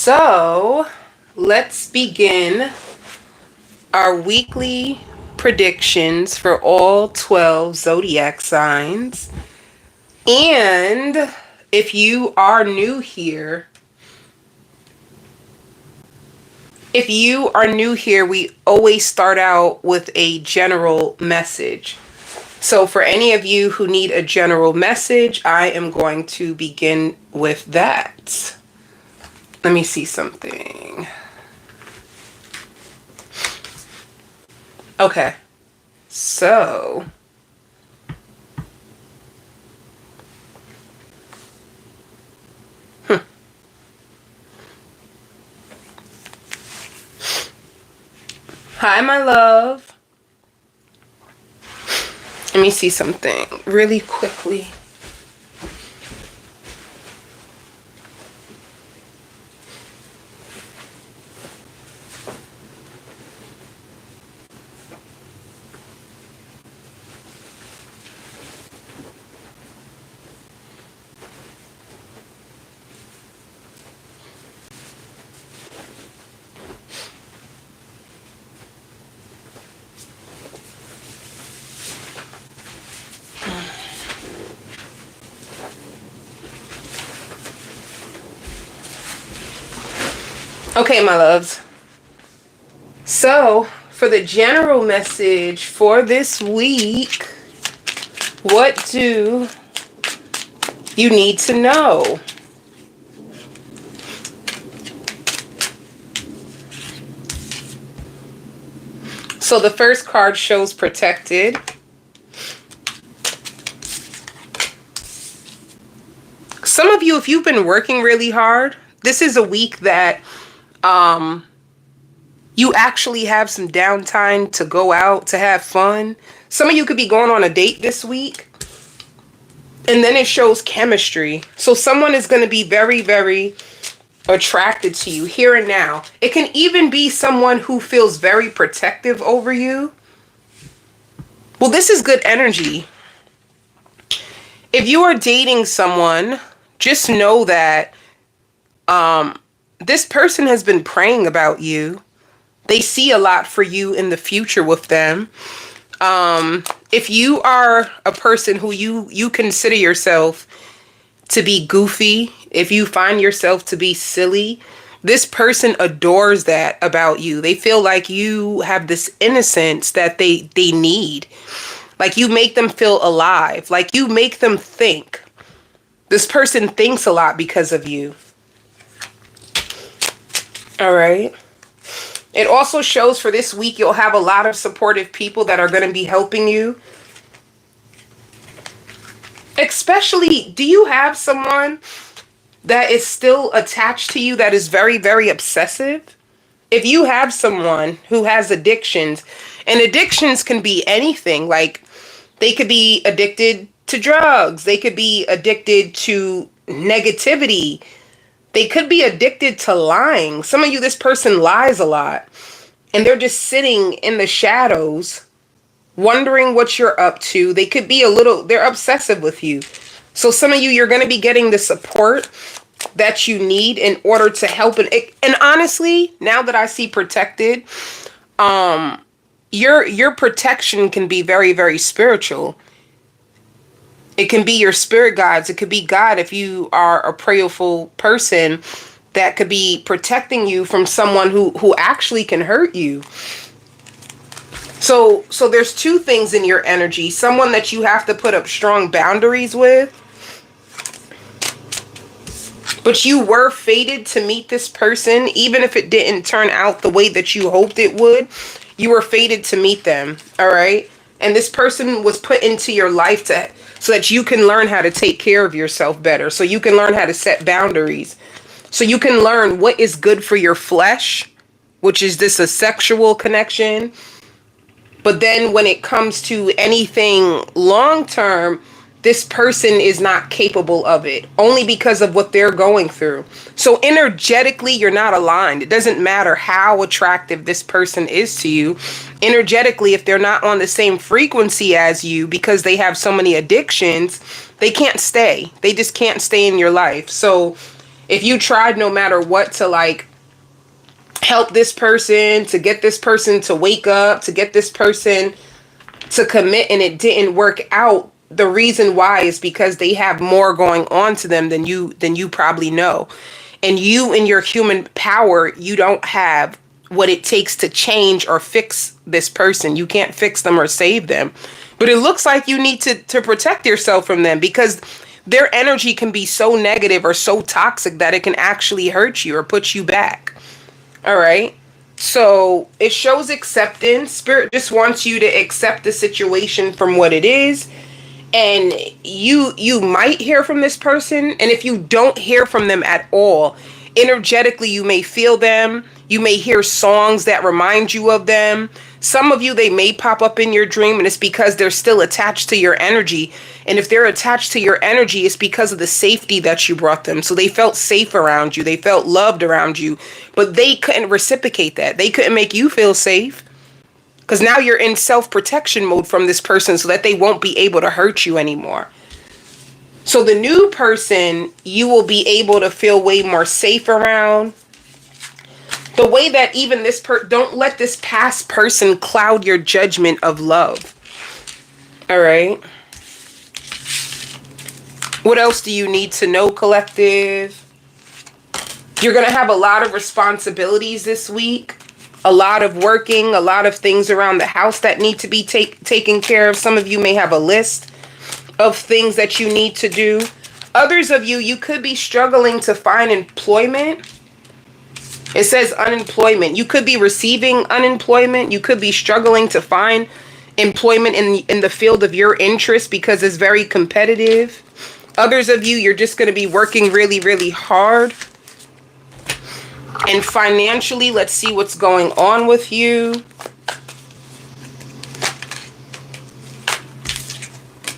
So let's begin our weekly predictions for all 12 zodiac signs. And if you are new here, we always start out with a general message. So for any of you who need a general message, I am going to begin with that. Let me see something. Okay, so hi, my love. Let me see something really quickly. Okay, my loves. So, for the general message for this week, what do you need to know? So the first card shows protected. Some of you, if you've been working really hard, this is a week that you actually have some downtime to go out, to have fun. Some of you could be going on a date this week. And then it shows chemistry. So someone is going to be very, very attracted to you here and now. It can even be someone who feels very protective over you. Well, this is good energy. If you are dating someone, just know that this person has been praying about you. They see a lot for you in the future with them. If you are a person who you consider yourself to be goofy, if you find yourself to be silly, this person adores that about you. They feel like you have this innocence that they need. Like you make them feel alive. Like you make them think. This person thinks a lot because of you. All right. It also shows for this week, you'll have a lot of supportive people that are going to be helping you. Especially, do you have someone that is still attached to you that is very, very obsessive? If you have someone who has addictions, and addictions can be anything, like they could be addicted to drugs, they could be addicted to negativity, they could be addicted to lying. Some of you, this person lies a lot, and they're just sitting in the shadows, wondering what you're up to. They could be they're obsessive with you. So some of you, you're going to be getting the support that you need in order to help. And honestly, now that I see protected, your protection can be very, very spiritual. It can be your spirit guides. It could be God if you are a prayerful person that could be protecting you from someone who actually can hurt you. So there's two things in your energy. Someone that you have to put up strong boundaries with. But you were fated to meet this person. Even if it didn't turn out the way that you hoped it would, you were fated to meet them. All right. And this person was put into your life so that you can learn how to take care of yourself better. So you can learn how to set boundaries. So you can learn what is good for your flesh, which is a sexual connection. But then when it comes to anything long term, this person is not capable of it only because of what they're going through. So energetically, you're not aligned. It doesn't matter how attractive this person is to you. Energetically, if they're not on the same frequency as you because they have so many addictions, they can't stay. They just can't stay in your life. So If you tried no matter what to like help this person, to get this person to wake up, to get this person to commit, and it didn't work out, the reason why is because they have more going on to them than you probably know. And you, in your human power, you don't have what it takes to change or fix this person. You can't fix them or save them. But it looks like you need to protect yourself from them, because their energy can be so negative or so toxic that it can actually hurt you or put you back. All right. So it shows acceptance. Spirit just wants you to accept the situation from what it is. And you might hear from this person. And if you don't hear from them at all, energetically, you may feel them. You may hear songs that remind you of them. Some of you, they may pop up in your dream, and it's because they're still attached to your energy. And if they're attached to your energy, it's because of the safety that you brought them. So they felt safe around you. They felt loved around you, but they couldn't reciprocate that. They couldn't make you feel safe, because now you're in self-protection mode from this person so that they won't be able to hurt you anymore. So the new person, you will be able to feel way more safe around. The way that even this don't let this past person cloud your judgment of love. All right. What else do you need to know, collective? You're going to have a lot of responsibilities this week. A lot of working, a lot of things around the house that need to be taken care of. Some of you may have a list of things that you need to do. Others of you, you could be struggling to find employment. It says unemployment. You could be receiving unemployment. You could be struggling to find employment in the field of your interest because it's very competitive. Others of you, you're just going to be working really, really hard. And financially, let's see what's going on with you.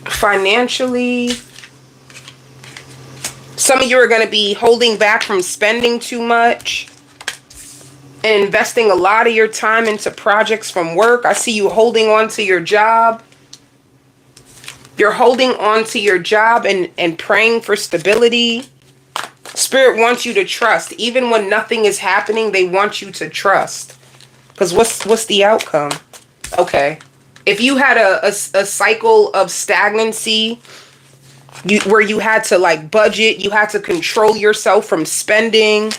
Financially, some of you are going to be holding back from spending too much and investing a lot of your time into projects from work. I see you holding on to your job. You're holding on to your job and praying for stability. Spirit wants you to trust. Even when nothing is happening, they want you to trust. Because what's the outcome? Okay. If you had a cycle of stagnancy, where you had to like budget, you had to control yourself from spending,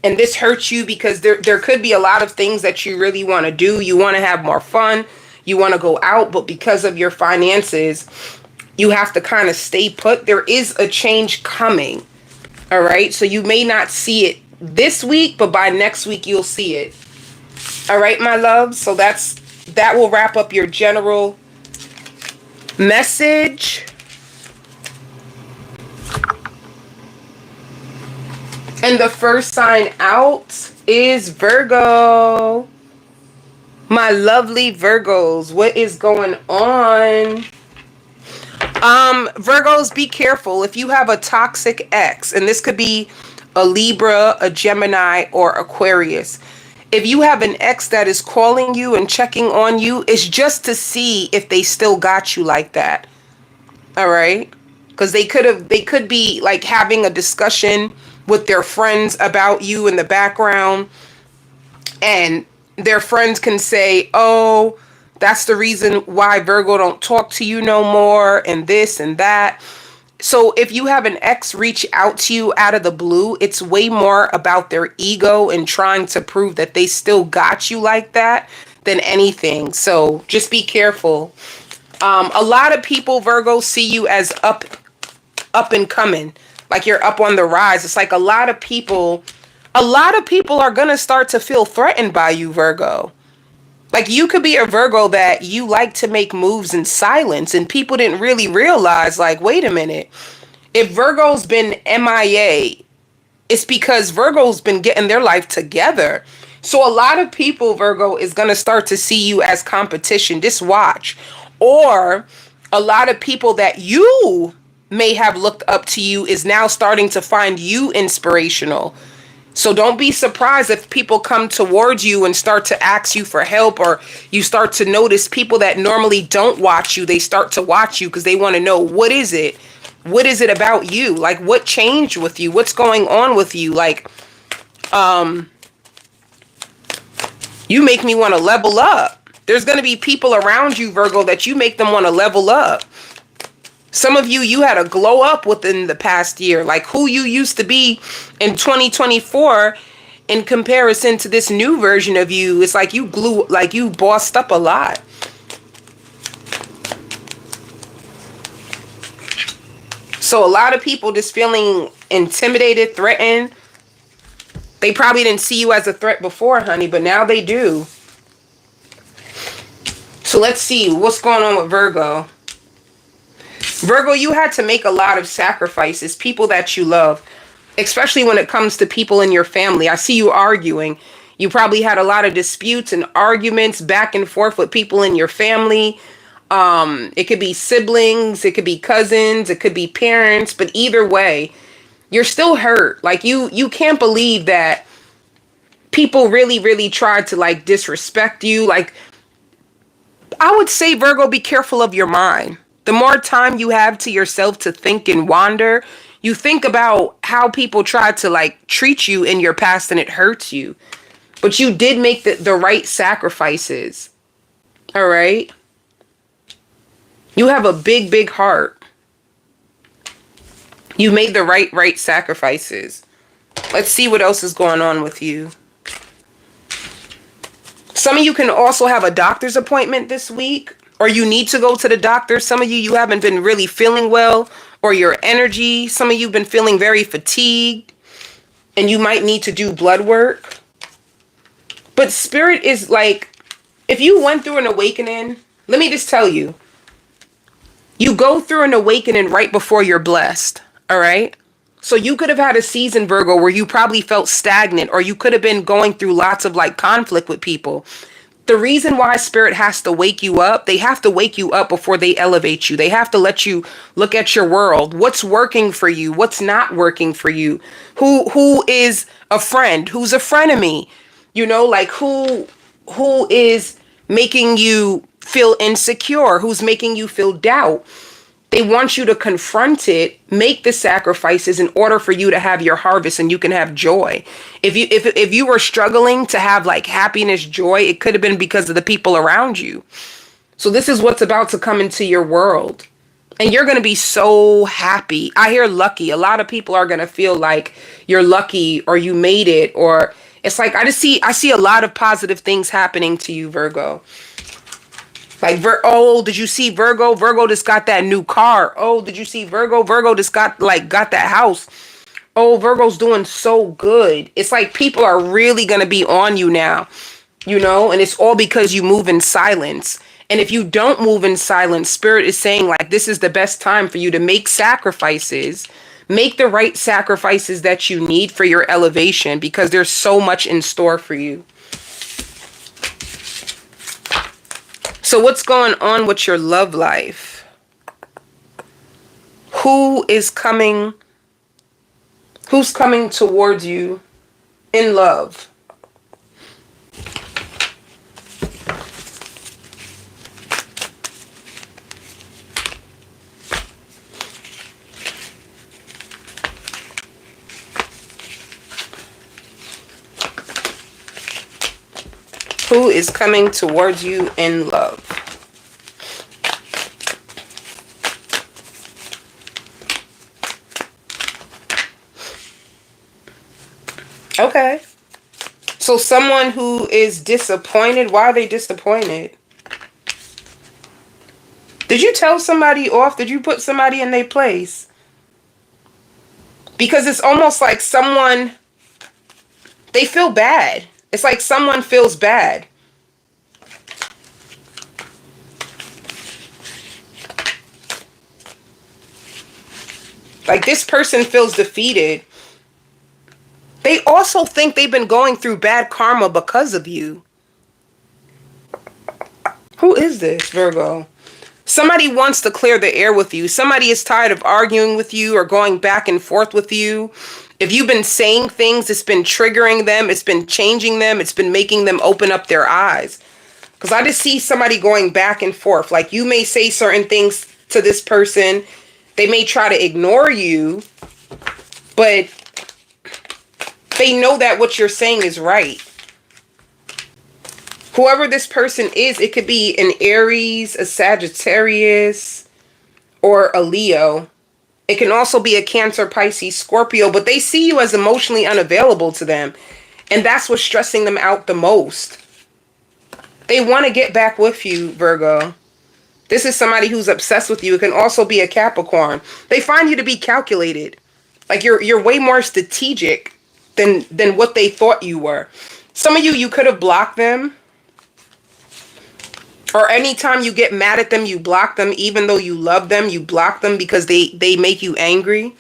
and this hurts you because there could be a lot of things that you really want to do. You want to have more fun. You want to go out, but because of your finances, you have to kind of stay put. There is a change coming. All right. So you may not see it this week, but by next week, you'll see it. All right, my love. So that will wrap up your general message. And the first sign out is Virgo. My lovely Virgos, what is going on? Virgos, be careful. If you have a toxic ex, and this could be a Libra, a Gemini, or Aquarius. If you have an ex that is calling you and checking on you, it's just to see if they still got you like that. All right? Because they could be like having a discussion with their friends about you in the background, and their friends can say, oh, that's the reason why Virgo don't talk to you no more, and this and that. So if you have an ex reach out to you out of the blue, it's way more about their ego and trying to prove that they still got you like that than anything. So just be careful. A lot of people, Virgo, see you as up and coming, like you're up on the rise. It's like a lot of people are going to start to feel threatened by you, Virgo. Like you could be a Virgo that you like to make moves in silence, and people didn't really realize, like, wait a minute. If Virgo's been MIA, it's because Virgo's been getting their life together. So a lot of people, Virgo, is going to start to see you as competition. Just watch. Or a lot of people that you may have looked up to you is now starting to find you inspirational. So don't be surprised if people come towards you and start to ask you for help, or you start to notice people that normally don't watch you. They start to watch you because they want to know, what is it? What is it about you? Like, what changed with you? What's going on with you? Like, you make me want to level up. There's going to be people around you, Virgo, that you make them want to level up. Some of you, you had a glow up within the past year. Like, who you used to be in 2024 in comparison to this new version of you. It's like you bossed up a lot. So a lot of people just feeling intimidated, threatened. They probably didn't see you as a threat before, honey, but now they do. So let's see what's going on with Virgo. Virgo, you had to make a lot of sacrifices, people that you love, especially when it comes to people in your family. I see you arguing. You probably had a lot of disputes and arguments back and forth with people in your family. It could be siblings, it could be cousins, it could be parents, but either way, you're still hurt. Like you can't believe that people really, really tried to like disrespect you. Like, I would say, Virgo, be careful of your mind. The more time you have to yourself to think and wander, you think about how people tried to like treat you in your past and it hurts you. But you did make the right sacrifices. All right? You have a big, big heart. You made the right sacrifices. Let's see what else is going on with you. Some of you can also have a doctor's appointment this week, or you need to go to the doctor. Some of you haven't been really feeling well, or your energy. Some of you have been feeling very fatigued, and you might need to do blood work. But spirit is like, if you went through an awakening, let me just tell you, you go through an awakening right before you're blessed, all right? So you could have had a season, Virgo, where you probably felt stagnant, or you could have been going through lots of like conflict with people. The reason why spirit has to wake you up, they have to wake you up before they elevate you. They have to let you look at your world. What's working for you? What's not working for you? Who is a friend? Who's a frenemy? You know, like who is making you feel insecure? Who's making you feel doubt? They want you to confront it, make the sacrifices in order for you to have your harvest and you can have joy. If you were struggling to have like happiness, joy, it could have been because of the people around you. So this is what's about to come into your world. And you're going to be so happy. I hear lucky. A lot of people are going to feel like you're lucky or you made it, or it's like I see a lot of positive things happening to you, Virgo. Like, oh, did you see Virgo? Virgo just got that new car. Oh, did you see Virgo? Virgo just got that house. Oh, Virgo's doing so good. It's like people are really going to be on you now, you know, and it's all because you move in silence. And if you don't move in silence, spirit is saying like, this is the best time for you to make sacrifices, make the right sacrifices that you need for your elevation, because there's so much in store for you. So what's going on with your love life? Who's coming towards you in love? Who is coming towards you in love? Okay. So someone who is disappointed. Why are they disappointed? Did you tell somebody off? Did you put somebody in their place? Because it's almost like someone, they feel bad. It's like someone feels bad. Like this person feels defeated. They also think they've been going through bad karma because of you. Who is this, Virgo? Somebody wants to clear the air with you. Somebody is tired of arguing with you or going back and forth with you. If you've been saying things, it's been triggering them. It's been changing them. It's been making them open up their eyes. Because I just see somebody going back and forth. Like you may say certain things to this person They may try to ignore you, but they know that what you're saying is right. Whoever this person is, it could be an Aries, a Sagittarius, or a Leo. It can also be a Cancer, Pisces, Scorpio, but they see you as emotionally unavailable to them. And that's what's stressing them out the most. They want to get back with you, Virgo. This is somebody who's obsessed with you. It can also be a Capricorn. They find you to be calculated. Like you're way more strategic than what they thought you were. Some of you could have blocked them. Or anytime you get mad at them, you block them. Even though you love them, you block them because they make you angry.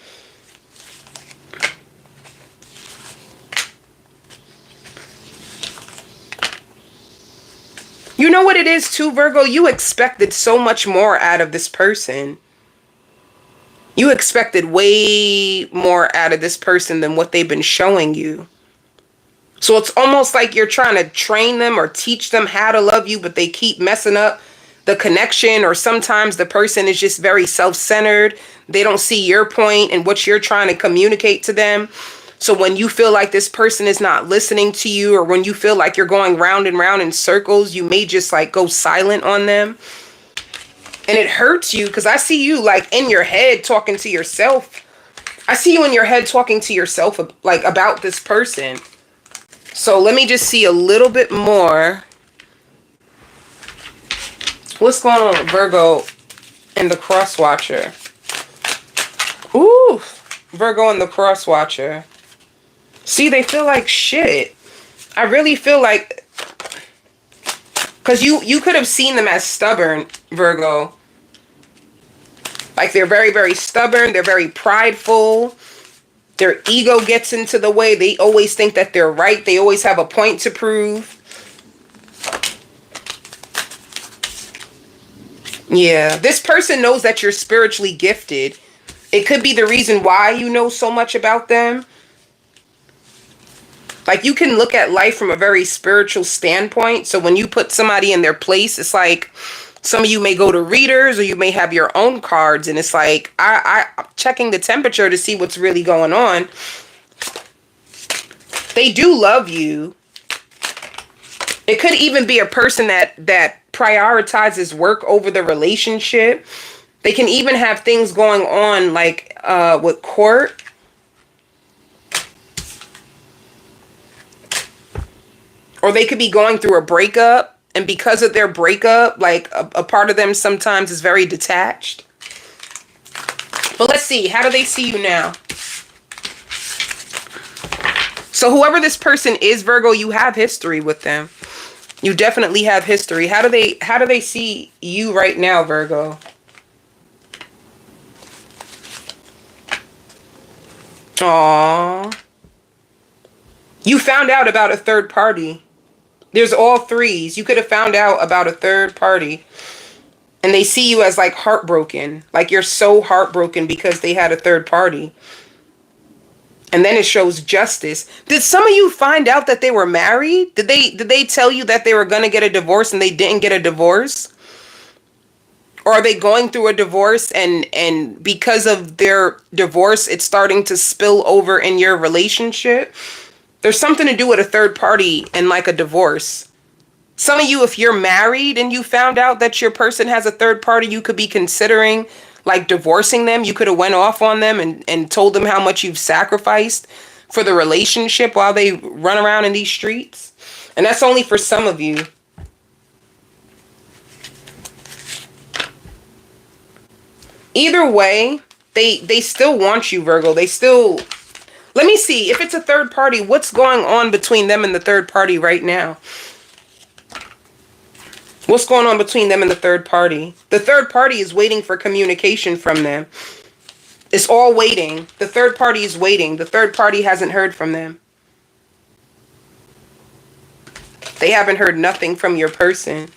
You know what it is too, Virgo? You expected so much more out of this person. You expected way more out of this person than what they've been showing you. So it's almost like you're trying to train them or teach them how to love you, but they keep messing up the connection. Or sometimes the person is just very self-centered. They don't see your point and what you're trying to communicate to them. So when you feel like this person is not listening to you, or when you feel like you're going round and round in circles, you may just like go silent on them. And it hurts you because I see you like in your head talking to yourself. I see you in your head talking to yourself like about this person. So let me just see a little bit more. What's going on with Virgo and the Cross Watcher? Ooh, Virgo and the Cross Watcher. See, they feel like shit. I really feel like, because you could have seen them as stubborn, Virgo. Like they're very, very stubborn. They're very prideful. Their ego gets into the way. They always think that they're right. They always have a point to prove. Yeah, this person knows that you're spiritually gifted. It could be the reason why you know so much about them. Like you can look at life from a very spiritual standpoint. So when you put somebody in their place, it's like some of you may go to readers or you may have your own cards. And it's like, I'm checking the temperature to see what's really going on. They do love you. It could even be a person that prioritizes work over the relationship. They can even have things going on like with court. Or they could be going through a breakup, and because of their breakup, like a part of them sometimes is very detached. But let's see, how do they see you now? So whoever this person is, Virgo, you have history with them. You definitely have history. How do they see you right now, Virgo? Aww. You found out about a third party. There's all threes. You could have found out about a third party. And they see you as like heartbroken. Like you're so heartbroken because they had a third party. And then it shows justice. Did some of you find out that they were married? Did they tell you that they were going to get a divorce and they didn't get a divorce? Or are they going through a divorce and because of their divorce, it's starting to spill over in your relationship? There's something to do with a third party and like a divorce. Some of you, if you're married and you found out that your person has a third party, you could be considering like divorcing them. You could have went off on them and told them how much you've sacrificed for the relationship while they run around in these streets. And that's only for some of you. Either way, they still want you, Virgo. They still... Let me see. If it's a third party, what's going on between them and the third party right now? What's going on between them and the third party? The third party is waiting for communication from them. It's all waiting. The third party is waiting. The third party hasn't heard from them. They haven't heard nothing from your person.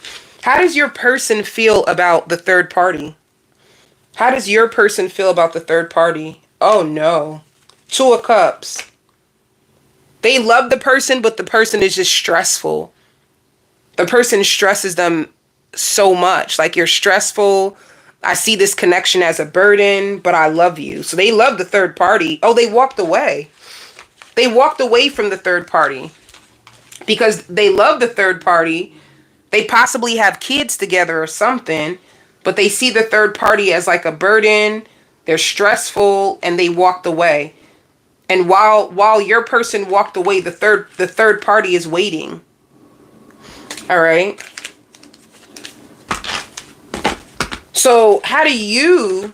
How does your person feel about the third party? How does your person feel about the third party? Oh no. Two of Cups. They love the person, but the person is just stressful. The person stresses them so much. Like you're stressful. I see this connection as a burden, but I love you. So they love the third party. Oh, they walked away. They walked away from the third party because they love the third party. They possibly have kids together or something, but they see the third party as like a burden. They're stressful and they walked away. And while your person walked away, the third party is waiting. All right. So how do you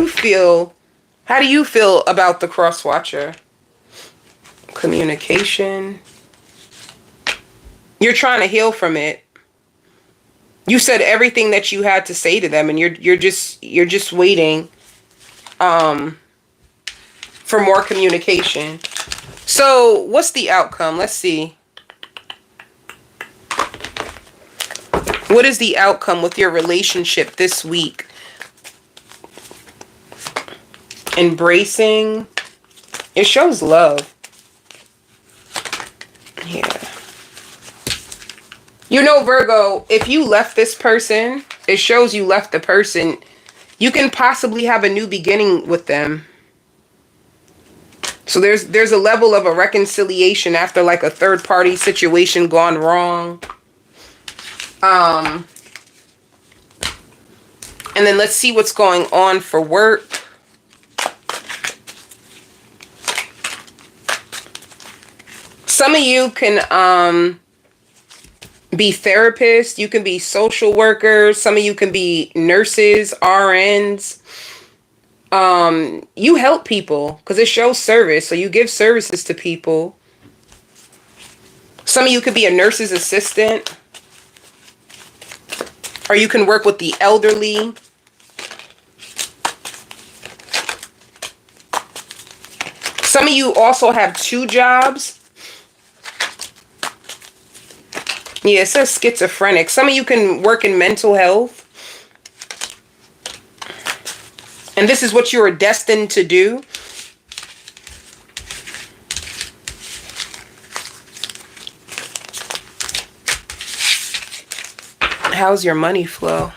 feel about the cross watcher? Communication. You're trying to heal from it. You said everything that you had to say to them, and you're just waiting for more communication. So what's the outcome? Let's see. What is the outcome with your relationship this week? Embracing. It shows love. Yeah. You know, Virgo, if you left this person, it shows you left the person. You can possibly have a new beginning with them. So there's a level of a reconciliation after like a third party situation gone wrong. And then let's see what's going on for work. Some of you can be therapists, you can be social workers, some of you can be nurses, RNs. You help people because it shows service, so you give services to people. Some of you could be a nurse's assistant, or you can work with the elderly. Some of you also have 2 jobs. Yeah, it says schizophrenic. Some of you can work in mental health. And this is what you are destined to do. How's your money flow?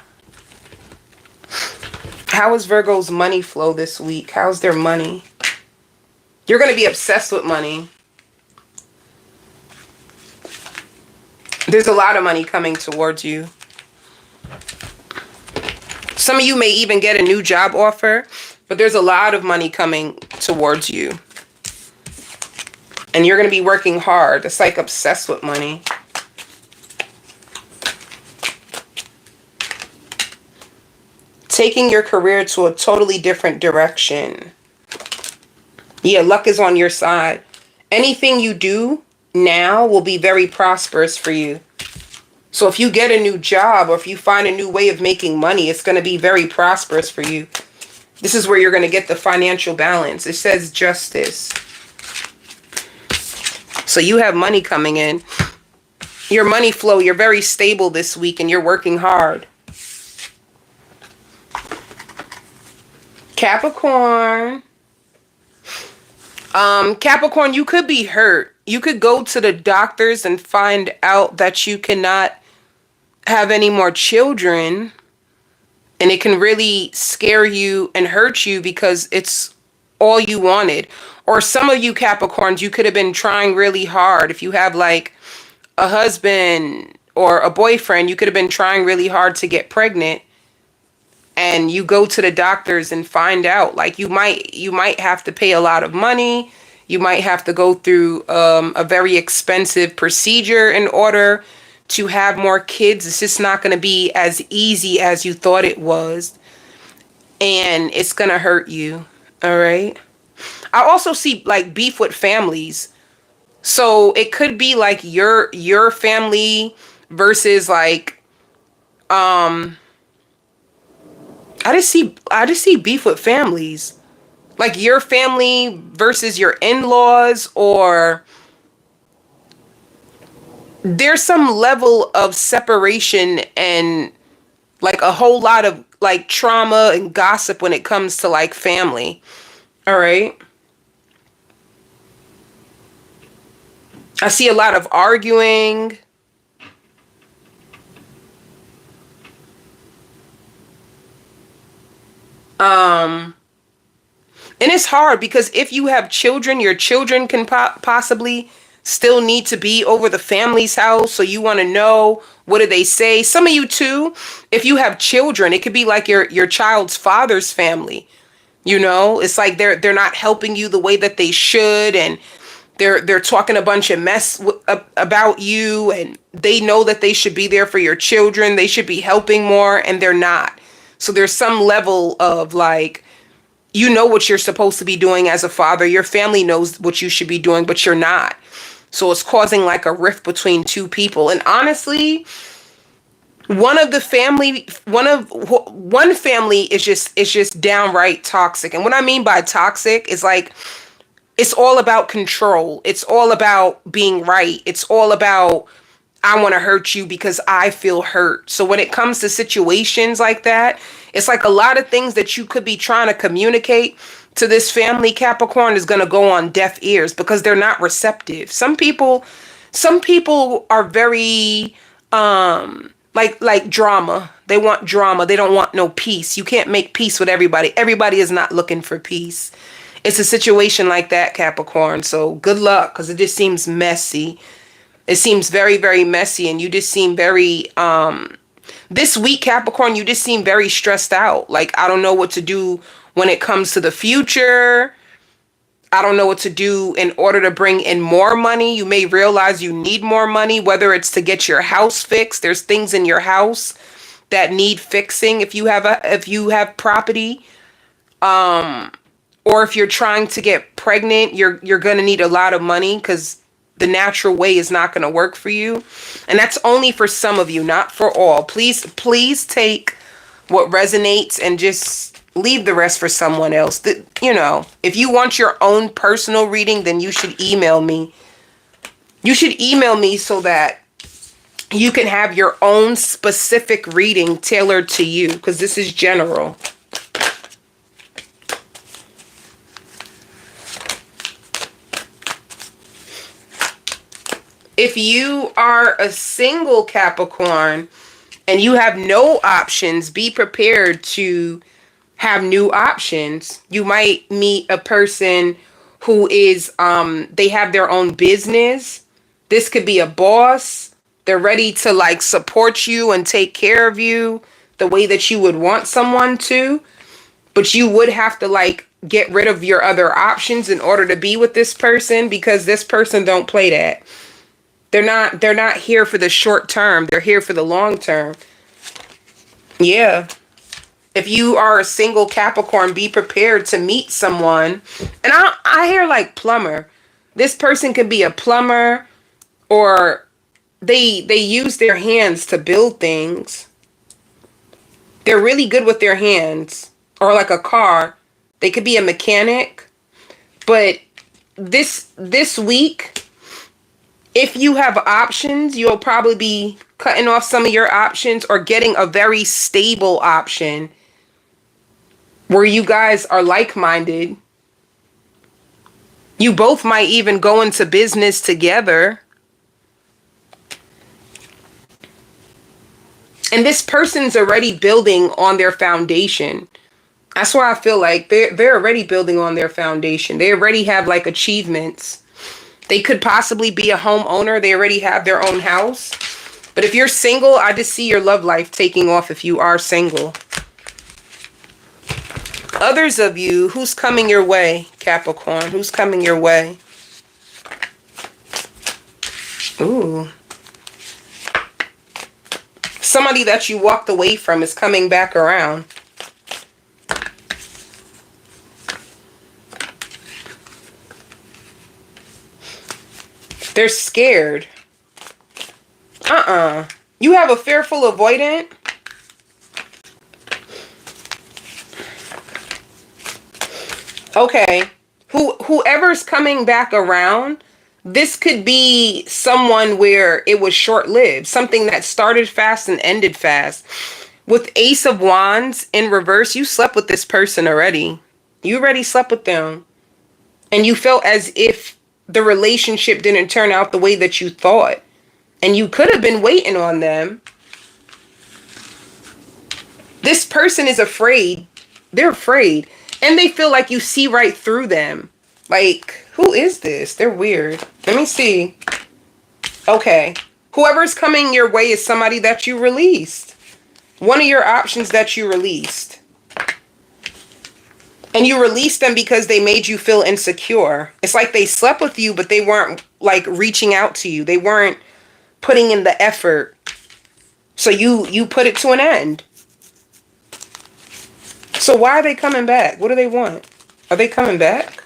How is Virgo's money flow this week? How's their money? You're going to be obsessed with money. There's a lot of money coming towards you. Some of you may even get a new job offer, but there's a lot of money coming towards you. And you're going to be working hard. It's like obsessed with money. Taking your career to a totally different direction. Yeah, luck is on your side. Anything you do now will be very prosperous for you. So if you get a new job or if you find a new way of making money, it's going to be very prosperous for you. This is where you're going to get the financial balance. It says justice. So you have money coming in. Your money flow, you're very stable this week and you're working hard. Capricorn. Capricorn, you could be hurt. You could go to the doctors and find out that you cannot have any more children. And it can really scare you and hurt you because it's all you wanted. Or some of you Capricorns, you could have been trying really hard. If you have like a husband or a boyfriend, you could have been trying really hard to get pregnant. And you go to the doctors and find out, like you might have to pay a lot of money. You might have to go through a very expensive procedure in order to have more kids. It's just not going to be as easy as you thought it was. And it's going to hurt you. All right. I also see like beef with families. So it could be like your family versus like, I just see beef with families. Like your family versus your in-laws, or there's some level of separation and like a whole lot of like trauma and gossip when it comes to like family. All right. I see a lot of arguing. And it's hard because if you have children, your children can possibly still need to be over the family's house. So you want to know, what do they say? Some of you too, if you have children, it could be like your child's father's family. You know, it's like they're not helping you the way that they should, and they're talking a bunch of mess about you, and they know that they should be there for your children. They should be helping more, and they're not. So there's some level of like, you know what you're supposed to be doing as a father. Your family knows what you should be doing, but you're not. So it's causing like a rift between two people. And honestly, one family is just downright toxic. And what I mean by toxic is like, it's all about control. It's all about being right. It's all about, I want to hurt you because I feel hurt. So when it comes to situations like that, it's like a lot of things that you could be trying to communicate to this family, Capricorn, is going to go on deaf ears because they're not receptive. Some people are very like drama. They want drama. They don't want no peace. You can't make peace with everybody. Everybody is not looking for peace. It's a situation like that, Capricorn. So good luck, because it just seems messy. It seems very, very messy, and you just seem very, this week, Capricorn, you just seem very stressed out. Like, I don't know what to do when it comes to the future. I don't know what to do in order to bring in more money. You may realize you need more money, whether it's to get your house fixed. There's things in your house that need fixing if you have property. Or if you're trying to get pregnant, you're going to need a lot of money because the natural way is not going to work for you. And that's only for some of you, not for all. Please take what resonates and just leave the rest for someone else. If you want your own personal reading, then you should email me. You should email me so that you can have your own specific reading tailored to you, because this is general. If you are a single Capricorn and you have no options, be prepared to have new options. You might meet a person who is, they have their own business. This could be a boss. They're ready to like support you and take care of you the way that you would want someone to. But you would have to like get rid of your other options in order to be with this person, because this person don't play that. They're not here for the short term. They're here for the long term. Yeah. If you are a single Capricorn, be prepared to meet someone. And I hear like plumber. This person could be a plumber, or they use their hands to build things. They're really good with their hands. Or like a car. They could be a mechanic. But this week, if you have options, you'll probably be cutting off some of your options or getting a very stable option where you guys are like-minded. You both might even go into business together. And this person's already building on their foundation. That's why I feel like they're already building on their foundation. They already have like achievements. They could possibly be a homeowner. They already have their own house. But if you're single, I just see your love life taking off if you are single. Others of you, who's coming your way, Capricorn? Who's coming your way? Ooh. Somebody that you walked away from is coming back around. They're scared. You have a fearful avoidant. Okay. Whoever's coming back around, this could be someone where it was short-lived. Something that started fast and ended fast. With Ace of Wands in reverse, you slept with this person already. You already slept with them. And you felt as if the relationship didn't turn out the way that you thought. And you could have been waiting on them. This person is afraid They're afraid. And they feel like you see right through them. Like, who is this? They're weird. Let me see. Okay. Whoever's coming your way is somebody that you released. One of your options that you released. And you released them because they made you feel insecure. It's like they slept with you, but they weren't like reaching out to you. They weren't putting in the effort. So you put it to an end. So why are they coming back? What do they want? Are they coming back?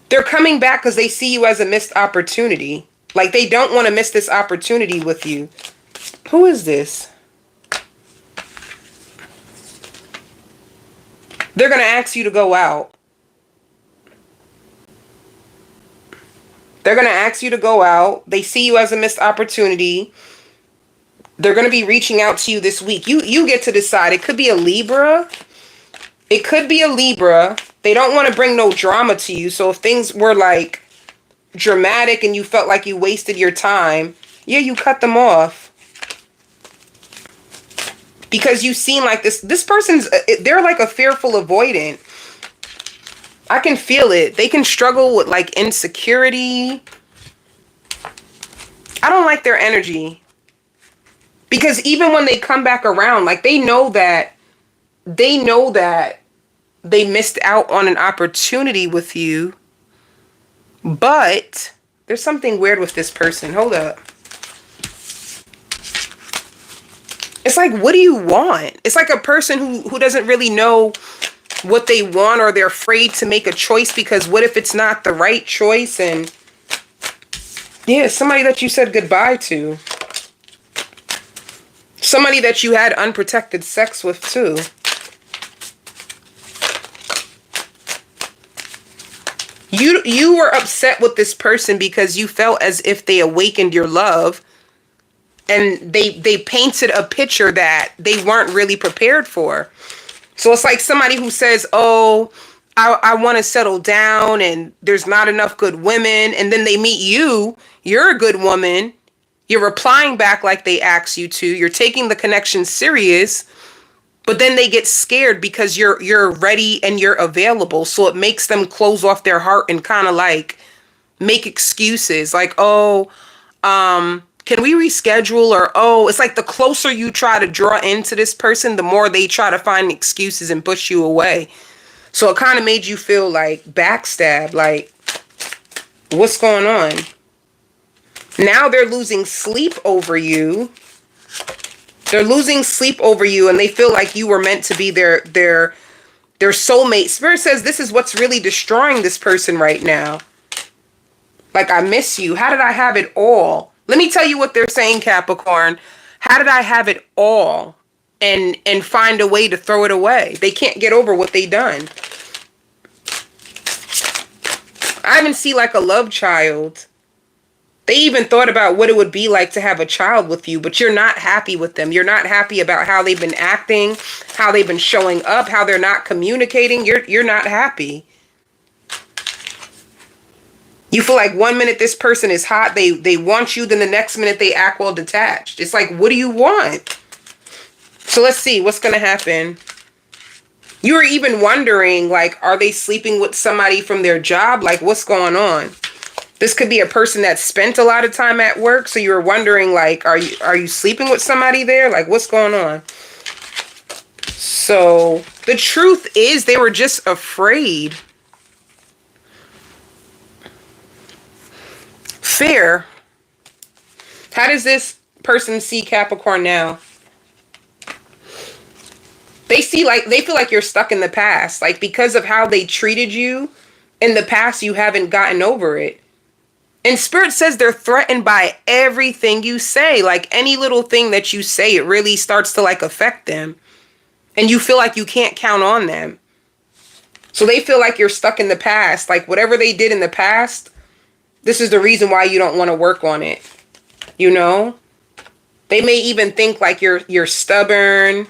They're coming back because they see you as a missed opportunity. Like they don't want to miss this opportunity with you. Who is this? They're going to ask you to go out. They're going to ask you to go out. They see you as a missed opportunity. They're going to be reaching out to you this week. You get to decide. It could be a Libra. It could be a Libra. They don't want to bring no drama to you. So if things were like dramatic and you felt like you wasted your time, yeah, you cut them off. Because you seem like this person's, they're like a fearful avoidant. I can feel it. They can struggle with like insecurity. I don't like their energy. Because even when they come back around, like they know that they missed out on an opportunity with you. But there's something weird with this person. Hold up. It's like, what do you want? It's like a person who doesn't really know what they want, or they're afraid to make a choice because what if it's not the right choice? And yeah, somebody that you said goodbye to. Somebody that you had unprotected sex with too. You were upset with this person because you felt as if they awakened your love. And they painted a picture that they weren't really prepared for. So it's like somebody who says, oh, I want to settle down and there's not enough good women. And then they meet you. You're a good woman. You're replying back like they asked you to. You're taking the connection serious. But then they get scared because you're ready and you're available. So it makes them close off their heart and kind of like make excuses. Like, oh, can we reschedule? Or, oh, it's like the closer you try to draw into this person, the more they try to find excuses and push you away. So it kind of made you feel like backstab, like, what's going on? Now they're losing sleep over you. They're losing sleep over you, and they feel like you were meant to be their soulmate. Spirit says this is what's really destroying this person right now. Like, I miss you. How did I have it all? Let me tell you what they're saying, Capricorn. How did I have it all and find a way to throw it away? They can't get over what they done. I even see like a love child. They even thought about what it would be like to have a child with you, but you're not happy with them. You're not happy about how they've been acting, how they've been showing up, how they're not communicating. You're not happy. You feel like 1 minute this person is hot, they want you, then the next minute they act well detached. It's like, what do you want? So let's see what's going to happen. You were even wondering, like, are they sleeping with somebody from their job? Like, what's going on? This could be a person that spent a lot of time at work. So you were wondering, like, are you sleeping with somebody there? Like, what's going on? So the truth is they were just afraid. Fear. How does this person see Capricorn now? They feel like you're stuck in the past. Like, because of how they treated you in the past, you haven't gotten over it. And Spirit says they're threatened by everything you say. Like, any little thing that you say, it really starts to like affect them. And you feel like you can't count on them. So they feel like you're stuck in the past. Like, whatever they did in the past, this is the reason why you don't want to work on it. You know? They may even think like you're stubborn.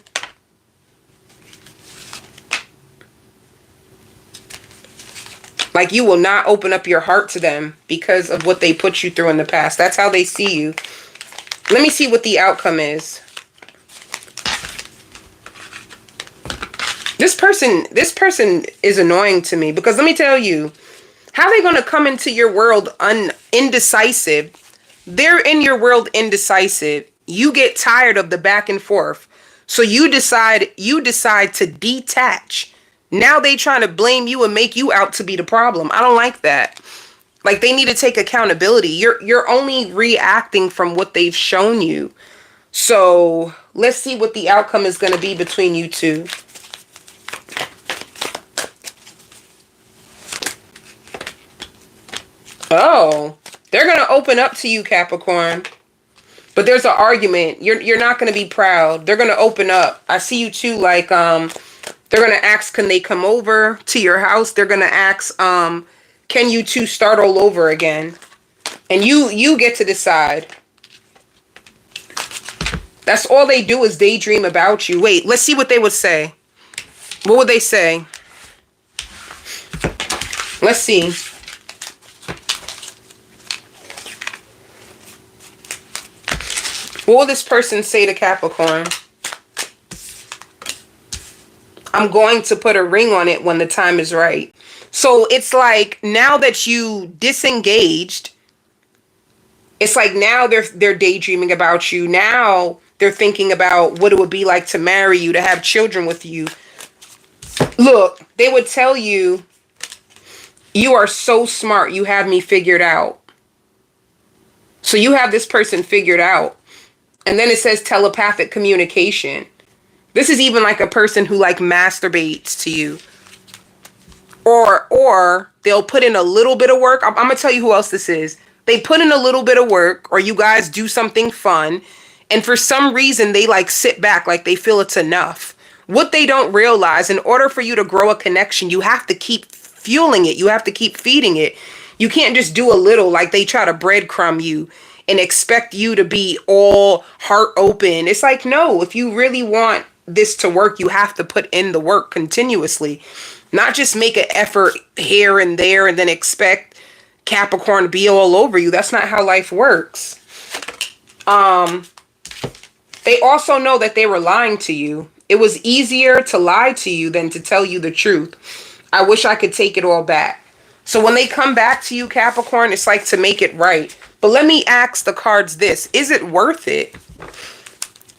Like, you will not open up your heart to them because of what they put you through in the past. That's how they see you. Let me see what the outcome is. This person is annoying to me because let me tell you, how are they going to come into your world indecisive? They're in your world indecisive. You get tired of the back and forth. So you decide to detach. Now they trying to blame you and make you out to be the problem. I don't like that. Like they need to take accountability. You're only reacting from what they've shown you. So let's see what the outcome is going to be between you two. Oh, they're going to open up to you, Capricorn. But there's an argument. You're not going to be proud. They're going to open up. I see you too, like, they're going to ask, can they come over to your house? They're going to ask, can you two start all over again? And you get to decide. That's all they do is daydream about you. Wait, let's see what they would say. What would they say? Let's see. What will this person say to Capricorn? I'm going to put a ring on it when the time is right. So it's like now that you disengaged, it's like now they're daydreaming about you. Now they're thinking about what it would be like to marry you, to have children with you. Look, they would tell you, you are so smart. You have me figured out. So you have this person figured out. And then it says telepathic communication. This is even like a person who like masturbates to you. Or they'll put in a little bit of work. I'm going to tell you who else this is. They put in a little bit of work, or you guys do something fun. And for some reason, they like sit back like they feel it's enough. What they don't realize, in order for you to grow a connection, you have to keep fueling it. You have to keep feeding it. You can't just do a little like they try to breadcrumb you and expect you to be all heart open. It's like, no, if you really want this to work, you have to put in the work continuously. Not just make an effort here and there and then expect Capricorn to be all over you. That's not how life works. They also know that they were lying to you. It was easier to lie to you than to tell you the truth. I wish I could take it all back. So when they come back to you, Capricorn, it's like to make it right. But let me ask the cards this. Is it worth it?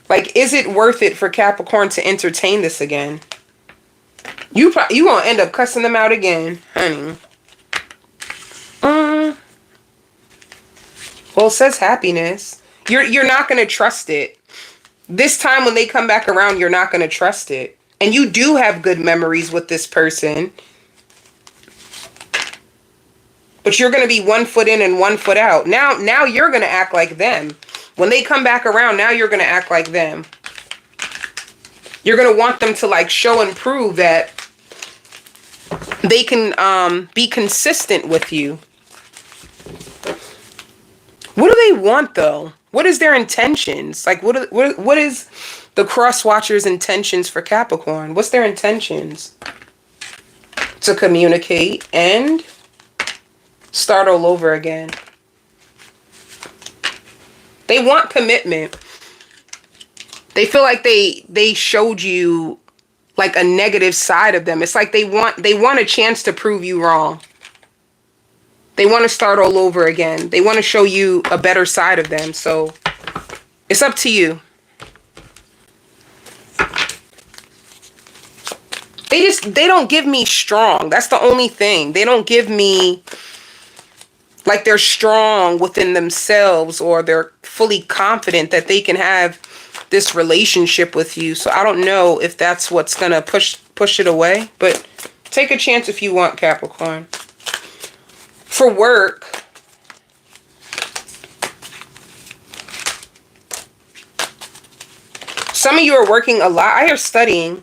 Like, is it worth it for Capricorn to entertain this again? You going to end up cussing them out again, honey. Well, it says happiness. You're not going to trust it. This time when they come back around, you're not going to trust it. And you do have good memories with this person. But you're going to be 1 foot in and 1 foot out. Now you're going to act like them. When they come back around, now you're going to act like them. You're going to want them to like show and prove that they can be consistent with you. What do they want though? What is their intentions? Like what is the cross watcher's intentions for Capricorn? What's their intentions? To communicate and start all over again. They want commitment. They feel like they showed you like a negative side of them. It's like they want a chance to prove you wrong. They want to start all over again. They want to show you a better side of them. So it's up to you. They don't give me strong. That's the only thing. They don't give me like they're strong within themselves or they're fully confident that they can have this relationship with you. So I don't know if that's what's going to push it away, but take a chance if you want, Capricorn. For work, some of you are working a lot. I hear studying.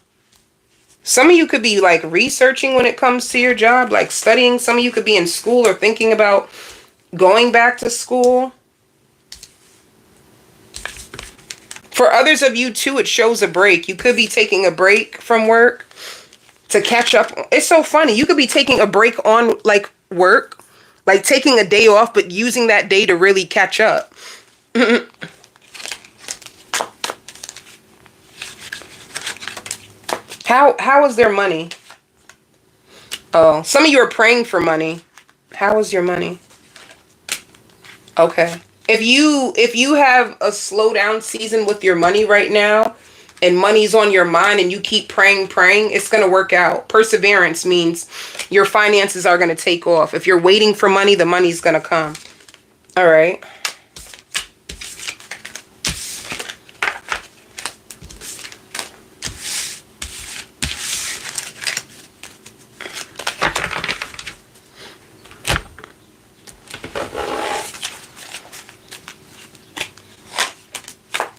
Some of you could be like researching when it comes to your job, like studying. Some of you could be in school or thinking about going back to school. For others of you too, it shows a break. You could be taking a break from work to catch up. It's so funny. You could be taking a break on like work, like taking a day off, but using that day to really catch up. How is their money? Oh, some of you are praying for money. How is your money? Okay. If you have a slowdown season with your money right now, and money's on your mind and you keep praying, it's going to work out. Perseverance means your finances are going to take off. If you're waiting for money, the money's going to come. All right.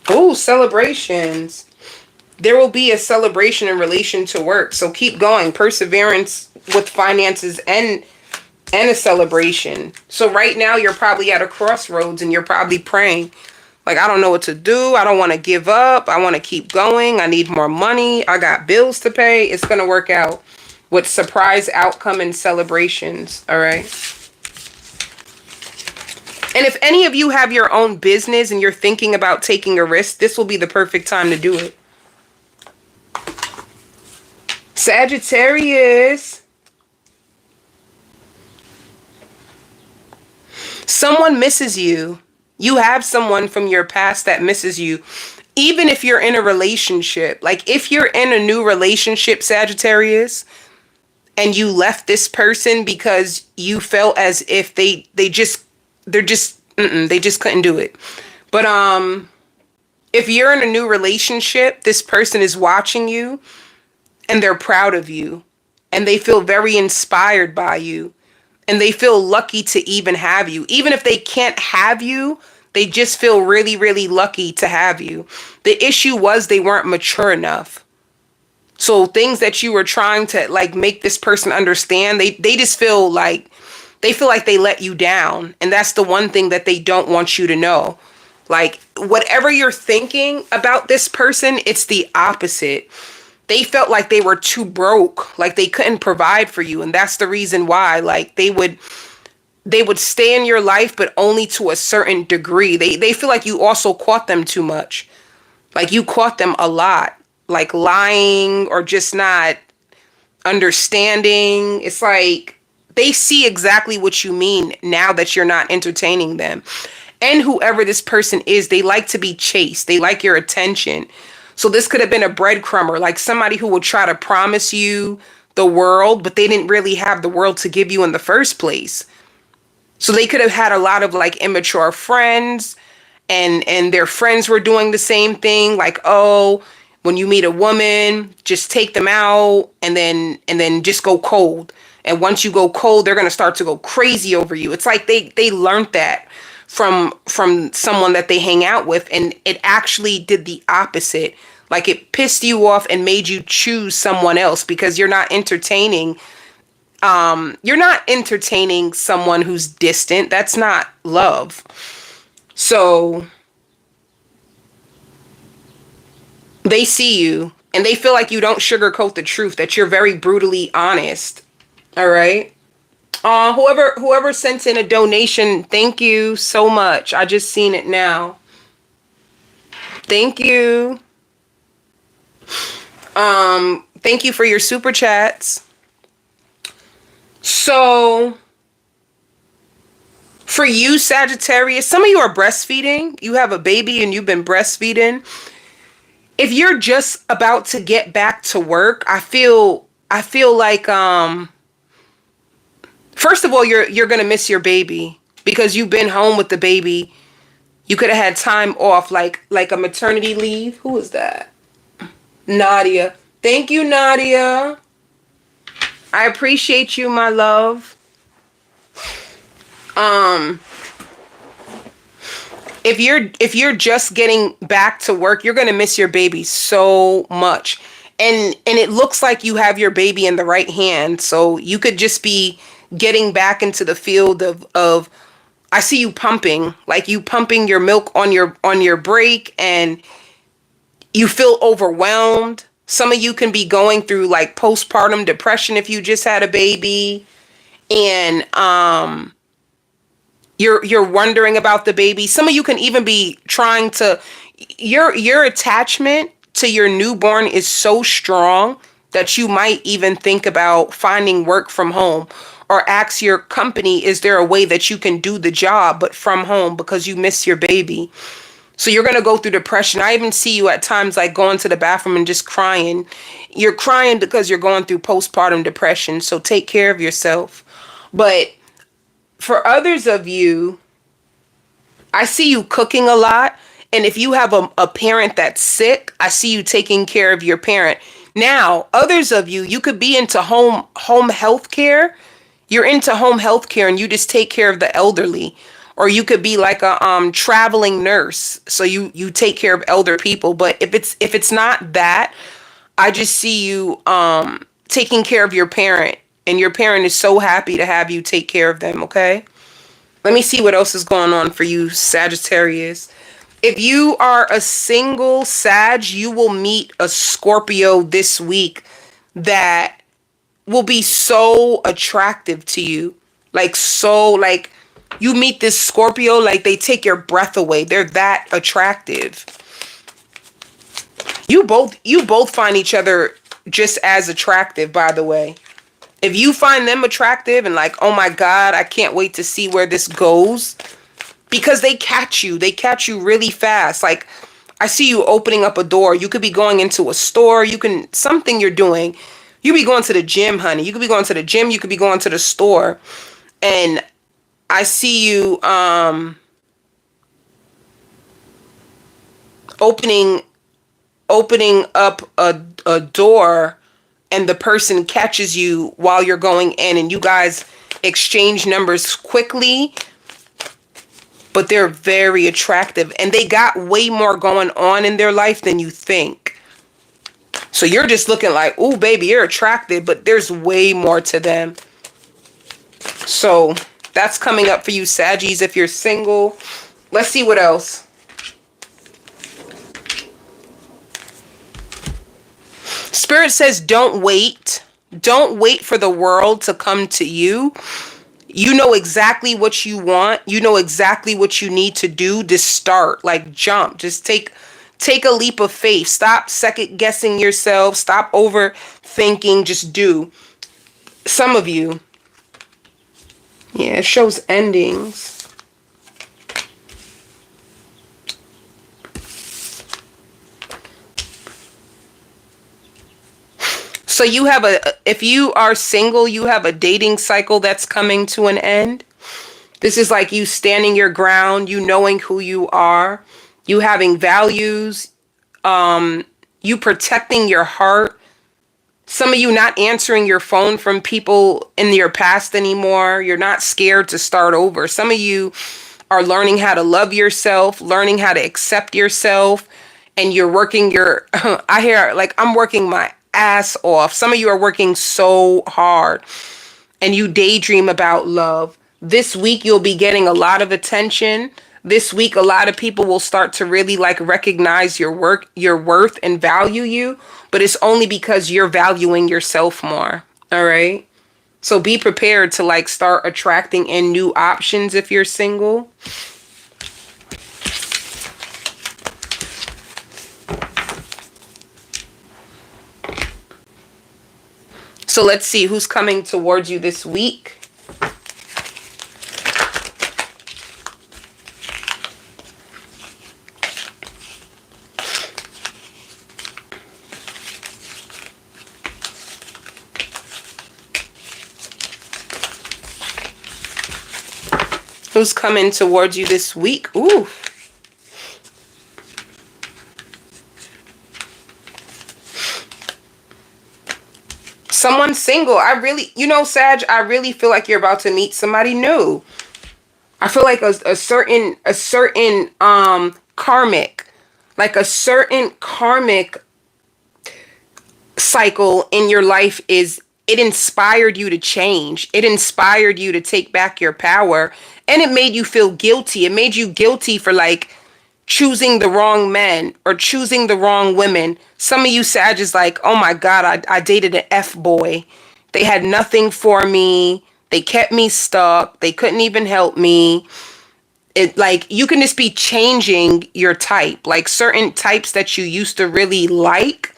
Oh, celebrations. There will be a celebration in relation to work. So keep going. Perseverance with finances and a celebration. So right now you're probably at a crossroads and you're probably praying. Like, I don't know what to do. I don't want to give up. I want to keep going. I need more money. I got bills to pay. It's going to work out with surprise outcome and celebrations. All right. And if any of you have your own business and you're thinking about taking a risk, this will be the perfect time to do it. Sagittarius. Someone misses you. You have someone from your past that misses you. Even if you're in a relationship, like if you're in a new relationship, Sagittarius, and you left this person because you felt as if they just couldn't do it. But if you're in a new relationship, this person is watching you and they're proud of you and they feel very inspired by you and they feel lucky to even have you. Even if they can't have you, they just feel really, really lucky to have you. The issue was they weren't mature enough. So things that you were trying to like make this person understand, they just feel like they let you down. And that's the one thing that they don't want you to know. Like, whatever you're thinking about this person, it's the opposite. They felt like they were too broke, like they couldn't provide for you. And that's the reason why, like, they would stay in your life, but only to a certain degree. They feel like you also caught them too much. Like, you caught them a lot, like lying or just not understanding. It's like, they see exactly what you mean now that you're not entertaining them. And whoever this person is, they like to be chased. They like your attention. So this could have been a breadcrumber, like somebody who would try to promise you the world, but they didn't really have the world to give you in the first place. So they could have had a lot of like immature friends and their friends were doing the same thing. Like, oh, when you meet a woman, just take them out and then just go cold. And once you go cold, they're going to start to go crazy over you. It's like they learned that from someone that they hang out with. And it actually did the opposite. Like, it pissed you off and made you choose someone else because you're not entertaining. You're not entertaining someone who's distant. That's not love. So they see you and they feel like you don't sugarcoat the truth, that you're very brutally honest. All right. Whoever sent in a donation, thank you so much. I just seen it now. Thank you. Thank you for your super chats. So for you, Sagittarius, some of you are breastfeeding. You have a baby and you've been breastfeeding. If you're just about to get back to work, I feel like first of all, you're going to miss your baby because you've been home with the baby. You could have had time off, like a maternity leave. Who is that? Nadia. Thank you, Nadia. I appreciate you, my love. If you're just getting back to work, you're going to miss your baby so much. And it looks like you have your baby in the right hand. So you could just be getting back into the field of I see you pumping, like you pumping your milk on your break and you feel overwhelmed. Some of you can be going through like postpartum depression if you just had a baby, and you're wondering about the baby. Some of you can even be your attachment to your newborn is so strong that you might even think about finding work from home, or ask your company, is there a way that you can do the job but from home because you miss your baby? So you're going to go through depression. I even see you at times like going to the bathroom and just crying. You're crying because you're going through postpartum depression. So take care of yourself. But for others of you, I see you cooking a lot. And if you have a parent that's sick, I see you taking care of your parent. Now, others of you, you could be into home health care. You're into home health care and you just take care of the elderly. Or you could be like a traveling nurse. So you take care of elder people. But if it's not that, I just see you taking care of your parent. And your parent is so happy to have you take care of them, okay? Let me see what else is going on for you, Sagittarius. If you are a single Sag, you will meet a Scorpio this week that will be so attractive to you. Like you meet this Scorpio, like they take your breath away. They're that attractive. You both find each other just as attractive, by the way. If you find them attractive and like, oh my God, I can't wait to see where this goes, because they catch you really fast. Like, I see you opening up a door. You could be going into a store. Something you're doing. You be going to the gym, honey. You could be going to the gym. You could be going to the store. And I see you opening up a door, and the person catches you while you're going in, and you guys exchange numbers quickly, but they're very attractive and they got way more going on in their life than you think. So you're just looking like, oh baby, you're attractive, but there's way more to them. So that's coming up for you, Saggies, if you're single. Let's see what else. Spirit says, don't wait. Don't wait for the world to come to you. You know exactly what you want. You know exactly what you need to do to start. Like, jump. Just take a leap of faith. Stop second guessing yourself. Stop overthinking. Just do. Some of you. Yeah, it shows endings. So if you are single, you have a dating cycle that's coming to an end. This is like you standing your ground, you knowing who you are, you having values, you protecting your heart. Some of you not answering your phone from people in your past anymore. You're not scared to start over. Some of you are learning how to love yourself, learning how to accept yourself, and you're working I hear like, I'm working my ass off. Some of you are working so hard and you daydream about love. This week you'll be getting a lot of attention. This week a lot of people will start to really like recognize your work, your worth, and value you, but it's only because you're valuing yourself more. All right? So be prepared to like start attracting in new options if you're single. So let's see who's coming towards you this week. Who's coming towards you this week? Ooh. Someone single. Sag, I really feel like you're about to meet somebody new. I feel like a certain karmic, like a certain karmic cycle in your life it inspired you to change. It inspired you to take back your power, and it made you feel guilty. It made you guilty for like choosing the wrong men or choosing the wrong women. Some of you Sag is like, oh my God, I dated an F-boy. They had nothing for me. They kept me stuck. They couldn't even help me. It like, you can just be changing your type. Like certain types that you used to really like,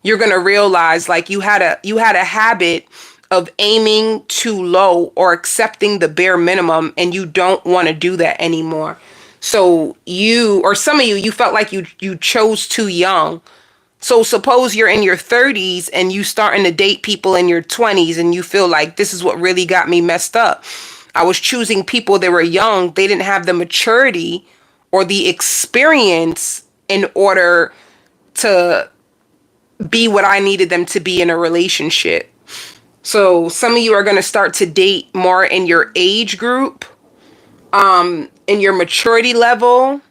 you're going to realize like you had a habit of aiming too low or accepting the bare minimum, and you don't want to do that anymore. So you, or some of you, you felt like you chose too young. So suppose you're in your 30s and you starting to date people in your 20s, and you feel like this is what really got me messed up. I was choosing people that were young. They didn't have the maturity or the experience in order to be what I needed them to be in a relationship. So some of you are going to start to date more in your age group, in your maturity level,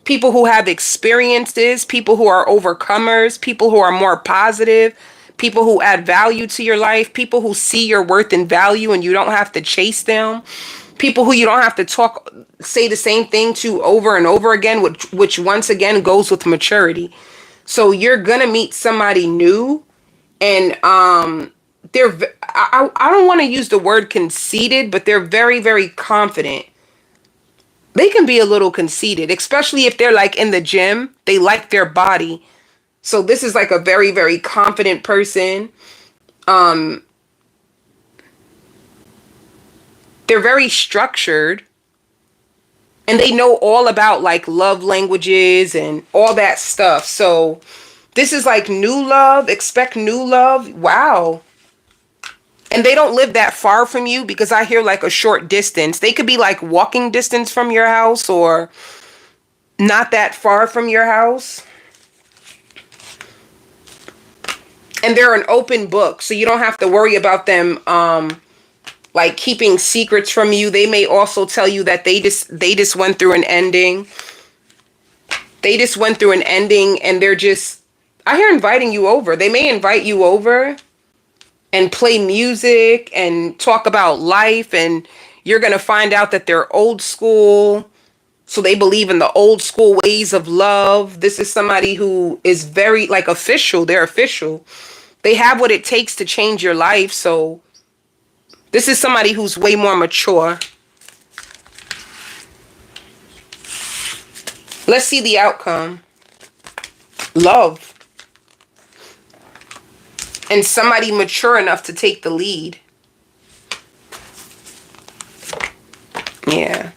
people who have experiences, people who are overcomers, people who are more positive, people who add value to your life, people who see your worth and value and you don't have to chase them, people who you don't have to say the same thing to over and over again, which once again goes with maturity. So you're going to meet somebody new, and I don't want to use the word conceited, but they're very, very confident. They can be a little conceited, especially if they're like in the gym, they like their body. So this is like a very, very confident person. They're very structured, and they know all about like love languages and all that stuff. So this is like new love. Expect new love. Wow. And they don't live that far from you, because I hear like a short distance. They could be like walking distance from your house or not that far from your house. And they're an open book, so you don't have to worry about them like keeping secrets from you. They may also tell you that they just went through an ending. They just went through an ending, and they're just, I hear inviting you over. They may invite you over and play music and talk about life, and you're going to find out that they're old school. So they believe in the old school ways of love. This is somebody who is very like official. They're official. They have what it takes to change your life. So this is somebody who's way more mature. Let's see the outcome. Love. And somebody mature enough to take the lead. Yeah.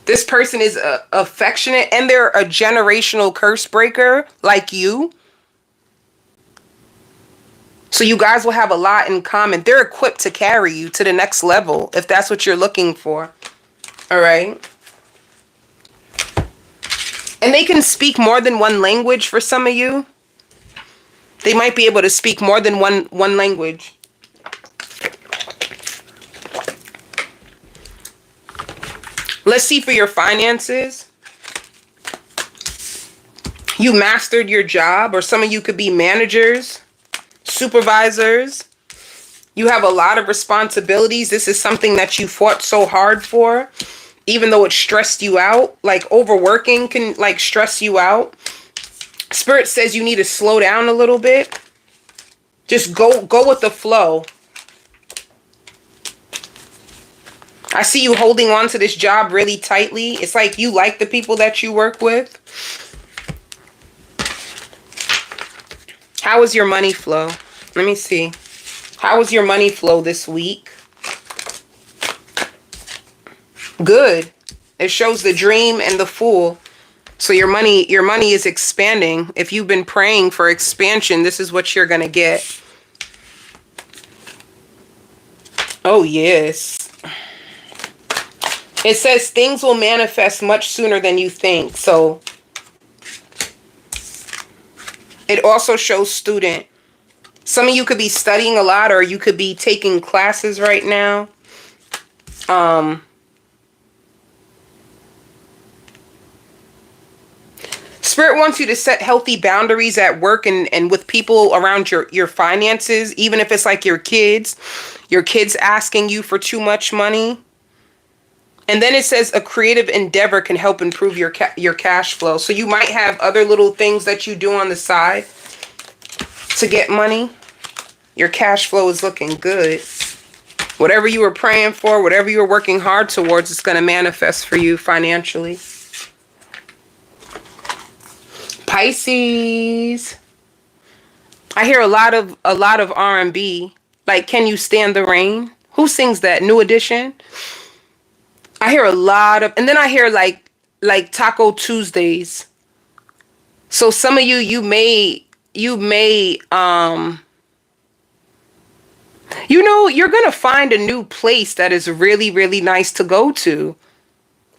This person is affectionate, and they're a generational curse breaker like you. So you guys will have a lot in common. They're equipped to carry you to the next level if that's what you're looking for. All right. And they can speak more than one language for some of you. They might be able to speak more than one language. Let's see for your finances. You mastered your job, or some of you could be managers, supervisors. You have a lot of responsibilities. This is something that you fought so hard for, even though it stressed you out. Like overworking can like stress you out. Spirit says you need to slow down a little bit. Just go with the flow. I see you holding on to this job really tightly. It's like you like the people that you work with. How is your money flow? Let me see. How is your money flow this week? Good. It shows the Dream and the Fool. So your money is expanding. If you've been praying for expansion, this is what you're going to get. Oh, yes. It says things will manifest much sooner than you think. So it also shows student. Some of you could be studying a lot, or you could be taking classes right now. Spirit wants you to set healthy boundaries at work and with people around your finances, even if it's like your kids asking you for too much money. And then it says a creative endeavor can help improve your cash flow. So you might have other little things that you do on the side to get money. Your cash flow is looking good. Whatever you were praying for, whatever you were working hard towards, it's going to manifest for you financially. Pisces. I hear a lot of R&B. Like Can You Stand the Rain? Who sings that? New Edition? I hear a lot of, and then I hear like Taco Tuesdays. So some of you, you know, you're going to find a new place that is really, really nice to go to.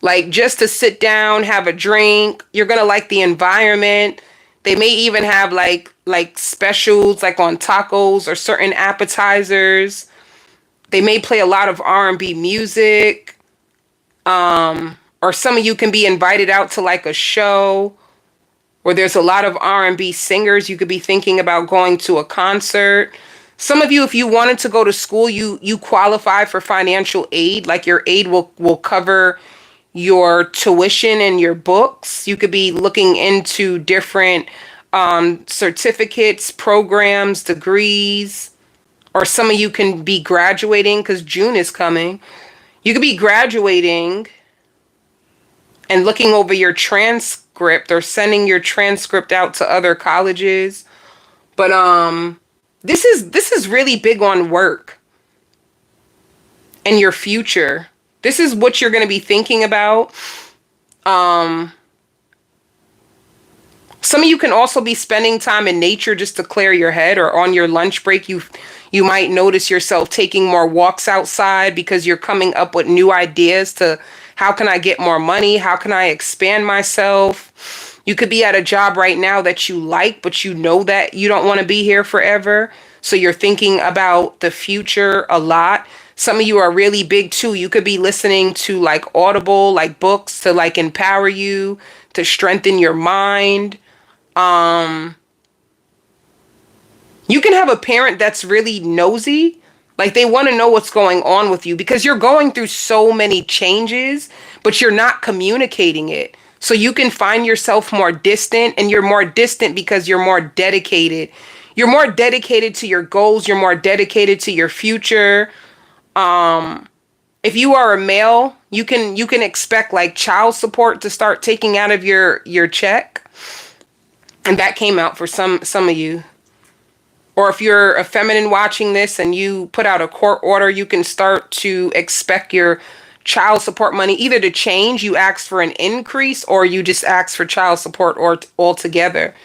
Like just to sit down, have a drink. You're going to like the environment. They may even have like specials like on tacos or certain appetizers. They may play a lot of R&B music. Or some of you can be invited out to like a show where there's a lot of R&B singers. You could be thinking about going to a concert. Some of you, if you wanted to go to school, you qualify for financial aid. Like your aid will cover your tuition and your books. You could be looking into different certificates, programs, degrees, or some of you can be graduating because June is coming. You could be graduating and looking over your transcript or sending your transcript out to other colleges. But this is really big on work and your future. This is what you're going to be thinking about. Some of you can also be spending time in nature just to clear your head, or on your lunch break you might notice yourself taking more walks outside because you're coming up with new ideas to how can I get more money? How can I expand myself? You could be at a job right now that you like, but you know that you don't want to be here forever. So you're thinking about the future a lot. Some of you are really big too. You could be listening to like Audible, like books to like empower you, to strengthen your mind. You can have a parent that's really nosy. Like they want to know what's going on with you because you're going through so many changes, but you're not communicating it. So you can find yourself more distant, and you're more distant because you're more dedicated. You're more dedicated to your goals. You're more dedicated to your future. If you are a male, you can expect like child support to start taking out of your check. And that came out for some of you. Or if you're a feminine watching this and you put out a court order, you can start to expect your child support money either to change, you ask for an increase, or you just ask for child support or altogether.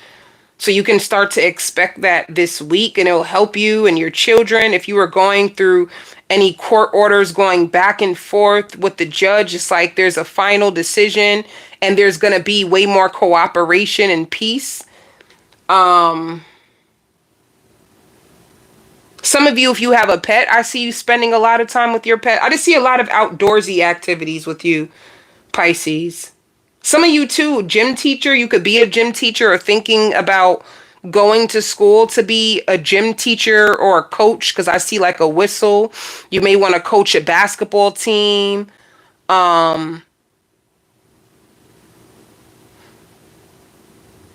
So you can start to expect that this week, and it'll help you and your children. If you are going through any court orders going back and forth with the judge, it's like there's a final decision and there's going to be way more cooperation and peace. Some of you, if you have a pet, I see you spending a lot of time with your pet. I just see a lot of outdoorsy activities with you, Pisces. Some of you too, gym teacher, you could be a gym teacher or thinking about going to school to be a gym teacher or a coach, because I see like a whistle. You may want to coach a basketball team.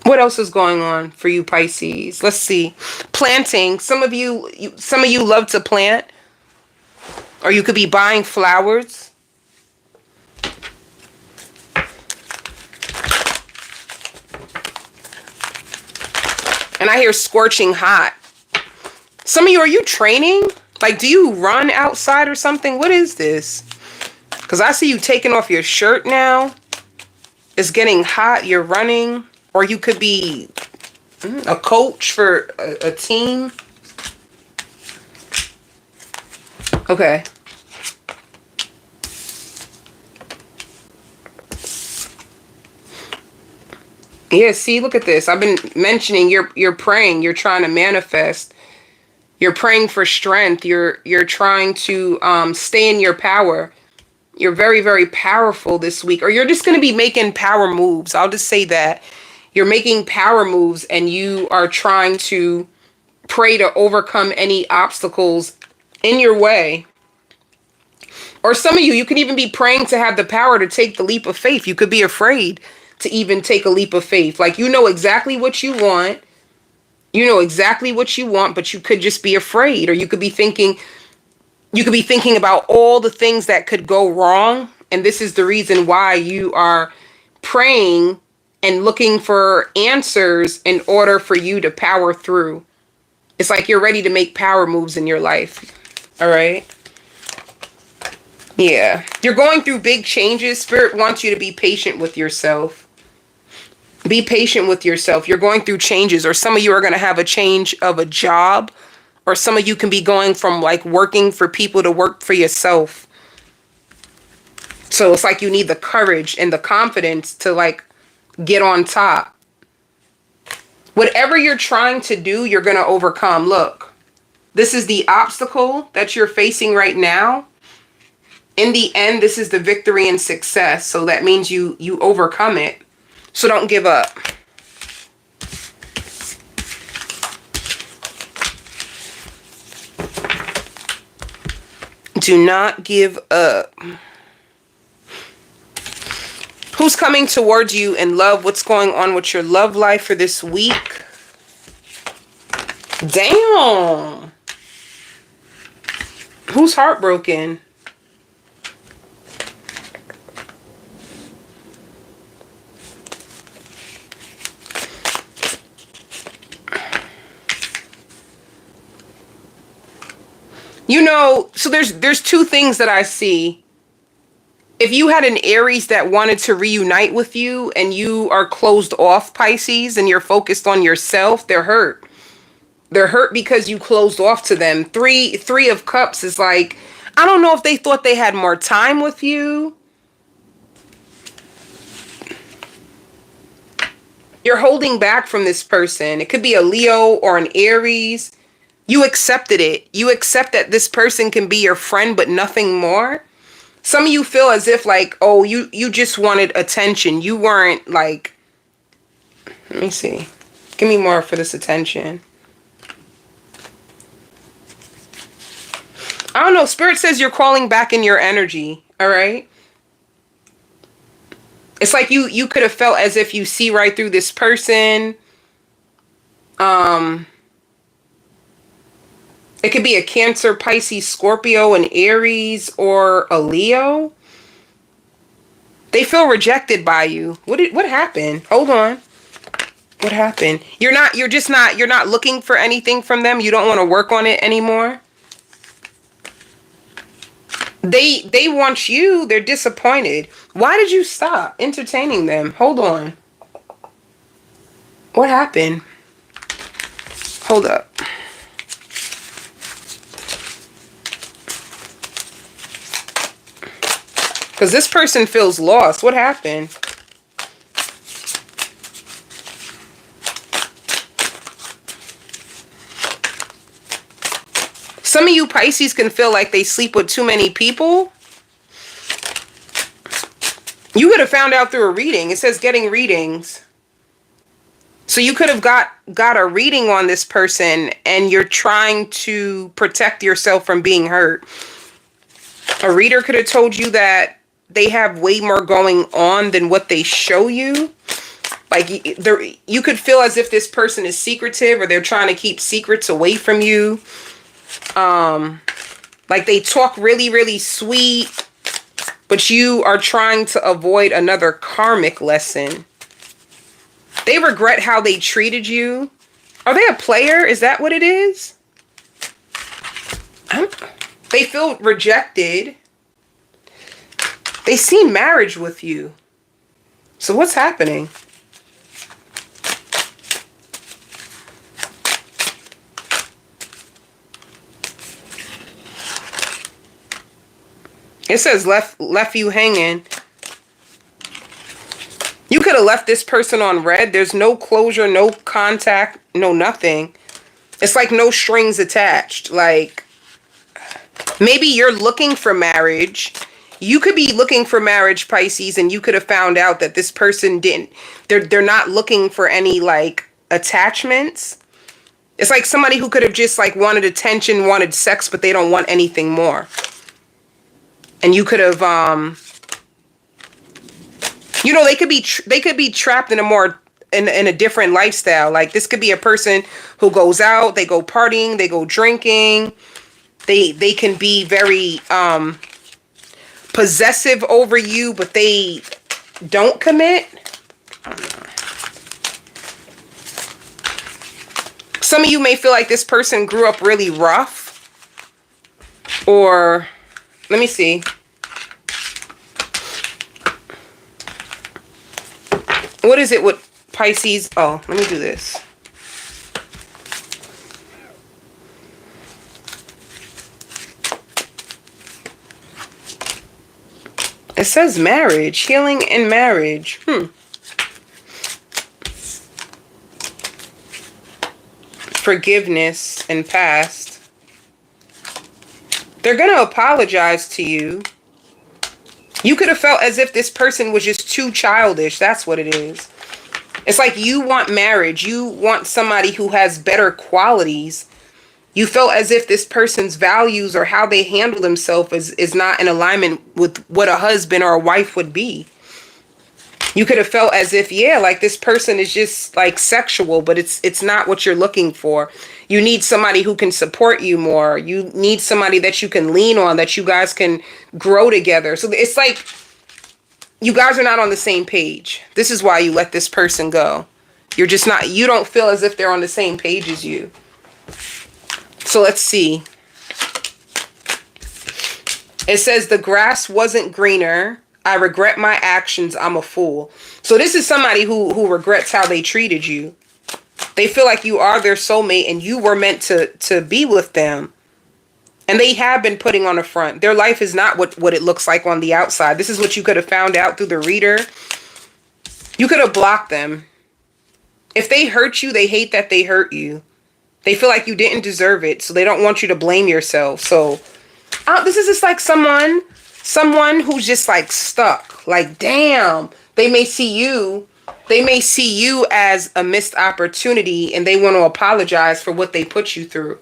What else is going on for you, Pisces? Let's see. Planting. Some of you love to plant, or you could be buying flowers. And I hear scorching hot. Some of you, are you training? Like, do you run outside or something? What is this? Because I see you taking off your shirt now. It's getting hot. You're running. Or you could be a coach for a team. Okay. Yeah, see, look at this. I've been mentioning you're praying, you're trying to manifest. You're praying for strength. You're trying to stay in your power. You're very, very powerful this week. Or you're just going to be making power moves. I'll just say that. You're making power moves and you are trying to pray to overcome any obstacles in your way. Or some of you can even be praying to have the power to take the leap of faith. You could be afraid to even take a leap of faith. Like, you know exactly what you want. You know exactly what you want, but you could just be afraid. Or you could be thinking about all the things that could go wrong. And this is the reason why you are praying and looking for answers in order for you to power through. It's like you're ready to make power moves in your life. All right. Yeah. You're going through big changes. Spirit wants you to be patient with yourself. Be patient with yourself. You're going through changes, or some of you are going to have a change of a job, or some of you can be going from like working for people to work for yourself. So it's like you need the courage and the confidence to like get on top. Whatever you're trying to do, you're going to overcome. Look, this is the obstacle that you're facing right now. In the end, this is the victory and success. So that means you overcome it. So don't give up. Do not give up. Who's coming towards you in love? What's going on with your love life for this week? Damn. Who's heartbroken? You know, so there's two things that I see. If you had an Aries that wanted to reunite with you and you are closed off, Pisces, and you're focused on yourself, they're hurt. They're hurt because you closed off to them. Three of Cups is like, I don't know if they thought they had more time with you. You're holding back from this person. It could be a Leo or an Aries. You accepted it. You accept that this person can be your friend, but nothing more. Some of you feel as if like, oh, you just wanted attention. You weren't like, let me see. Give me more for this attention. I don't know. Spirit says you're calling back in your energy. All right. It's like you could have felt as if you see right through this person. It could be a Cancer, Pisces, Scorpio, an Aries, or a Leo. They feel rejected by you. What happened? Hold on. What happened? You're not looking for anything from them. You don't want to work on it anymore. They want you. They're disappointed. Why did you stop entertaining them? Hold on. What happened? Hold up. Because this person feels lost. What happened? Some of you Pisces can feel like they sleep with too many people. You could have found out through a reading. It says getting readings. So you could have got a reading on this person and you're trying to protect yourself from being hurt. A reader could have told you that they have way more going on than what they show you. Like you could feel as if this person is secretive or they're trying to keep secrets away from you. Like they talk really, really sweet, but you are trying to avoid another karmic lesson. They regret how they treated you. Are they a player? Is that what it is? They feel rejected. They see marriage with you. So what's happening? It says left you hanging. You could have left this person on red. There's no closure, no contact, no nothing. It's like no strings attached. Like maybe you're looking for marriage. You could be looking for marriage, Pisces, and you could have found out that this person didn't. They're not looking for any like attachments. It's like somebody who could have just like wanted attention, wanted sex, but they don't want anything more. And you could have, you know, they could be trapped in a more in a different lifestyle. Like this could be a person who goes out, they go partying, they go drinking. They can be very possessive over you, but they don't commit. Some of you may feel like this person grew up really rough. Or, let me see. What is it with Pisces? Oh, let me do this. It says marriage, healing and marriage. Forgiveness and past. They're going to apologize to you. You could have felt as if this person was just too childish. That's what it is. It's like you want marriage. You want somebody who has better qualities. You felt as if this person's values or how they handle themselves is not in alignment with what a husband or a wife would be. You could have felt as if, yeah, like this person is just like sexual, but it's not what you're looking for. You need somebody who can support you more. You need somebody that you can lean on, that you guys can grow together. So it's like you guys are not on the same page. This is why you let this person go. You're just not, you don't feel as if they're on the same page as you. So let's see. It says the grass wasn't greener. I regret my actions. I'm a fool. So this is somebody who regrets how they treated you. They feel like you are their soulmate and you were meant to be with them. And they have been putting on a front. Their life is not what it looks like on the outside. This is what you could have found out through the reader. You could have blocked them. If they hurt you, they hate that they hurt you. They feel like you didn't deserve it, so they don't want you to blame yourself. So this is just like someone who's just like stuck. Like, damn, they may see you as a missed opportunity and they want to apologize for what they put you through.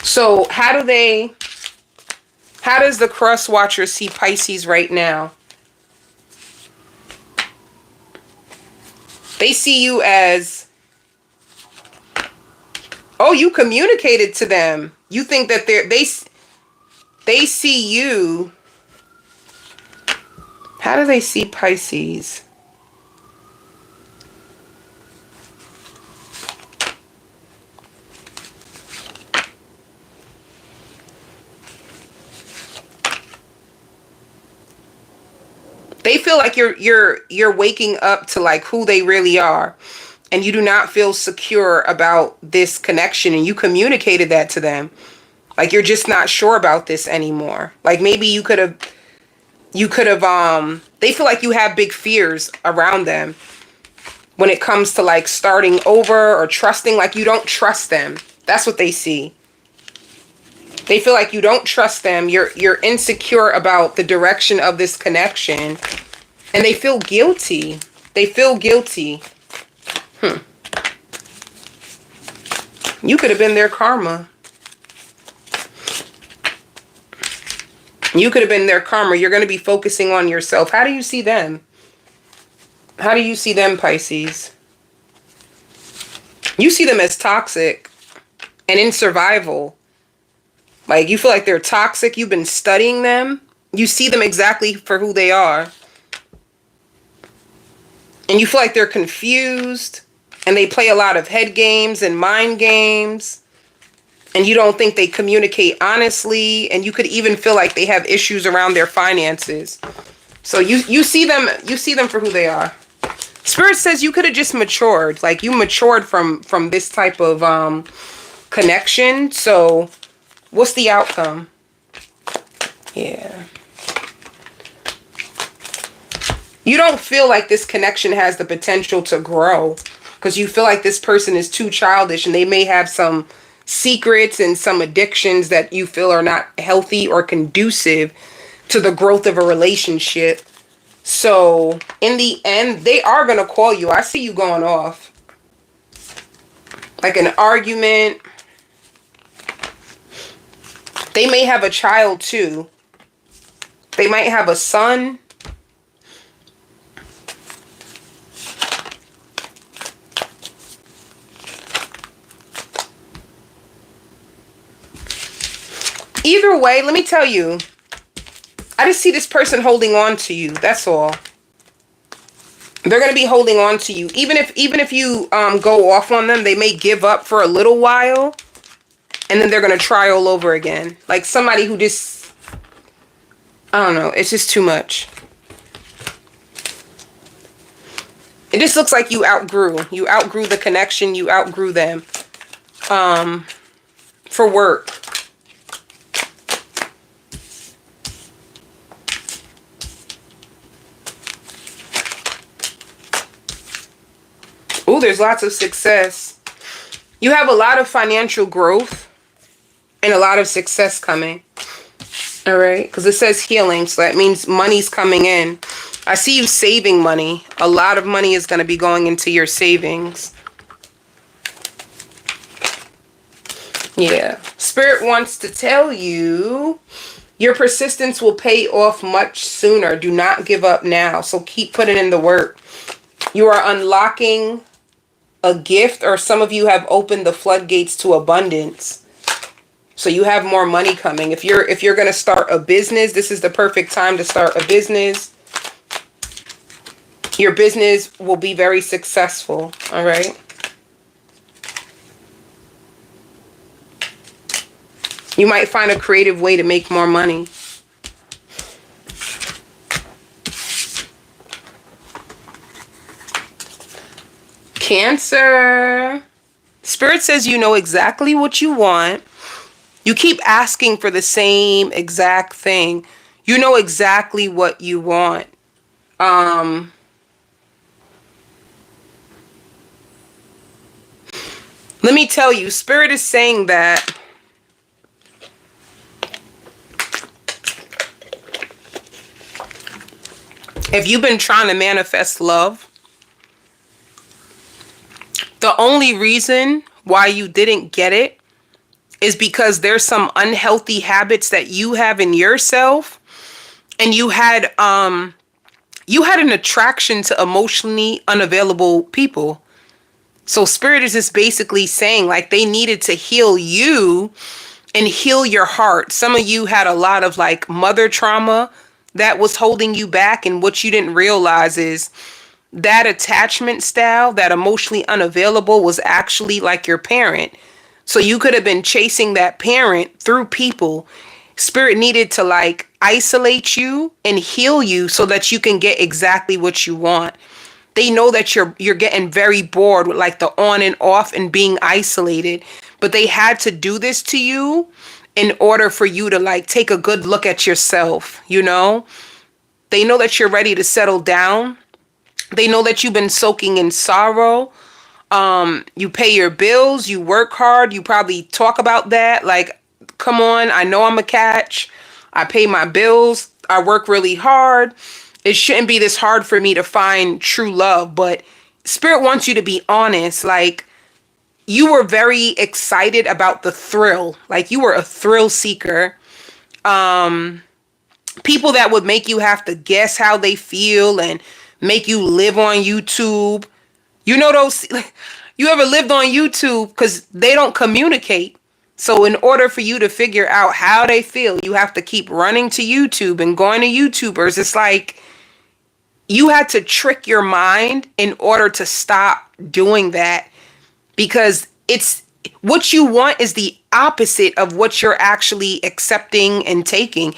So how does the cross watcher see Pisces right now? They see you as, oh, you communicated to them. You think that they see you. How do they see Pisces? They feel like you're waking up to like who they really are, and you do not feel secure about this connection, and you communicated that to them. Like you're just not sure about this anymore. Like maybe you could have they feel like you have big fears around them when it comes to like starting over or trusting, like you don't trust them. That's what they see. They feel like you don't trust them. You're insecure about the direction of this connection. And they feel guilty. They feel guilty. You could have been their karma. You could have been their karma. You're going to be focusing on yourself. How do you see them? How do you see them, Pisces? You see them as toxic and in survival. Like, you feel like they're toxic. You've been studying them. You see them exactly for who they are. And you feel like they're confused. And they play a lot of head games and mind games. And you don't think they communicate honestly. And you could even feel like they have issues around their finances. So you see them for who they are. Spirit says you could have just matured. Like, you matured from this type of connection. So what's the outcome? Yeah. You don't feel like this connection has the potential to grow because you feel like this person is too childish and they may have some secrets and some addictions that you feel are not healthy or conducive to the growth of a relationship. So in the end, they are going to call you. I see you going off. Like an argument. They may have a child too. They might have a son. Either way, let me tell you, I just see this person holding on to you. That's all. They're going to be holding on to you. Even if you go off on them, they may give up for a little while, and then they're going to try all over again. Like somebody who just, I don't know, it's just too much. It just looks like you outgrew the connection, you outgrew them. For work. Ooh, there's lots of success. You have a lot of financial growth and a lot of success coming. All right, because it says healing, so that means money's coming in. I see you saving money. A lot of money is going to be going into your savings. Yeah. Spirit wants to tell you your persistence will pay off much sooner. Do not give up now. So keep putting in the work. You are unlocking a gift, or some of you have opened the floodgates to abundance. So you have more money coming. If you're going to start a business, this is the perfect time to start a business. Your business will be very successful. All right. You might find a creative way to make more money. Cancer. Spirit says you know exactly what you want. You keep asking for the same exact thing. You know exactly what you want. Let me tell you, Spirit is saying that if you've been trying to manifest love, the only reason why you didn't get it is because there's some unhealthy habits that you have in yourself, and you had an attraction to emotionally unavailable people. So Spirit is just basically saying like they needed to heal you and heal your heart. Some of you had a lot of like mother trauma that was holding you back, and what you didn't realize is that attachment style, that emotionally unavailable, was actually like your parent. So you could have been chasing that parent through people. Spirit needed to like isolate you and heal you so that you can get exactly what you want. They know that you're getting very bored with like the on and off and being isolated, but they had to do this to you in order for you to like take a good look at yourself, you know? They know that you're ready to settle down. They know that you've been soaking in sorrow. You pay your bills, you work hard, you probably talk about that. Like, come on, I know I'm a catch. I pay my bills. I work really hard. It shouldn't be this hard for me to find true love. But Spirit wants you to be honest. Like, you were very excited about the thrill. Like, you were a thrill seeker. People that would make you have to guess how they feel and make you live on YouTube. You know those, you ever lived on YouTube? Because they don't communicate. So in order for you to figure out how they feel, you have to keep running to YouTube and going to YouTubers. It's like you had to trick your mind in order to stop doing that, because it's what you want is the opposite of what you're actually accepting and taking.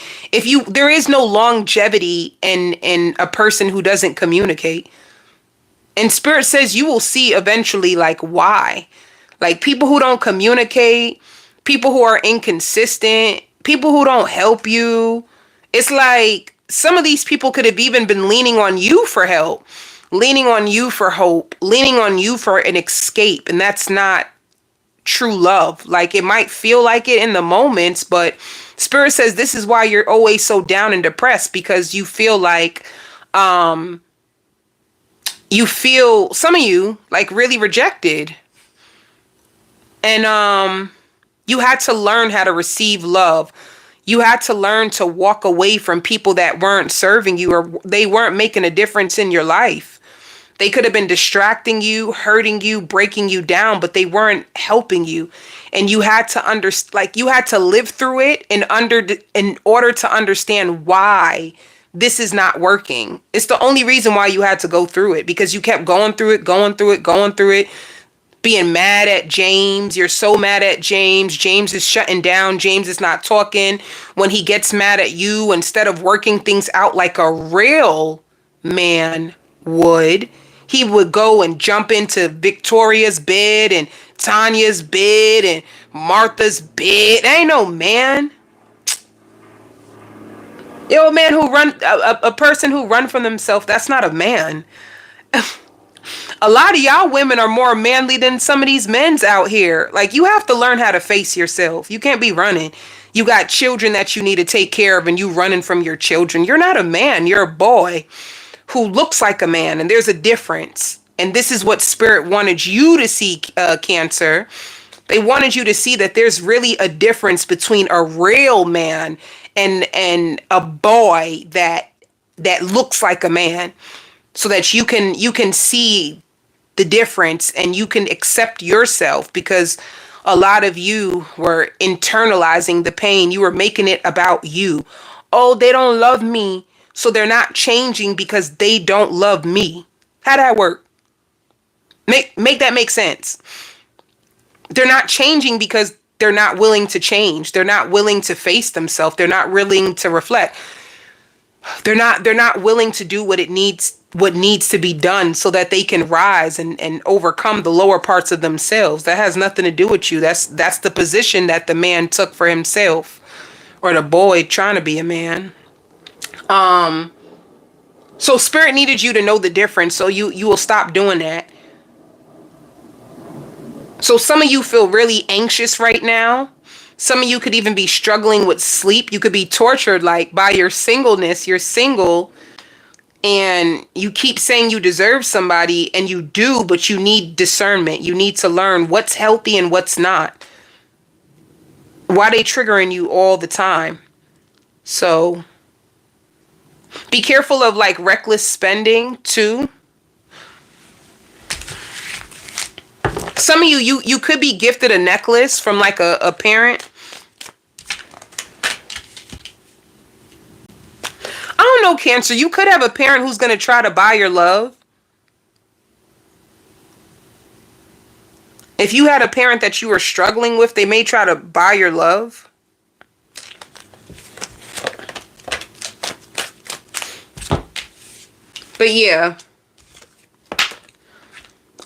There is no longevity in a person who doesn't communicate. And Spirit says you will see eventually like why. Like people who don't communicate, people who are inconsistent, people who don't help you. It's like some of these people could have even been leaning on you for help, leaning on you for hope, leaning on you for an escape. And that's not true love. Like it might feel like it in the moments, but Spirit says this is why you're always so down and depressed, because you feel like, you feel, some of you, like really rejected. And you had to learn how to receive love. You had to learn to walk away from people that weren't serving you, or they weren't making a difference in your life. They could have been distracting you, hurting you, breaking you down, but they weren't helping you. And you had to you had to live through it in order to understand why this is not working. It's the only reason why you had to go through it, because you kept going through it, being mad at James. You're so mad at James. James is shutting down. James is not talking. When he gets mad at you, instead of working things out like a real man would, he would go and jump into Victoria's bed and Tanya's bed and Martha's bed. That ain't no man. Yo, a man who a person who run from themselves, that's not a man. A lot of y'all women are more manly than some of these men's out here. Like, you have to learn how to face yourself. You can't be running. You got children that you need to take care of and you running from your children. You're not a man. You're a boy who looks like a man, and there's a difference. And this is what Spirit wanted you to see, Cancer. They wanted you to see that there's really a difference between a real man and a boy that looks like a man, so that you can see the difference and you can accept yourself, because a lot of you were internalizing the pain. You were making it about you. Oh, they don't love me, so they're not changing because they don't love me. How'd that work? Make that make sense. They're not changing because they're not willing to change. They're not willing to face themselves. They're not willing to reflect. They're not willing to do what needs to be done so that they can rise and overcome the lower parts of themselves. That has nothing to do with you. That's the position that the man took for himself, or the boy trying to be a man. So Spirit needed you to know the difference, so you will stop doing that. So some of you feel really anxious right now. Some of you could even be struggling with sleep. You could be tortured like by your singleness. You're single and you keep saying you deserve somebody, and you do, but you need discernment. You need to learn what's healthy and what's not. Why they triggering you all the time? So be careful of like reckless spending too. Some of you could be gifted a necklace from like a parent. I don't know, Cancer. You could have a parent who's going to try to buy your love. If you had a parent that you were struggling with, they may try to buy your love. But yeah.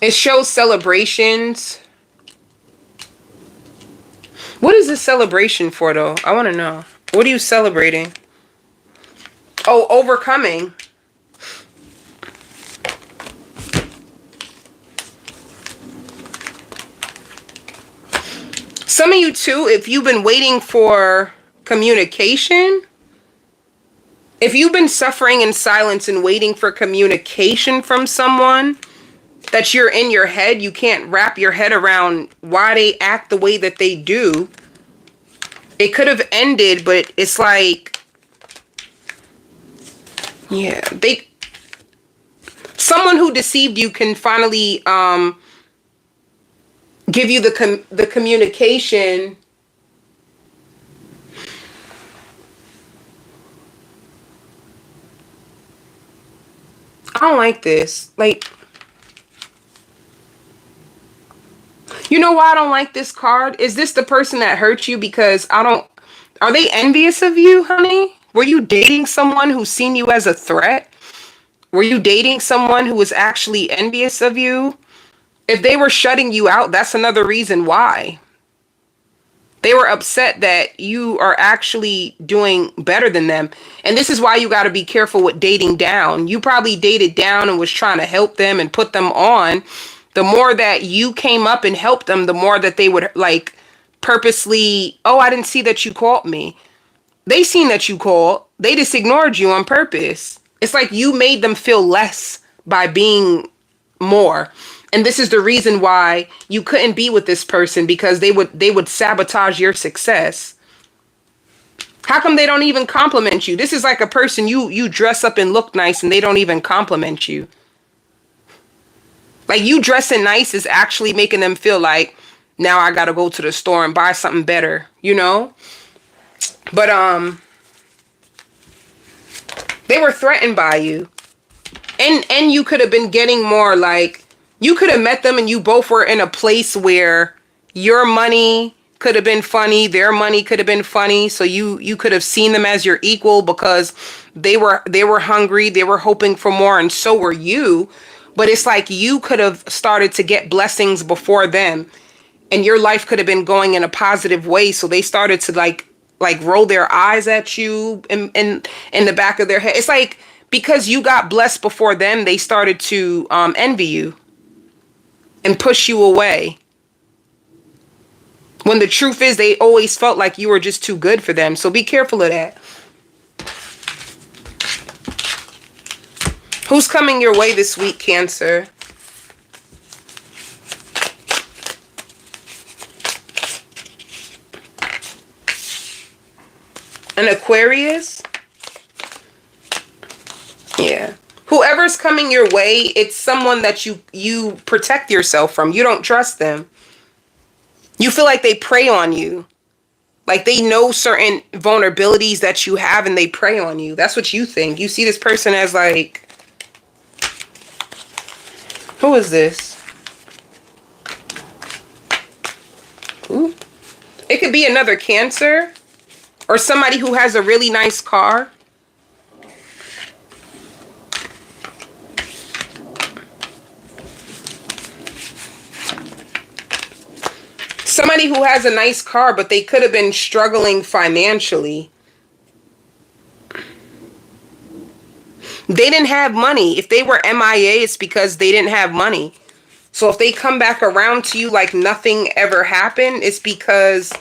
It shows celebrations. What is this celebration for, though? I want to know. What are you celebrating? Oh, overcoming. Some of you, too, if you've been waiting for communication, if you've been suffering in silence and waiting for communication from someone, that you're in your head, you can't wrap your head around why they act the way that they do. It could have ended, but it's like, yeah, someone who deceived you can finally give you the communication. I don't like this. Like, you know why I don't like this card? Is this the person that hurt you? Because are they envious of you, honey? Were you dating someone who's seen you as a threat? Were you dating someone who was actually envious of you? If they were shutting you out, that's another reason why. They were upset that you are actually doing better than them. And this is why you got to be careful with dating down. You probably dated down and was trying to help them and put them on. The more that you came up and helped them, the more that they would like purposely, oh, I didn't see that you called me. They seen that you called. They just ignored you on purpose. It's like you made them feel less by being more. And this is the reason why you couldn't be with this person, because they would sabotage your success. How come they don't even compliment you? This is like a person you dress up and look nice and they don't even compliment you. Like, you dressing nice is actually making them feel like, now I got to go to the store and buy something better, you know? But They were threatened by you. And you could have been getting more, like, you could have met them and you both were in a place where your money could have been funny, their money could have been funny. So you could have seen them as your equal because they were hungry, they were hoping for more, and so were you. But it's like you could have started to get blessings before them, and your life could have been going in a positive way. So they started to like roll their eyes at you in the back of their head. It's like, because you got blessed before them, they started to envy you and push you away. When the truth is, they always felt like you were just too good for them. So be careful of that. Who's coming your way this week, Cancer? An Aquarius? Yeah. Whoever's coming your way, it's someone that you protect yourself from. You don't trust them. You feel like they prey on you. Like they know certain vulnerabilities that you have and they prey on you. That's what you think. You see this person as like, who is this? Who? It could be another Cancer or somebody who has a really nice car. Somebody who has a nice car, but they could have been struggling financially. They didn't have money. If they were MIA, it's because they didn't have money. So if they come back around to you like nothing ever happened, it's because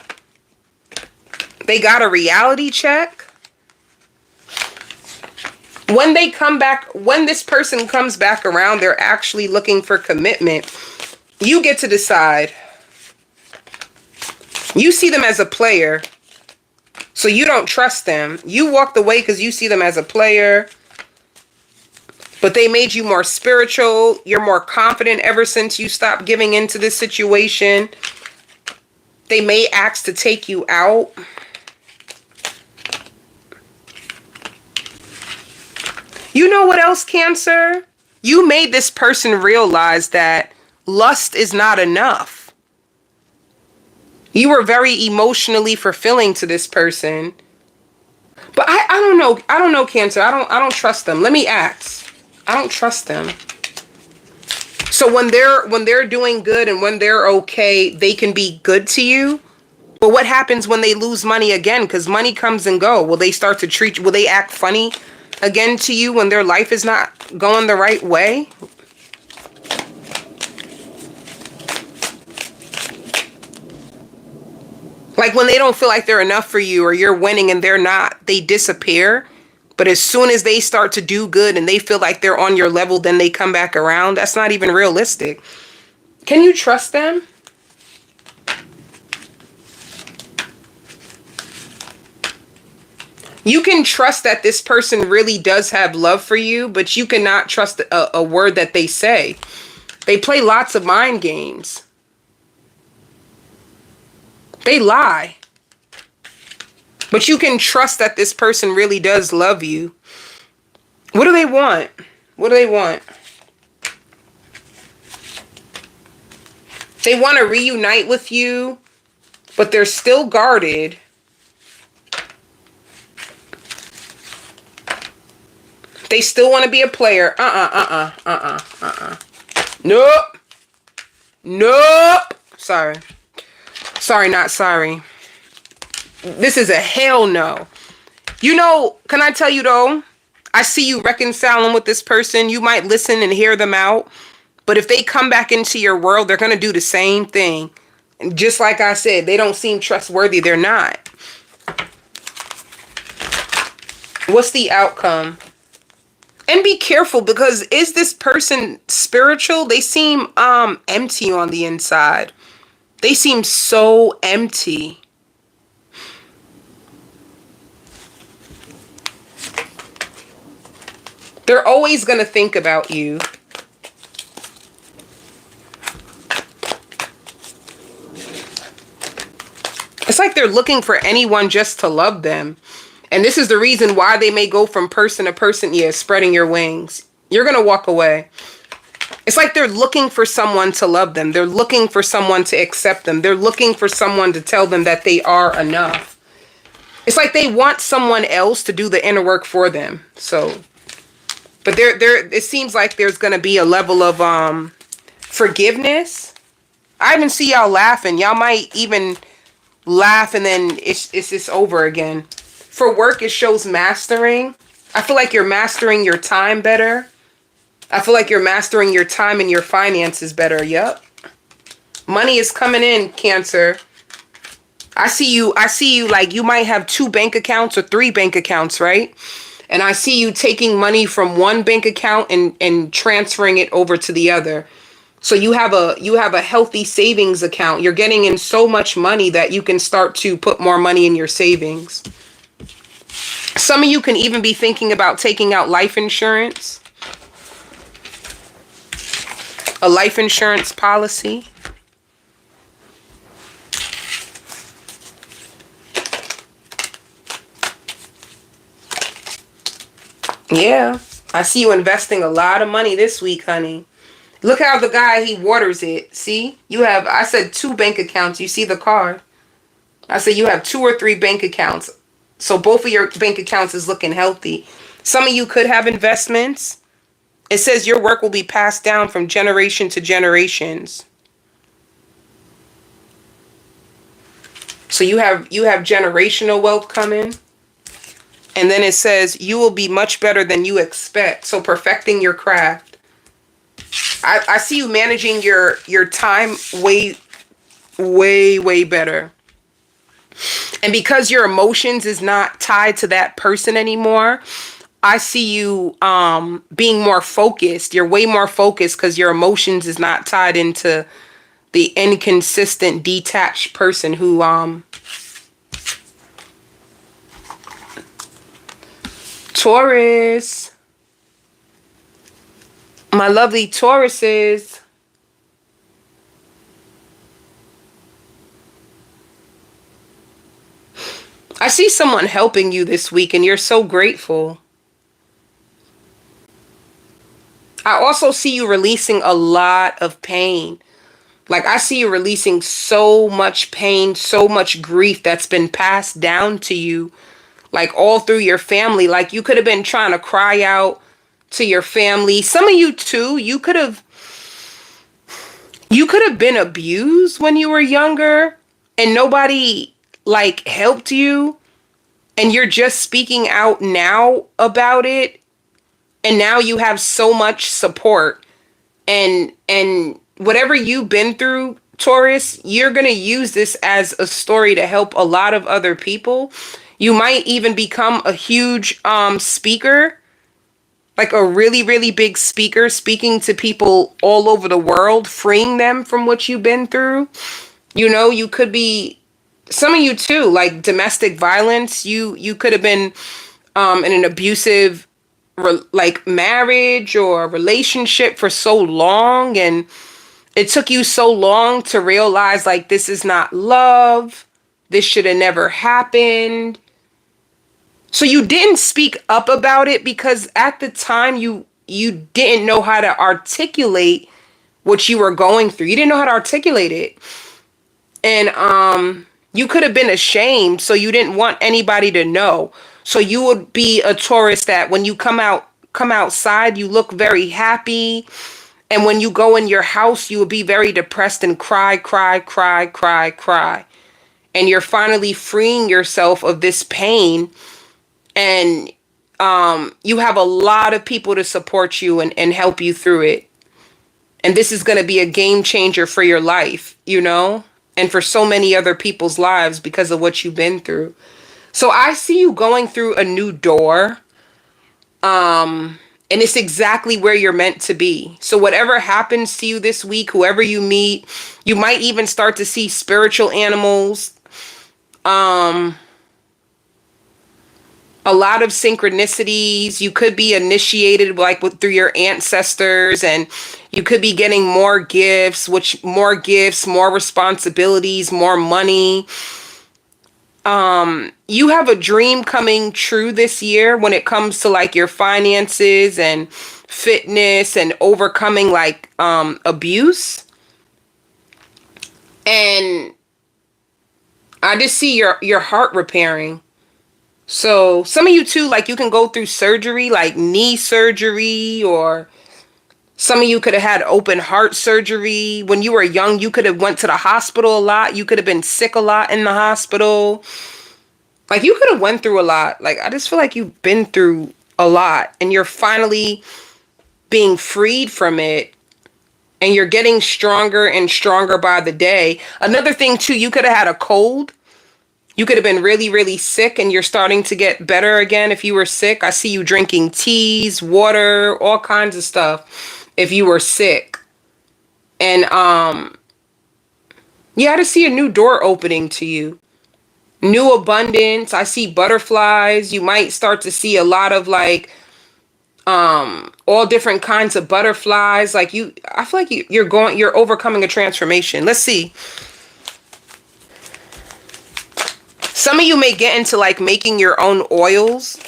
they got a reality check. When they come back, when this person comes back around, they're actually looking for commitment. You get to decide. You see them as a player, so you don't trust them. You walked away because you see them as a player, but they made you more spiritual. You're more confident ever since you stopped giving into this situation. They may ask to take you out. You know what else, Cancer? You made this person realize that lust is not enough. You were very emotionally fulfilling to this person. But I don't know. I don't know, Cancer. I don't trust them. Let me ask. I don't trust them. So when they're doing good and when they're okay, they can be good to you. But what happens when they lose money again? Because money comes and go. Will they start to treat you? Will they act funny again to you when their life is not going the right way? Like when they don't feel like they're enough for you or you're winning and they're not, they disappear. But as soon as they start to do good and they feel like they're on your level, then they come back around. That's not even realistic. Can you trust them? You can trust that this person really does have love for you, but you cannot trust a word that they say. They play lots of mind games. They lie. But you can trust that this person really does love you. What do they want? What do they want? They want to reunite with you, but they're still guarded. They still want to be a player. Nope. Nope. Sorry. Sorry, not sorry. This is a hell no. You know, can I tell you though? I see you reconciling with this person. You might listen and hear them out. But if they come back into your world, they're going to do the same thing. And just like I said, they don't seem trustworthy. They're not. What's the outcome? And be careful, because is this person spiritual? They seem empty on the inside. They seem so empty. They're always going to think about you. It's like they're looking for anyone just to love them. And this is the reason why they may go from person to person. Yeah, spreading your wings. You're going to walk away. It's like they're looking for someone to love them. They're looking for someone to accept them. They're looking for someone to tell them that they are enough. It's like they want someone else to do the inner work for them. So, but it seems like there's going to be a level of forgiveness. I even see y'all laughing. Y'all might even laugh and then it's just over again. For work, it shows mastering. I feel like you're mastering your time better. I feel like you're mastering your time and your finances better. Yep. Money is coming in, Cancer. I see you like you might have 2 bank accounts or 3 bank accounts, right? And I see you taking money from one bank account and transferring it over to the other. So you have a healthy savings account. You're getting in so much money that you can start to put more money in your savings. Some of you can even be thinking about taking out life insurance. A life insurance policy. Yeah, I see you investing a lot of money this week, honey. Look how the guy, he waters it. See, you have, I said 2 bank accounts. You see the card. I said you have 2 or 3 bank accounts. So both of your bank accounts is looking healthy. Some of you could have investments. It says your work will be passed down from generation to generations. So you have generational wealth coming. And then it says you will be much better than you expect. So perfecting your craft. I see you managing your time way better. And because your emotions is not tied to that person anymore, I see you being more focused. You're way more focused because your emotions is not tied into the inconsistent, detached person who Taurus. My lovely Tauruses. I see someone helping you this week and you're so grateful. I also see you releasing a lot of pain. Like I see you releasing so much pain, so much grief that's been passed down to you, like all through your family. Like you could have been trying to cry out to your family. Some of you too, you could have been abused when you were younger and nobody like helped you. And you're just speaking out now about it. And now you have so much support and whatever you've been through, Taurus, you're going to use this as a story to help a lot of other people. You might even become a huge speaker, like a really, really big speaker, speaking to people all over the world, freeing them from what you've been through. You know, you could be, some of you too, like domestic violence. You could have been in an abusive like marriage or relationship for so long, and it took you so long to realize like this is not love, this should have never happened. So you didn't speak up about it because at the time you didn't know how to articulate what you were going through. You didn't know how to articulate it, and you could have been ashamed, so you didn't want anybody to know. So you would be a Taurus that when you come outside, you look very happy. And when you go in your house, you would be very depressed and cry. And you're finally freeing yourself of this pain. And you have a lot of people to support you and help you through it. And this is going to be a game changer for your life, you know, and for so many other people's lives because of what you've been through. So I see you going through a new door. And it's exactly where you're meant to be. So whatever happens to you this week, whoever you meet, you might even start to see spiritual animals. A lot of synchronicities. You could be initiated like through your ancestors, and you could be getting more gifts, more responsibilities, more money. You have a dream coming true this year when it comes to like your finances and fitness and overcoming like abuse. And I just see your heart repairing. So some of you too, like you can go through surgery, like knee surgery, or some of you could have had open heart surgery. When you were young, you could have went to the hospital a lot. You could have been sick a lot in the hospital. Like you could have went through a lot. Like I just feel like you've been through a lot and you're finally being freed from it, and you're getting stronger and stronger by the day. Another thing too, you could have had a cold. You could have been really, really sick and you're starting to get better again if you were sick. I see you drinking teas, water, all kinds of stuff if you were sick. And yeah, I just see a new door opening to you. New abundance. I see butterflies. You might start to see a lot of like all different kinds of butterflies. Like I feel like you're overcoming a transformation. Let's see. Some of you may get into like making your own oils,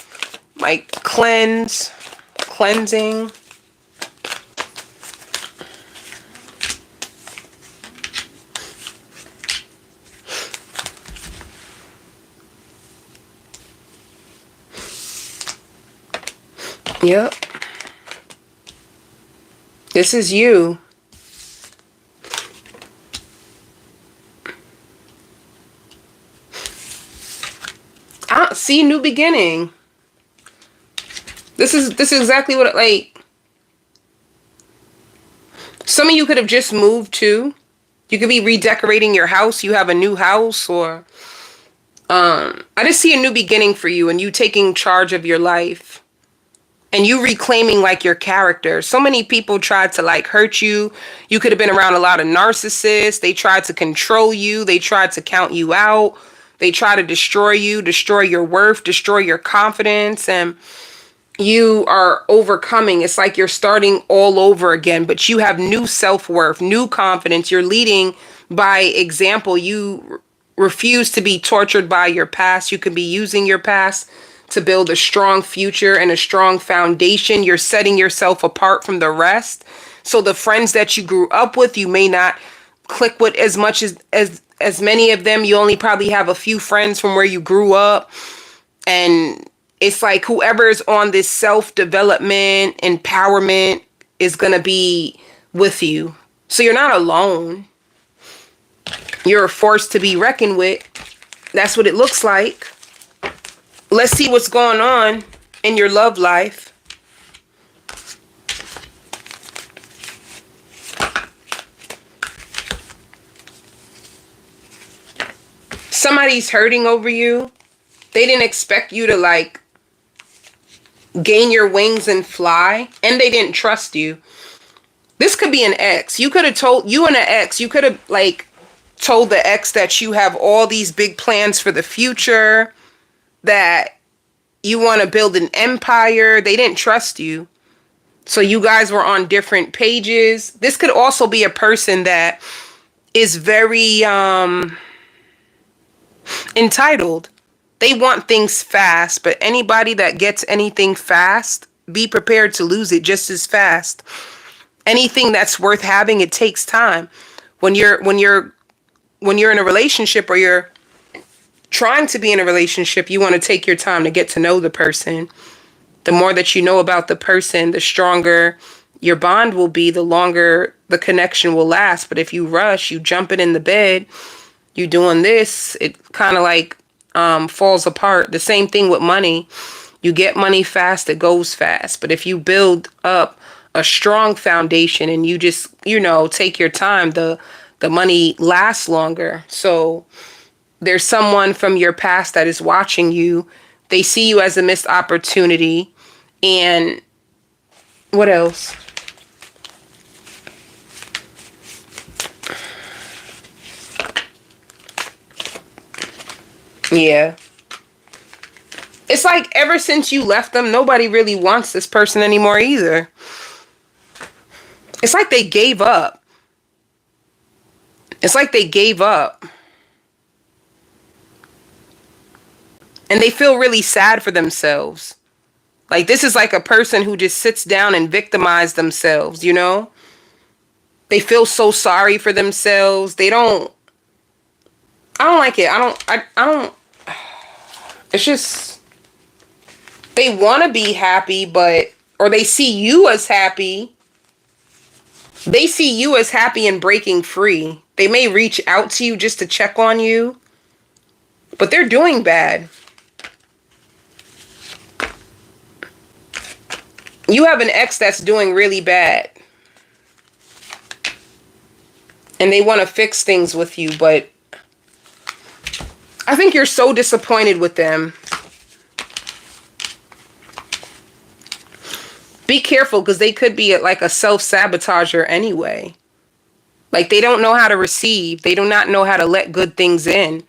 like cleansing. Yep. This is you. I see new beginning. This is exactly what like some of you could have just moved too. You could be redecorating your house. You have a new house, or I just see a new beginning for you and you taking charge of your life. And you reclaiming like your character. So many people tried to like hurt you. You could have been around a lot of narcissists. They tried to control you. They tried to count you out. They try to destroy you, destroy your worth, destroy your confidence. And you are overcoming. It's like you're starting all over again, but you have new self-worth, new confidence. You're leading by example. You refuse to be tortured by your past. You could be using your past to build a strong future and a strong foundation. You're setting yourself apart from the rest. So the friends that you grew up with, you may not click with as much as many of them. You only probably have a few friends from where you grew up. And it's like whoever is on this self-development, empowerment is going to be with you. So you're not alone. You're a force to be reckoned with. That's what it looks like. Let's see what's going on in your love life. Somebody's hurting over you. They didn't expect you to like gain your wings and fly, and they didn't trust you. This could be an ex. You could have told you and an ex, you could have like told the ex that you have all these big plans for the future, that you want to build an empire. They didn't trust you. So you guys were on different pages. This could also be a person that is very entitled. They want things fast, but anybody that gets anything fast, be prepared to lose it just as fast. Anything that's worth having, it takes time. When you're in a relationship, or you're trying to be in a relationship, you want to take your time to get to know the person. The more that you know about the person, the stronger your bond will be, the longer the connection will last. But if you rush, you jumping in the bed, you doing this, it kind of like falls apart. The same thing with money. You get money fast, it goes fast. But if you build up a strong foundation and you just, take your time, the money lasts longer. So there's someone from your past that is watching you. They see you as a missed opportunity. And what else? Yeah. It's like ever since you left them, nobody really wants this person anymore either. It's like they gave up. It's like they gave up. And they feel really sad for themselves. Like, this is like a person who just sits down and victimizes themselves, you know? They feel so sorry for themselves. I don't like it. I don't, it's just, they want to be happy, or they see you as happy. They see you as happy and breaking free. They may reach out to you just to check on you, but they're doing bad. You have an ex that's doing really bad. And they want to fix things with you, but I think you're so disappointed with them. Be careful, because they could be like a self-sabotager anyway. Like, they don't know how to receive. They do not know how to let good things in.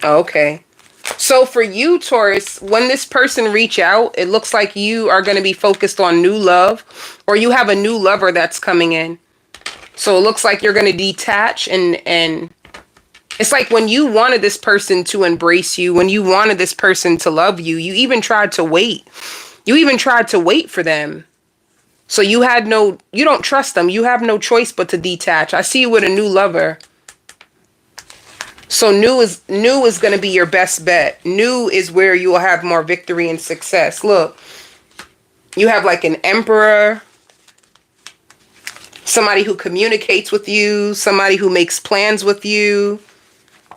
Okay. So for you, Taurus, when this person reach out, it looks like you are going to be focused on new love, or you have a new lover that's coming in. So it looks like you're going to detach, and it's like when you wanted this person to embrace you, when you wanted this person to love you, you even tried to wait. You even tried to wait for them. So you don't trust them. You have no choice but to detach. I see you with a new lover. So new is going to be your best bet. New is where you will have more victory and success. Look, you have like an emperor, somebody who communicates with you, somebody who makes plans with you,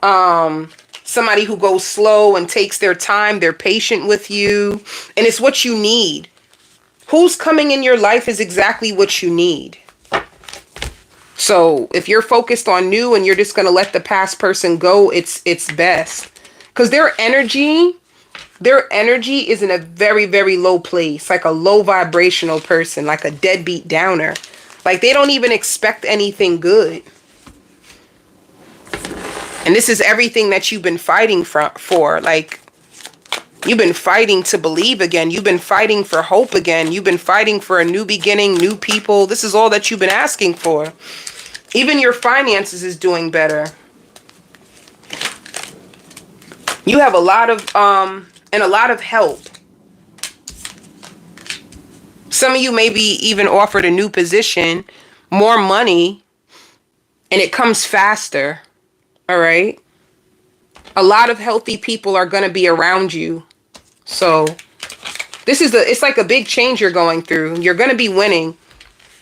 somebody who goes slow and takes their time. They're patient with you, and it's what you need. Who's coming in your life is exactly what you need. So if you're focused on new and you're just going to let the past person go, it's best. Because their energy is in a very, very low place, like a low vibrational person, like a deadbeat downer. Like, they don't even expect anything good. And this is everything that you've been fighting for. Like, you've been fighting to believe again. You've been fighting for hope again. You've been fighting for a new beginning, new people. This is all that you've been asking for. Even your finances is doing better. You have a lot of help. Some of you may be even offered a new position, more money, and it comes faster. All right? A lot of healthy people are going to be around you. So it's like a big change you're going through. You're going to be winning.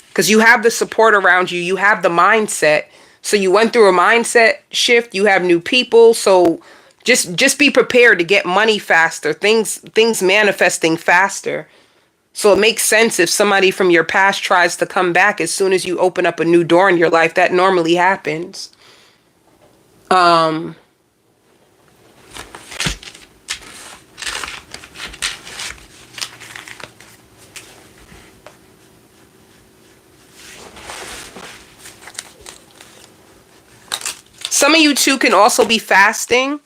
Because you have the support around you. You have the mindset. So you went through a mindset shift. You have new people. So just be prepared to get money faster. Things manifesting faster. So it makes sense if somebody from your past tries to come back as soon as you open up a new door in your life. That normally happens. Some of you too can also be fasting.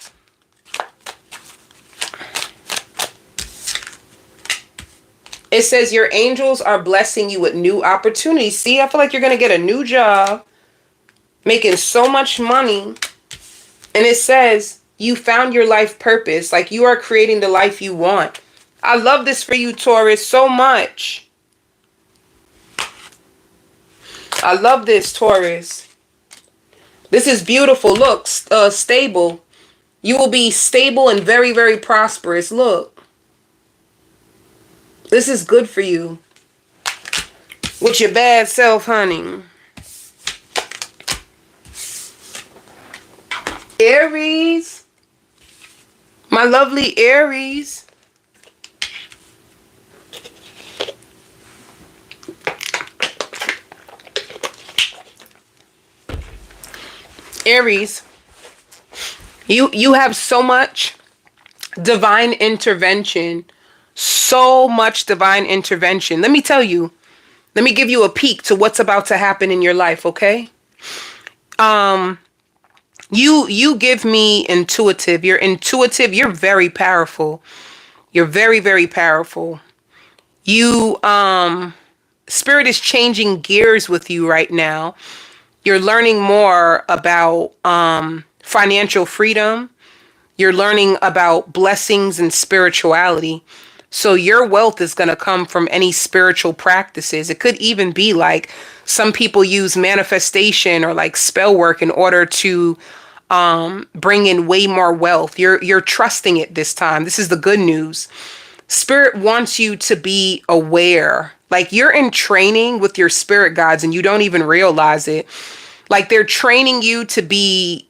It says your angels are blessing you with new opportunities. See, I feel like you're going to get a new job, making so much money. And it says you found your life purpose. Like, you are creating the life you want. I love this for you, Taurus, so much. I love this, Taurus. This is beautiful. Look, stable. You will be stable and very, very prosperous. Look. This is good for you. With your bad self, honey. Aries. My lovely Aries. Aries, you have so much divine intervention. So much divine intervention. Let me tell you. Let me give you a peek to what's about to happen in your life, okay? You give me intuitive. You're intuitive. You're very powerful. You're very, very powerful. You, Spirit is changing gears with you right now. You're learning more about financial freedom. You're learning about blessings and spirituality. So your wealth is going to come from any spiritual practices. It could even be like some people use manifestation or like spell work in order to bring in way more wealth. You're trusting it this time. This is the good news. Spirit wants you to be aware. Like you're in training with your spirit guides and you don't even realize it. Like they're training you to be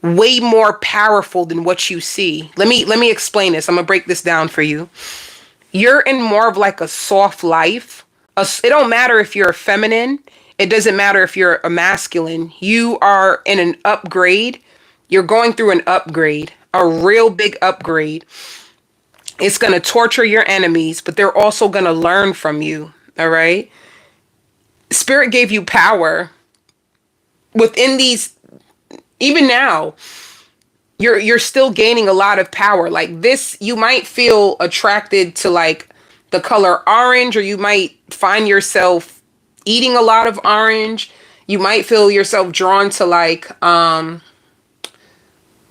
way more powerful than what you see. Let me explain this. I'm gonna break this down for you. You're in more of like a soft life. It don't matter if you're a feminine. It doesn't matter if you're a masculine. You are in an upgrade. You're going through an upgrade, a real big upgrade. It's going to torture your enemies, but they're also going to learn from you. All right. Spirit gave you power within these. Even now, you're still gaining a lot of power. Like this, you might feel attracted to like the color orange, or you might find yourself eating a lot of orange. You might feel yourself drawn to like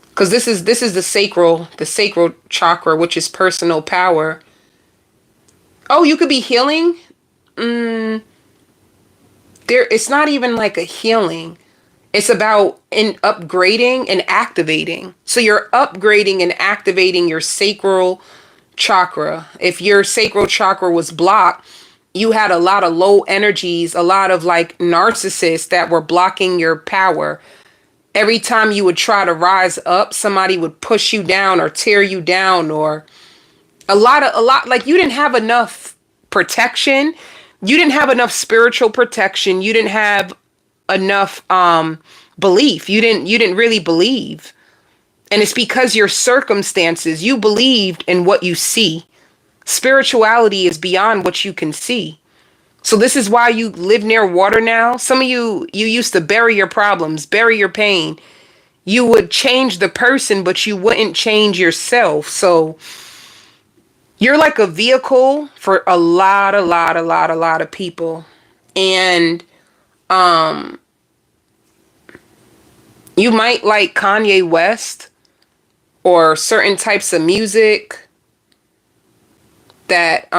because this is the sacral chakra, which is personal power. Oh, you could be healing. It's not even like a healing. It's about upgrading and activating. So you're upgrading and activating your sacral chakra. If your sacral chakra was blocked, you had a lot of low energies, a lot of like narcissists that were blocking your power. Every time you would try to rise up, somebody would push you down or tear you down, or a lot like you didn't have enough protection. You didn't have enough spiritual protection. You didn't have enough belief. You didn't really believe. And it's because your circumstances, you believed in what you see. Spirituality is beyond what you can see. So this is why you live near water now. Some of you used to bury your problems, bury your pain. You would change the person, but you wouldn't change yourself. So you're like a vehicle for a lot of people. And you might like Kanye West or certain types of music that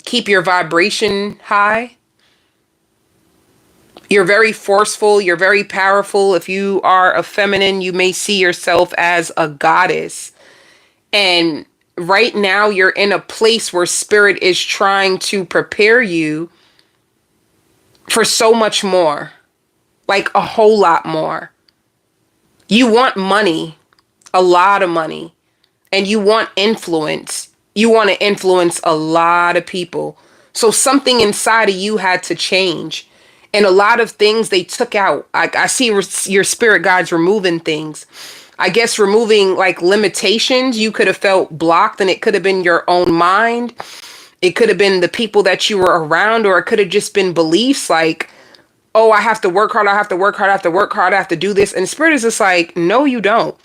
keep your vibration high. You're very forceful. You're very powerful. If you are a feminine, you may see yourself as a goddess. And right now you're in a place where spirit is trying to prepare you for so much more, like a whole lot more. You want money, a lot of money, and you want influence. You want to influence a lot of people. So something inside of you had to change. And a lot of things they took out. I see your spirit guides removing things. I guess removing like limitations. You could have felt blocked, and it could have been your own mind. It could have been the people that you were around, or it could have just been beliefs like, oh, I have to work hard. I have to work hard. I have to work hard. I have to do this. And spirit is just like, no, you don't.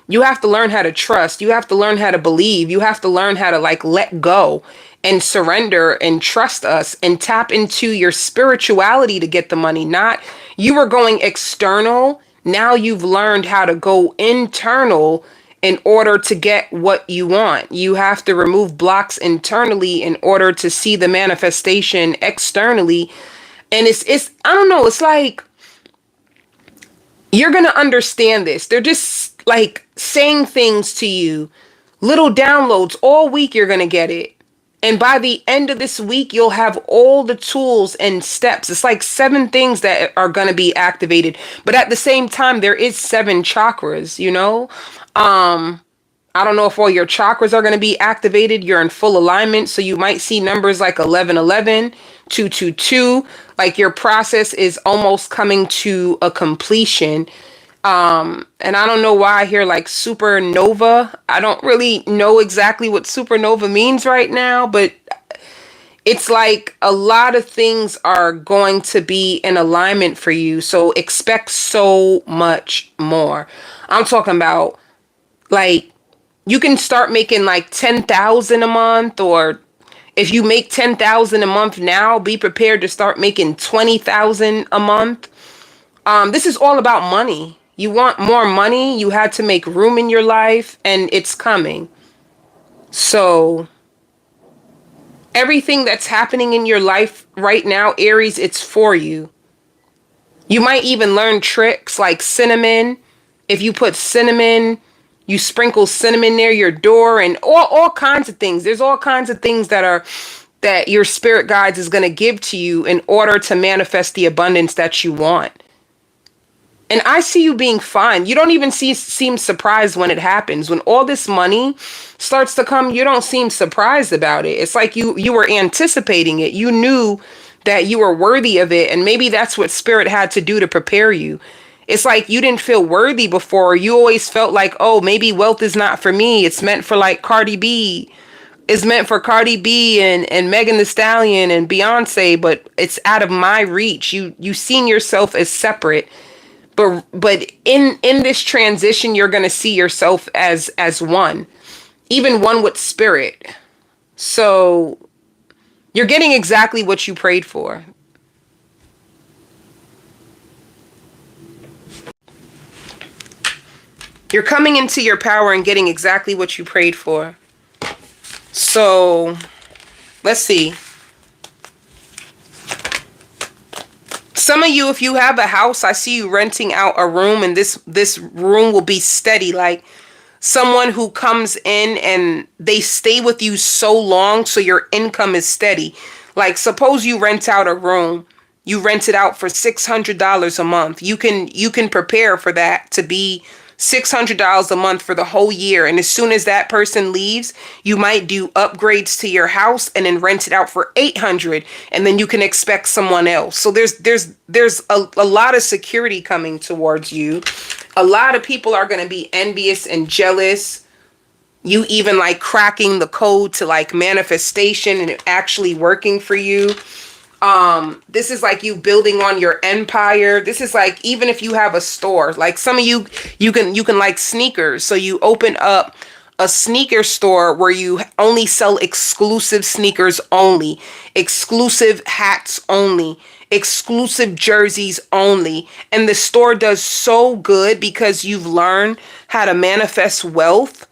You have to learn how to trust. You have to learn how to believe. You have to learn how to like let go and surrender and trust us and tap into your spirituality to get the money. Not you were going external. Now you've learned how to go internal in order to get what you want. You have to remove blocks internally in order to see the manifestation externally. And it's I don't know, it's like you're going to understand this. They're just like saying things to you, little downloads all week. You're going to get it. And by the end of this week, you'll have all the tools and steps. It's like 7 things that are going to be activated. But at the same time, there is 7 chakras, you know? I don't know if all your chakras are going to be activated. You're in full alignment. So you might see numbers like 1111, 222. Like your process is almost coming to a completion. And I don't know why I hear like supernova. I don't really know exactly what supernova means right now, but it's like a lot of things are going to be in alignment for you. So expect so much more. I'm talking about like You can start making like 10,000 a month, or if you make 10,000 a month now, be prepared to start making 20,000 a month. This is all about money. You want more money, you had to make room in your life, and it's coming. So everything that's happening in your life right now, Aries, it's for you. You might even learn tricks like cinnamon. If you put cinnamon, you sprinkle cinnamon near your door, and all kinds of things. There's all kinds of things that your spirit guides is going to give to you in order to manifest the abundance that you want. And I see you being fine. You don't even seem surprised when it happens. When all this money starts to come, you don't seem surprised about it. It's like you were anticipating it. You knew that you were worthy of it. And maybe that's what spirit had to do to prepare you. It's like you didn't feel worthy before. You always felt like, oh, maybe wealth is not for me. It's meant for like Cardi B. It's meant for Cardi B and Megan Thee Stallion and Beyonce, but it's out of my reach. You seen yourself as separate. But in this transition, you're going to see yourself as one, even one with spirit. So you're getting exactly what you prayed for. You're coming into your power and getting exactly what you prayed for. So let's see. Some of you, if you have a house, I see you renting out a room, and this room will be steady. Like someone who comes in and they stay with you so long, so your income is steady. Like suppose you rent out a room, you rent it out for $600 a month. You can prepare for that to be $600 a month for the whole year. And as soon as that person leaves, you might do upgrades to your house and then rent it out for $800, and then you can expect someone else. So there's a lot of security coming towards you. A lot of people are going to be envious and jealous. You even like cracking the code to like manifestation and it actually working for you. This is like you building on your empire. This is like, even if you have a store, like some of you can like sneakers. So you open up a sneaker store where you only sell exclusive sneakers only, exclusive hats only, exclusive jerseys only. And the store does so good because you've learned how to manifest wealth.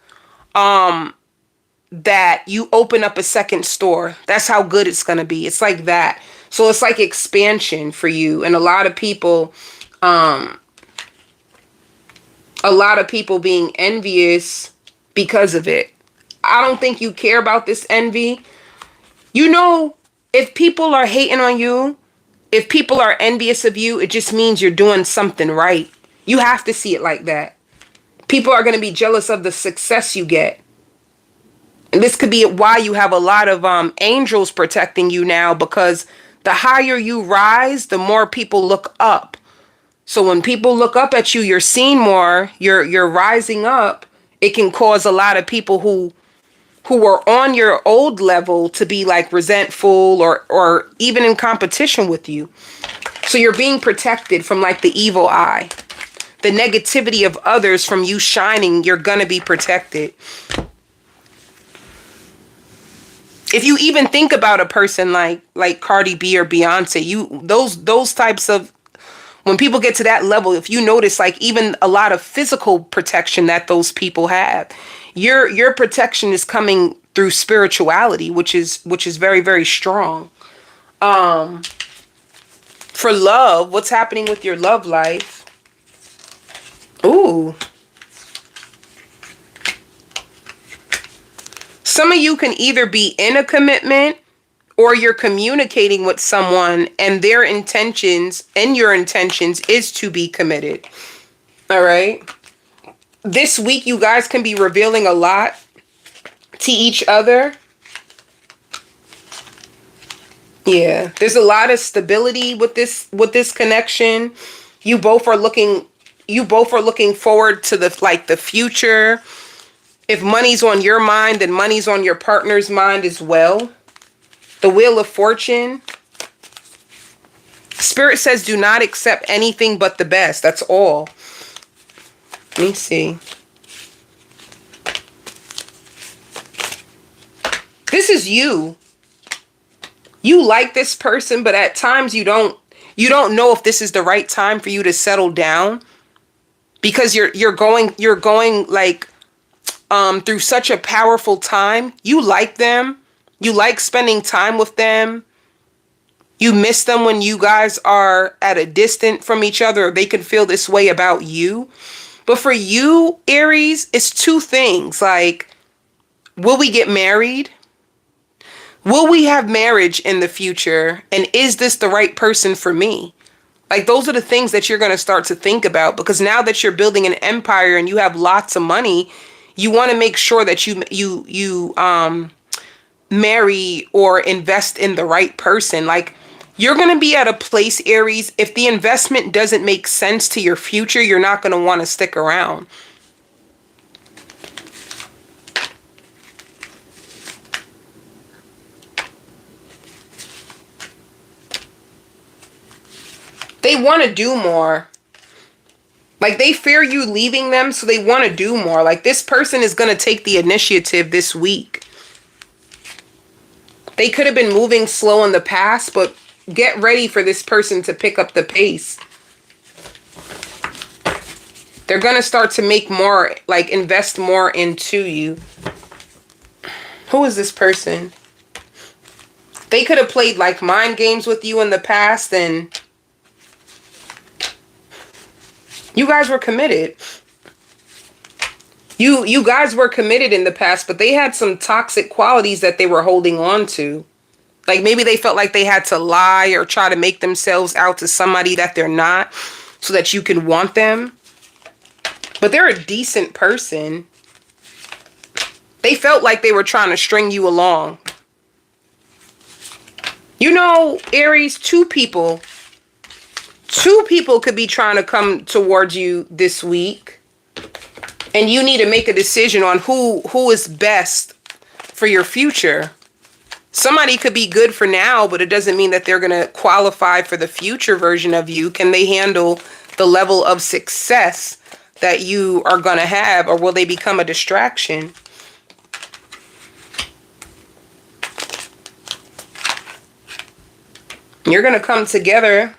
That you open up a second store. That's how good it's going to be. It's like that. So it's like expansion for you. And a lot of people being envious because of it. I don't think you care about this envy. You know, if people are hating on you, if people are envious of you, it just means you're doing something right. You have to see it like that. People are going to be jealous of the success you get. And this could be why you have a lot of angels protecting you now, because the higher you rise, the more people look up. So when people look up at you, you're seen more, you're rising up. It can cause a lot of people who were on your old level to be like resentful or even in competition with you. So you're being protected from like the evil eye. The negativity of others from you shining, you're going to be protected. If you even think about a person like Cardi B or Beyonce, those types of, when people get to that level, if you notice like even a lot of physical protection that those people have, your protection is coming through spirituality, which is very, very strong. For love, what's happening with your love life? Ooh. Some of you can either be in a commitment or you're communicating with someone and their intentions and your intentions is to be committed. All right. This week, you guys can be revealing a lot to each other. Yeah, there's a lot of stability with this connection. You both are looking forward to the future. If money's on your mind, then money's on your partner's mind as well. The Wheel of Fortune. Spirit says do not accept anything but the best. That's all. Let me see. This is you. You like this person, but at times you don't know if this is the right time for you to settle down, because you're going like through such a powerful time. You like them. You like spending time with them. You miss them when you guys are at a distance from each other. They can feel this way about you. But for you, Aries, it's two things. Like, will we get married? Will we have marriage in the future? And is this the right person for me? Like, those are the things that you're going to start to think about, because now that you're building an empire and you have lots of money, you want to make sure that you marry or invest in the right person. Like, you're going to be at a place, Aries, if the investment doesn't make sense to your future, you're not going to want to stick around. They want to do more. Like, they fear you leaving them, so they want to do more. Like, this person is going to take the initiative this week. They could have been moving slow in the past, but get ready for this person to pick up the pace. They're going to start to make more, like, invest more into you. Who is this person? They could have played, like, mind games with you in the past, and you guys were committed. You guys were committed in the past, but they had some toxic qualities that they were holding on to. Like, maybe they felt like they had to lie or try to make themselves out to somebody that they're not so that you can want them. But they're a decent person. They felt like they were trying to string you along. You know, Aries, two people could be trying to come towards you this week, and you need to make a decision on who is best for your future. Somebody could be good for now, but it doesn't mean that they're going to qualify for the future version of you. Can they handle the level of success that you are going to have, or will they become a distraction? You're going to come together.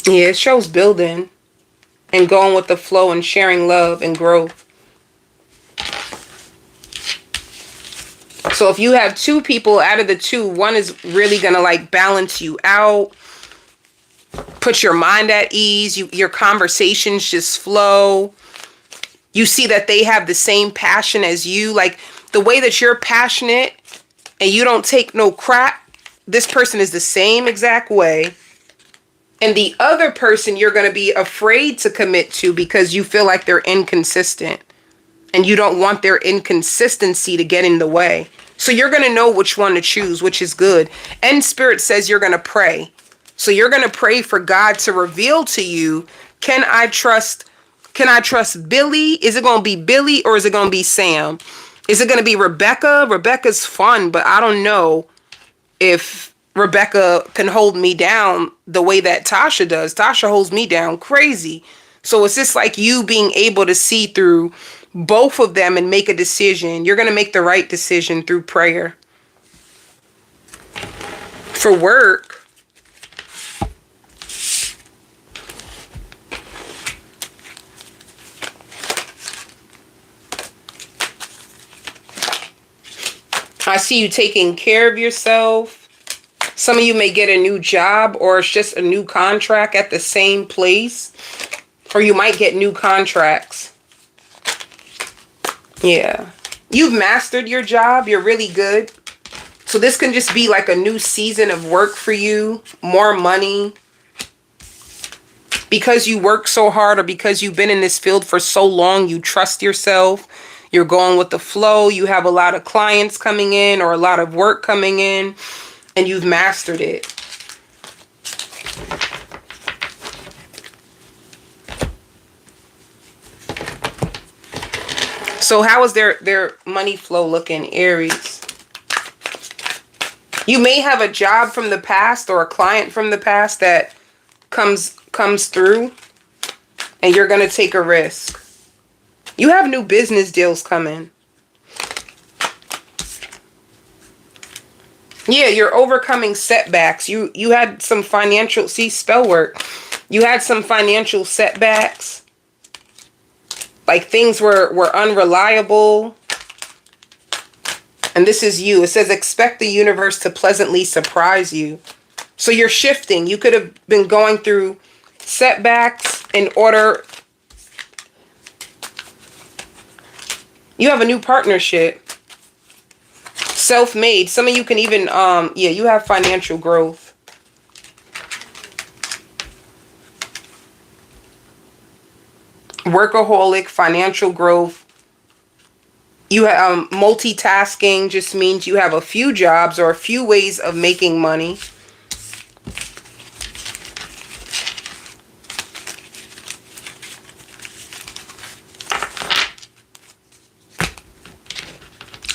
Yeah, it shows building and going with the flow and sharing love and growth. So if you have two people, out of the two, one is really going to, like, balance you out, put your mind at ease. Your conversations just flow. You see that they have the same passion as you. Like, the way that you're passionate and you don't take no crap, this person is the same exact way. And the other person you're going to be afraid to commit to because you feel like they're inconsistent. And you don't want their inconsistency to get in the way. So you're going to know which one to choose, which is good. And Spirit says you're going to pray. So you're going to pray for God to reveal to you, can I trust Billy? Is it going to be Billy, or is it going to be Sam? Is it going to be Rebecca? Rebecca's fun, but I don't know if Rebecca can hold me down the way that Tasha does. Tasha holds me down crazy. So it's just like you being able to see through both of them and make a decision. You're going to make the right decision through prayer. For work, I see you taking care of yourself. Some of you may get a new job, or it's just a new contract at the same place. Or you might get new contracts. Yeah. You've mastered your job. You're really good. So this can just be like a new season of work for you. More money. Because you work so hard, or because you've been in this field for so long, you trust yourself. You're going with the flow. You have a lot of clients coming in, or a lot of work coming in, and you've mastered it. So how is their money flow looking, Aries? You may have a job from the past or a client from the past that comes through, and you're going to take a risk. You have new business deals coming. Yeah, you're overcoming setbacks. You had some financial, see, spell work. You had some financial setbacks. Like things were unreliable. And this is you. It says expect the universe to pleasantly surprise you. So you're shifting. You could have been going through setbacks in order. You have a new partnership. Self-made. Some of you can even, yeah, you have financial growth. Workaholic, financial growth. You have multitasking just means you have a few jobs or a few ways of making money.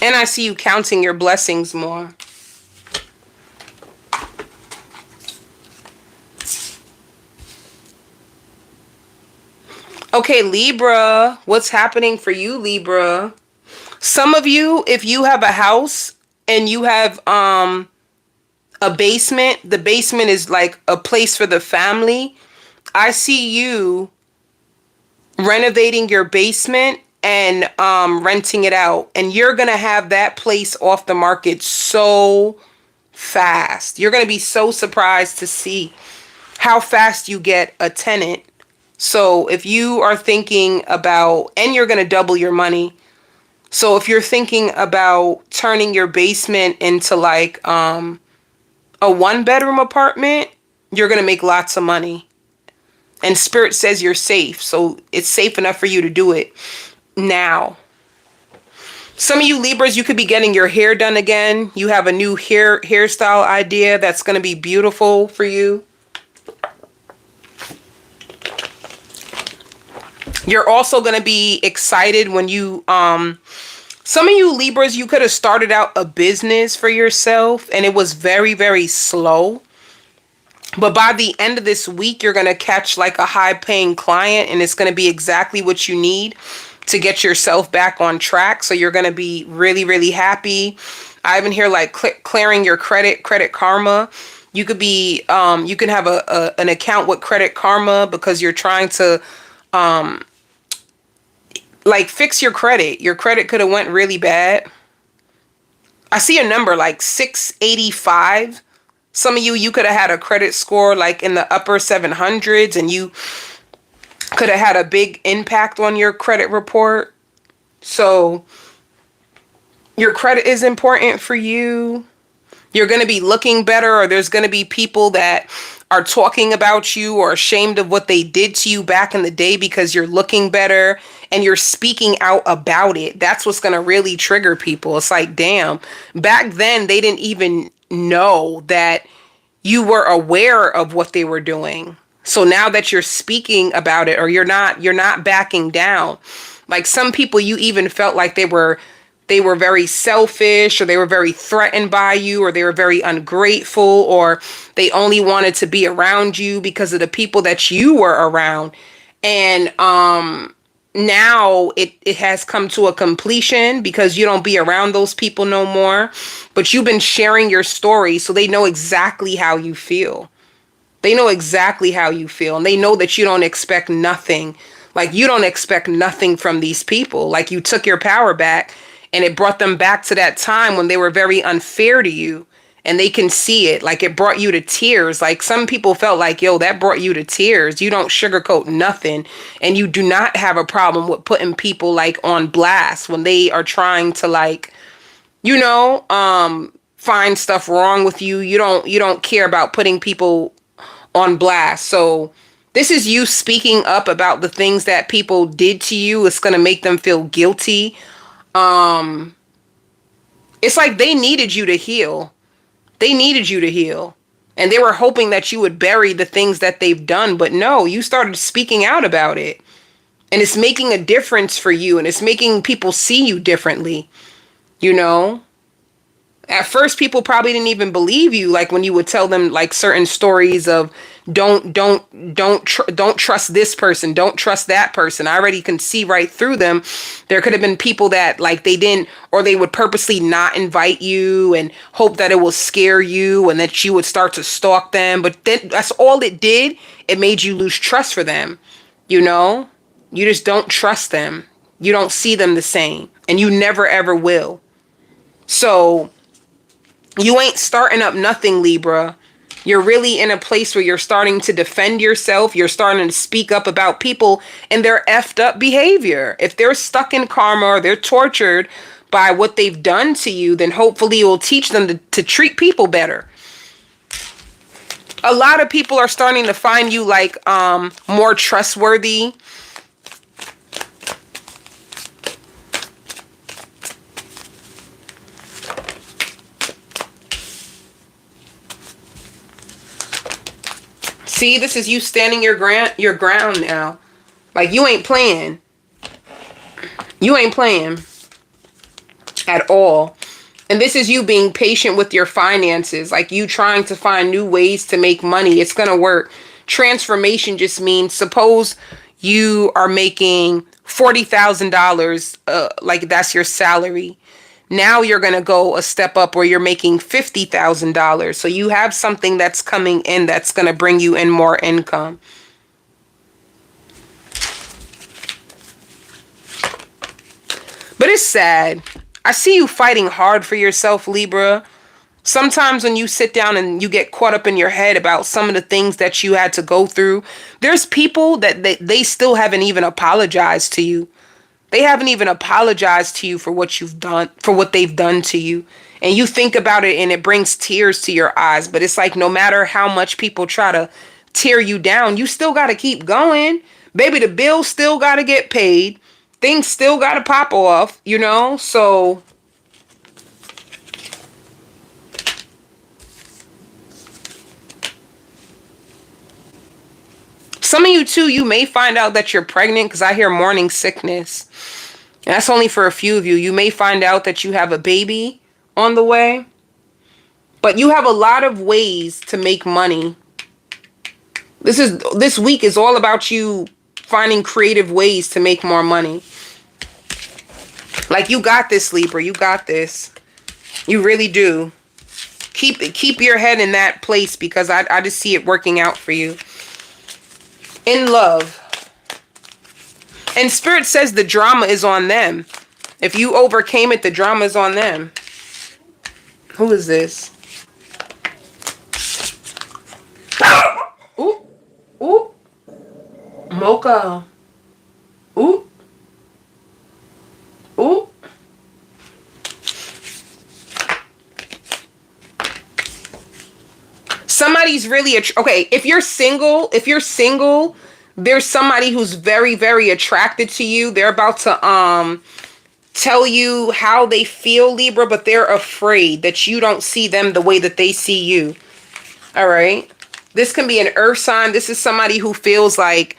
And I see you counting your blessings more. Okay, Libra, what's happening for you, Libra? Some of you, if you have a house and you have a basement, the basement is like a place for the family. I see you renovating your basement and renting it out, and you're gonna have that place off the market so fast. You're gonna be so surprised to see how fast you get a tenant. So if you are thinking about, and you're gonna double your money. So if you're thinking about turning your basement into like a 1-bedroom apartment, you're gonna make lots of money. And Spirit says you're safe, so it's safe enough for you to do it now. Some of you Libras, you could be getting your hair done again. You have a new hairstyle idea that's going to be beautiful for you. You're also going to be excited when you, some of you Libras, you could have started out a business for yourself and it was very, very slow. But by the end of this week, you're going to catch like a high paying client and it's going to be exactly what you need to get yourself back on track. So you're going to be really, really happy. I even hear like clearing your credit karma. You could be, you can have an account with Credit Karma because you're trying to, like fix your credit. Your credit could have went really bad. I see a number like 685. Some of you could have had a credit score like in the upper 700s and you could have had a big impact on your credit report. So your credit is important for you. You're going to be looking better, or there's going to be people that are talking about you or ashamed of what they did to you back in the day because you're looking better and you're speaking out about it. That's what's going to really trigger people. It's like, damn, back then they didn't even know that you were aware of what they were doing. So now that you're speaking about it, or you're not backing down. Like some people, you even felt like they were very selfish, or they were very threatened by you, or they were very ungrateful, or they only wanted to be around you because of the people that you were around. And now it has come to a completion because you don't be around those people no more. But you've been sharing your story, so they know exactly how you feel. They know exactly how you feel, and they know that you don't expect nothing. Like you don't expect nothing from these people. Like you took your power back and it brought them back to that time when they were very unfair to you, and they can see it. Like it brought you to tears. Like some people felt like, yo, that brought you to tears. You don't sugarcoat nothing, and you do not have a problem with putting people like on blast when they are trying to like, you know, find stuff wrong with you. You don't care about putting people on blast. So this is you speaking up about the things that people did to you. It's going to make them feel guilty. It's like they needed you to heal. They needed you to heal. And they were hoping that you would bury the things that they've done. But no, you started speaking out about it. And it's making a difference for you. And it's making people see you differently. You know? At first, people probably didn't even believe you, like when you would tell them like certain stories of don't trust this person, don't trust that person. I already can see right through them. There could have been people that like they didn't, or they would purposely not invite you and hope that it will scare you and that you would start to stalk them. But then that's all it did. It made you lose trust for them. You know, you just don't trust them. You don't see them the same, and you never ever will. So you ain't starting up nothing, Libra. You're really in a place where you're starting to defend yourself. You're starting to speak up about people and their effed up behavior. If they're stuck in karma or they're tortured by what they've done to you, then hopefully it will teach them to treat people better. A lot of people are starting to find you like more trustworthy. See, this is you standing your ground now. Like you ain't playing. You ain't playing at all. And this is you being patient with your finances, like you trying to find new ways to make money. It's going to work. Transformation just means, suppose you are making $40,000, like that's your salary. Now you're going to go a step up where you're making $50,000. So you have something that's coming in that's going to bring you in more income. But it's sad. I see you fighting hard for yourself, Libra. Sometimes when you sit down and you get caught up in your head about some of the things that you had to go through, there's people that they still haven't even apologized to you. They haven't even apologized to you for what you've done, for what they've done to you. And you think about it and it brings tears to your eyes. But it's like no matter how much people try to tear you down, you still got to keep going. Baby, the bills still got to get paid. Things still got to pop off, you know? So some of you too, you may find out that you're pregnant because I hear morning sickness. And that's only for a few of you. You may find out that you have a baby on the way. But you have a lot of ways to make money. This week is all about you finding creative ways to make more money. Like you got this, Libra. You got this. You really do. Keep your head in that place because I just see it working out for you. In love. And Spirit says the drama is on them. If you overcame it, the drama is on them. Who is this? Ooh. Ooh. Mocha. Ooh. Ooh. Somebody's really okay, if you're single, there's somebody who's very, very attracted to you. They're about to tell you how they feel, Libra, but they're afraid that you don't see them the way that they see you. All right. This can be an earth sign. This is somebody who feels like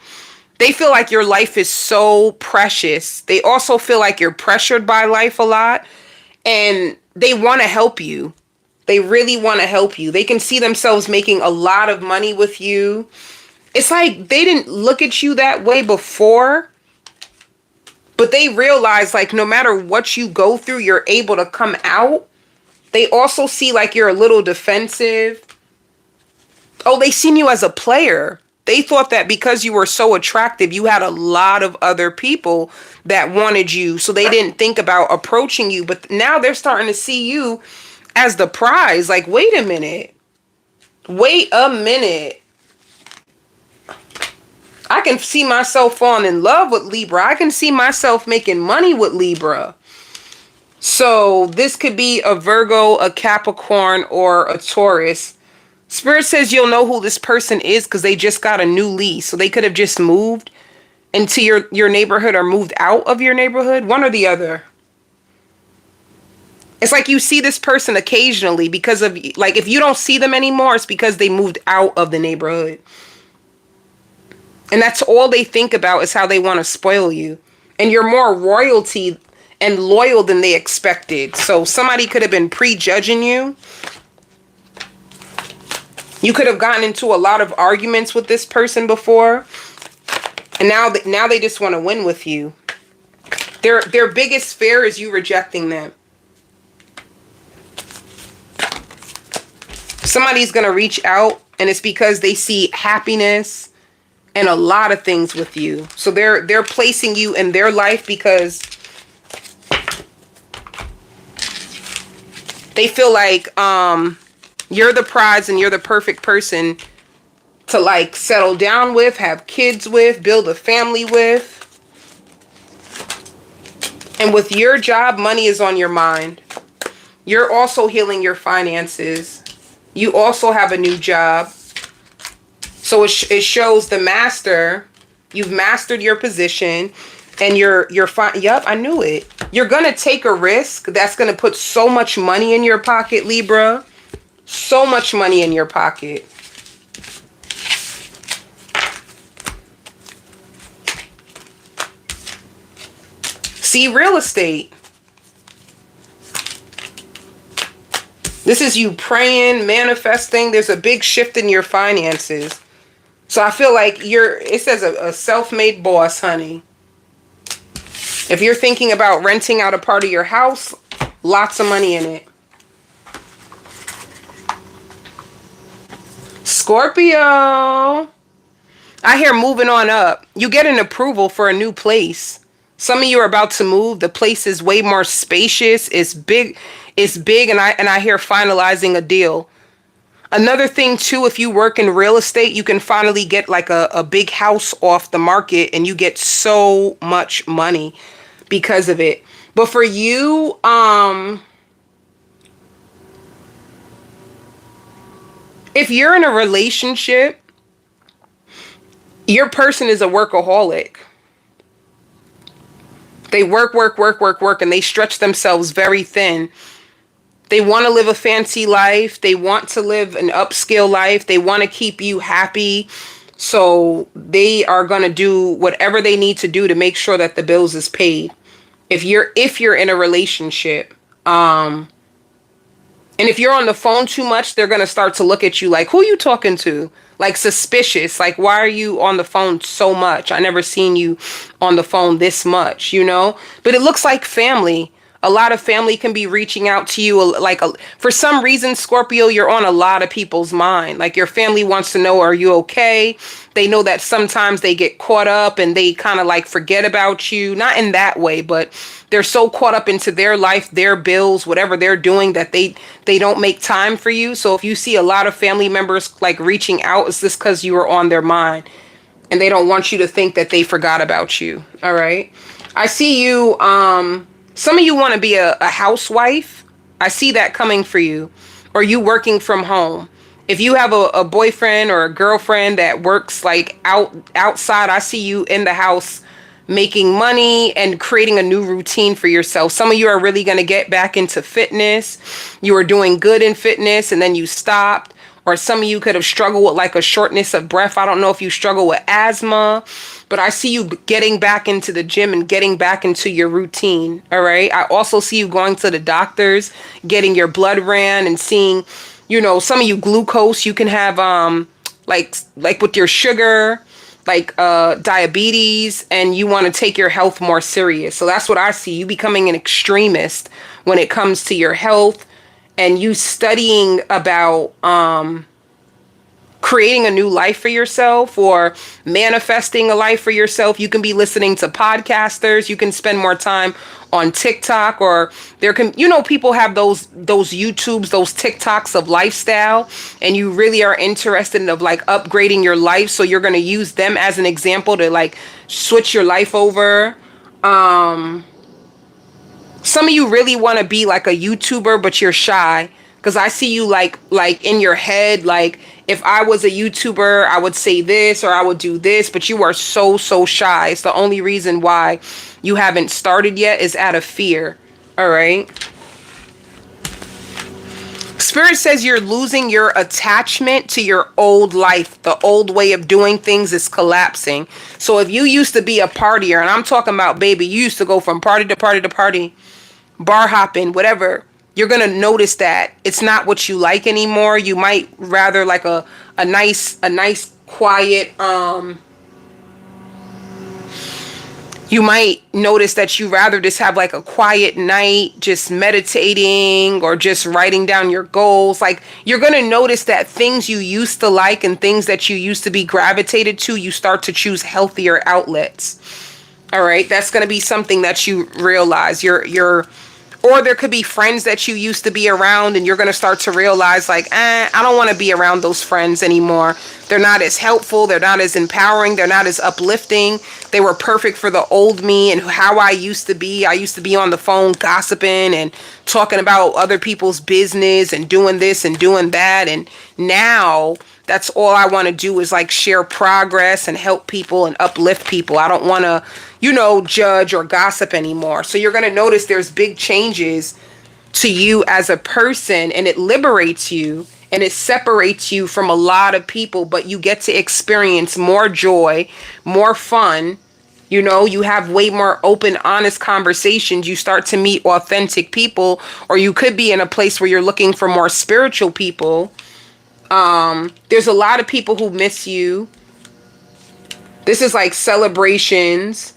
they feel like your life is so precious. They also feel like you're pressured by life a lot and they want to help you. They really want to help you. They can see themselves making a lot of money with you. It's like they didn't look at you that way before, but they realize like no matter what you go through, you're able to come out. They also see like you're a little defensive. Oh, they seen you as a player. They thought that because you were so attractive, you had a lot of other people that wanted you. So they didn't think about approaching you. But now they're starting to see you as the prize. Like, wait a minute. Wait a minute. I can see myself falling in love with Libra. I can see myself making money with Libra. So this could be a Virgo, a Capricorn, or a Taurus. Spirit says you'll know who this person is because they just got a new lease. So they could have just moved into your neighborhood or moved out of your neighborhood. One or the other. It's like you see this person occasionally because of, like, if you don't see them anymore, it's because they moved out of the neighborhood. And that's all they think about is how they want to spoil you. And you're more royalty and loyal than they expected. So somebody could have been prejudging you. You could have gotten into a lot of arguments with this person before. And now they just want to win with you. Their biggest fear is you rejecting them. Somebody's going to reach out, and it's because they see happiness and a lot of things with you. So they're placing you in their life because they feel like you're the prize and you're the perfect person to like settle down with, have kids with, build a family with. And with your job, money is on your mind. You're also healing your finances. You also have a new job. So it shows the master. You've mastered your position. And you're fine. Yup, I knew it. You're going to take a risk that's going to put so much money in your pocket, Libra. So much money in your pocket. See, real estate. This is you praying, manifesting. There's a big shift in your finances. So I feel like it says a self-made boss, honey. If you're thinking about renting out a part of your house, lots of money in it. Scorpio. I hear moving on up. You get an approval for a new place. Some of you are about to move. The place is way more spacious. It's big. It's big. And I hear finalizing a deal. Another thing too, if you work in real estate, you can finally get like a big house off the market and you get so much money because of it. But for you, if you're in a relationship, your person is a workaholic. They work, and they stretch themselves very thin. They want to live a fancy life. They want to live an upscale life. They want to keep you happy. So they are going to do whatever they need to do to make sure that the bills is paid. If you're in a relationship, and if you're on the phone too much, they're going to start to look at you like, who are you talking to? Like suspicious. Like, why are you on the phone so much? I never seen you on the phone this much, you know? But it looks like family. A lot of family can be reaching out to you. For some reason, Scorpio, you're on a lot of people's mind. Like your family wants to know, are you okay? They know that sometimes they get caught up and they kind of like forget about you. Not in that way, but they're so caught up into their life, their bills, whatever they're doing that they don't make time for you. So if you see a lot of family members like reaching out, it's just because you are on their mind and they don't want you to think that they forgot about you. All right. I see you. Some of you want to be a housewife. I see that coming for you. Or you working from home. If you have a boyfriend or a girlfriend that works like outside, I see you in the house making money and creating a new routine for yourself. Some of you are really going to get back into fitness. You were doing good in fitness and then you stopped. Or some of you could have struggled with like a shortness of breath. I don't know if you struggle with asthma, but I see you getting back into the gym and getting back into your routine. All right. I also see you going to the doctors, getting your blood ran and seeing, you know, some of you glucose. You can have like with your sugar, like diabetes, and you want to take your health more serious. So that's what I see. You becoming an extremist when it comes to your health. And you studying about creating a new life for yourself or manifesting a life for yourself. You can be listening to podcasters. You can spend more time on TikTok, or people have those YouTubes, those TikToks of lifestyle, and you really are interested in like upgrading your life. So you're going to use them as an example to like switch your life over. Some of you really want to be like a YouTuber, but you're shy. Because I see you like in your head, like if I was a YouTuber, I would say this or I would do this. But you are so shy. It's the only reason why you haven't started yet is out of fear. All right. Spirit says you're losing your attachment to your old life. The old way of doing things is collapsing. So if you used to be a partier, and I'm talking about, baby, you used to go from party to party to party, bar hopping, whatever, you're going to notice that it's not what you like anymore. You might rather like a nice quiet, you might notice that you rather just have like a quiet night, just meditating or just writing down your goals. Like, you're going to notice that things you used to like and things that you used to be gravitated to, you start to choose healthier outlets. All right. That's going to be something that you realize or there could be friends that you used to be around and you're going to start to realize like, I don't want to be around those friends anymore. They're not as helpful. They're not as empowering. They're not as uplifting. They were perfect for the old me and how I used to be. I used to be on the phone gossiping and talking about other people's business and doing this and doing that. And now that's all I want to do is like share progress and help people and uplift people. I don't want to, judge or gossip anymore. So you're going to notice there's big changes to you as a person, and it liberates you and it separates you from a lot of people, but you get to experience more joy, more fun. You have way more open, honest conversations. You start to meet authentic people, or you could be in a place where you're looking for more spiritual people. There's a lot of people who miss you. This is like celebrations,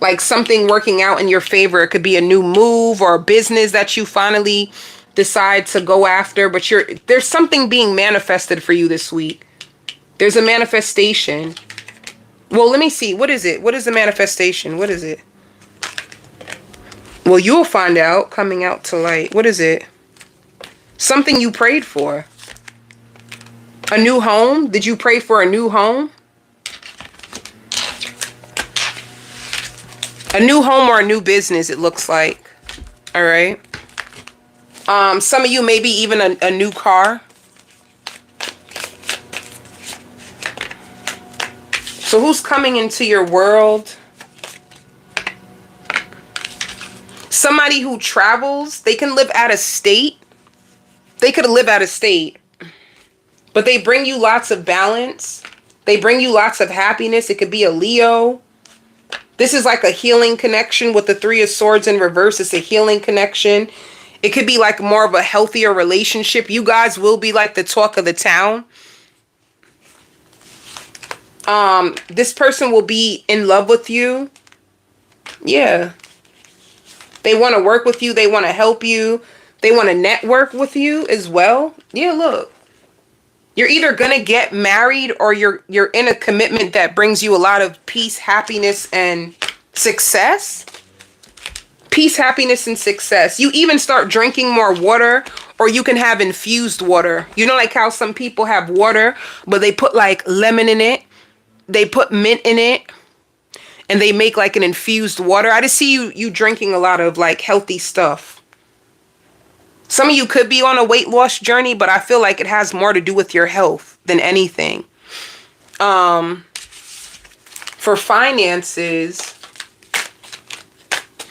like something working out in your favor. It could be a new move or a business that you finally decide to go after, but there's something being manifested for you this week. There's a manifestation. Well, let me see. What is it? What is the manifestation? What is it? Well, you'll find out coming out to light. What is it? Something you prayed for. A new home? Did you pray for a new home? A new home or a new business, it looks like. All right. Some of you, maybe even a new car. So who's coming into your world? Somebody who travels. They can live out of state. They could live out of state. But they bring you lots of balance. They bring you lots of happiness. It could be a Leo. This is like a healing connection with the Three of Swords in reverse. It's a healing connection. It could be like more of a healthier relationship. You guys will be like the talk of the town. This person will be in love with you. Yeah. They want to work with you. They want to help you. They want to network with you as well. Yeah, look. You're either going to get married or you're in a commitment that brings you a lot of peace, happiness, and success. Peace, happiness, and success. You even start drinking more water, or you can have infused water. Like how some people have water, but they put like lemon in it. They put mint in it. And they make like an infused water. I just see you drinking a lot of like healthy stuff. Some of you could be on a weight loss journey, but I feel like it has more to do with your health than anything. For finances,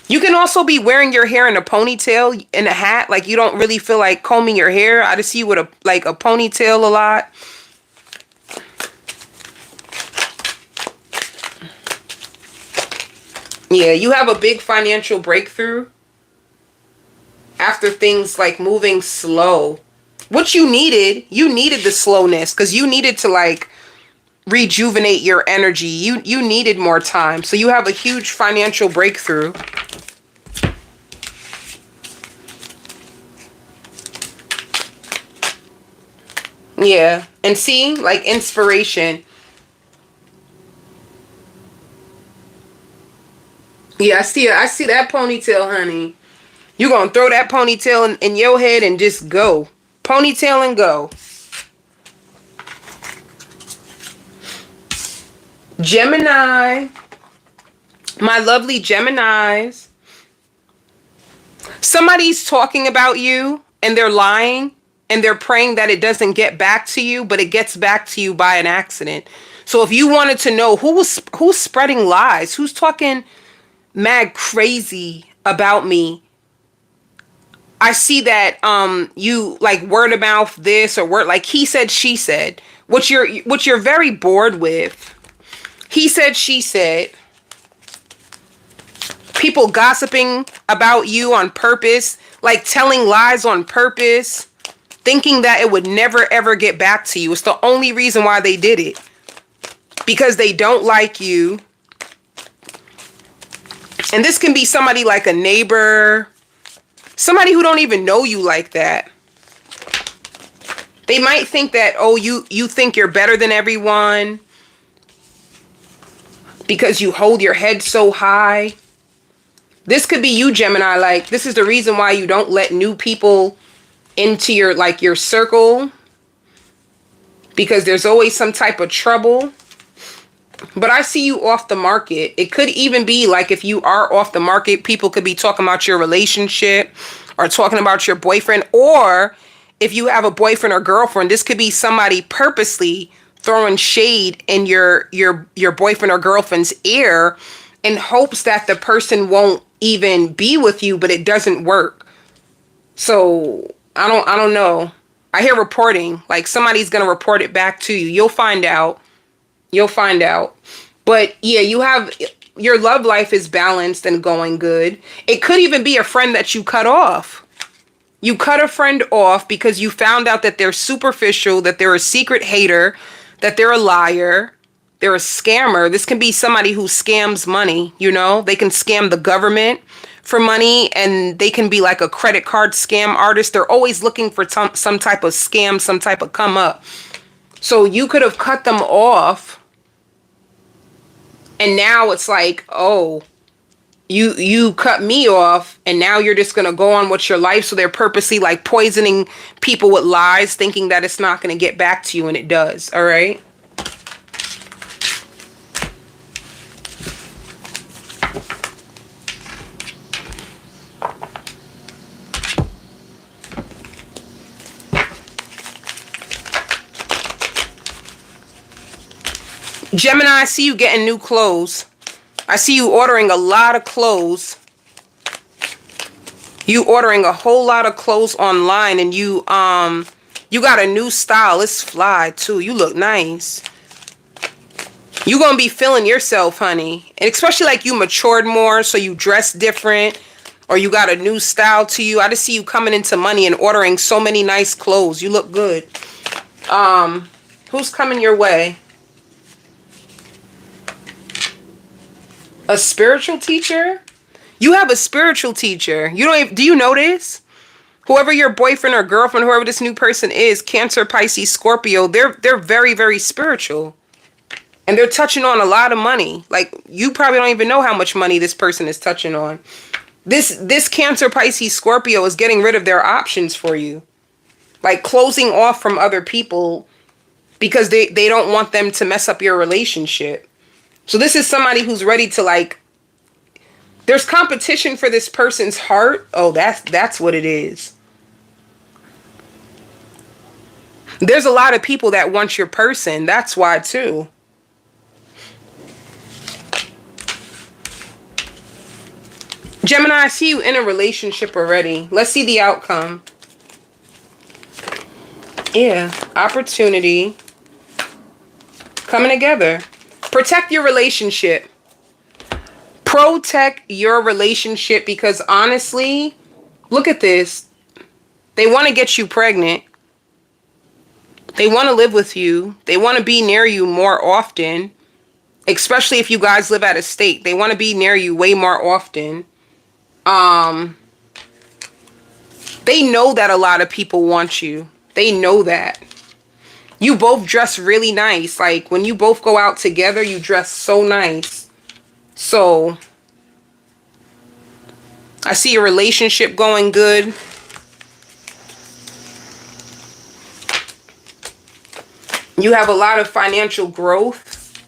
you can also be wearing your hair in a ponytail, in a hat. Like you don't really feel like combing your hair. I just see you with a ponytail a lot. Yeah, you have a big financial breakthrough. After things like moving slow. What you needed the slowness because you needed to like rejuvenate your energy. You needed more time. So you have a huge financial breakthrough. Yeah. And see, like inspiration. Yeah, I see that ponytail, honey. You're going to throw that ponytail in your head and just go. Ponytail and go. Gemini. My lovely Geminis. Somebody's talking about you and they're lying and they're praying that it doesn't get back to you, but it gets back to you by an accident. So if you wanted to know who's spreading lies, who's talking mad crazy about me, I see that you like word of mouth this or word like he said, she said, what you're very bored with. He said, she said. People gossiping about you on purpose, like telling lies on purpose, thinking that it would never ever get back to you. It's the only reason why they did it. Because they don't like you. And this can be somebody like a neighbor, somebody who don't even know you like that. They might think that, oh, you think you're better than everyone because you hold your head so high. This could be you, Gemini. Like, this is the reason why you don't let new people into your, like, your circle. Because there's always some type of trouble. But I see you off the market. It could even be like if you are off the market, people could be talking about your relationship or talking about your boyfriend. Or if you have a boyfriend or girlfriend, this could be somebody purposely throwing shade in your boyfriend or girlfriend's ear in hopes that the person won't even be with you, but it doesn't work. So I don't know. I hear reporting, like somebody's going to report it back to you. You'll find out. You'll find out. But yeah, you have, your love life is balanced and going good. It could even be a friend that you cut off. You cut a friend off because you found out that they're superficial, that they're a secret hater, that they're a liar, they're a scammer. This can be somebody who scams money, you know? They can scam the government for money, and they can be like a credit card scam artist. They're always looking for some type of scam, some type of come up. So you could have cut them off, and now it's like, oh, you cut me off, and now you're just gonna go on with your life. So they're purposely like poisoning people with lies, thinking that it's not gonna get back to you, and it does. All right. Gemini, I see you getting new clothes. I see you ordering a lot of clothes. You ordering a whole lot of clothes online, and you got a new style. It's fly too. You look nice. You gonna be feeling yourself, honey. And especially like you matured more, so you dress different, or you got a new style to you. I just see you coming into money and ordering so many nice clothes. You look good. Who's coming your way? A spiritual teacher? You have a spiritual teacher. You don't even, do you know this? Whoever your boyfriend or girlfriend, whoever this new person is, Cancer, Pisces, Scorpio, they're very, very spiritual. And they're touching on a lot of money. Like, you probably don't even know how much money this person is touching on. This Cancer, Pisces, Scorpio is getting rid of their options for you. Like closing off from other people because they don't want them to mess up your relationship. So this is somebody who's ready to, like, there's competition for this person's heart. Oh, that's what it is. There's a lot of people that want your person. That's why too. Gemini, I see you in a relationship already. Let's see the outcome. Yeah, opportunity. Coming together. Protect your relationship. Protect your relationship, because honestly, look at this. They want to get you pregnant. They want to live with you. They want to be near you more often, especially if you guys live out of state. They want to be near you way more often. They know that a lot of people want you. They know that. You both dress really nice. Like, when you both go out together, you dress so nice. So, I see your relationship going good. You have a lot of financial growth.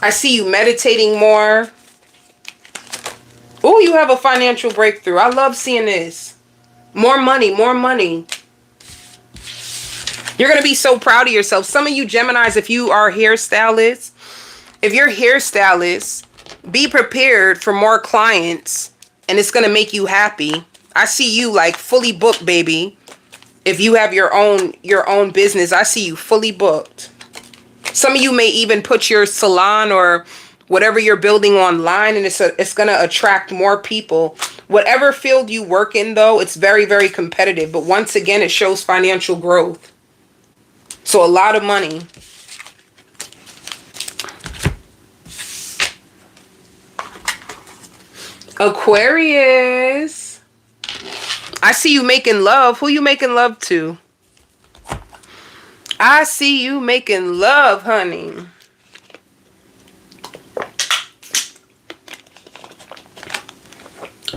I see you meditating more. Oh, you have a financial breakthrough. I love seeing this. More money, more money. You're going to be so proud of yourself. Some of you Geminis, if you are hairstylists, if you're hairstylists, be prepared for more clients, and it's going to make you happy. I see you like fully booked, baby. If you have your own business, I see you fully booked. Some of you may even put your salon or whatever you're building online, and it's going to attract more people. Whatever field you work in, though, it's very, very competitive. But once again, it shows financial growth. So a lot of money. Aquarius. I see you making love. Who you making love to? I see you making love, honey.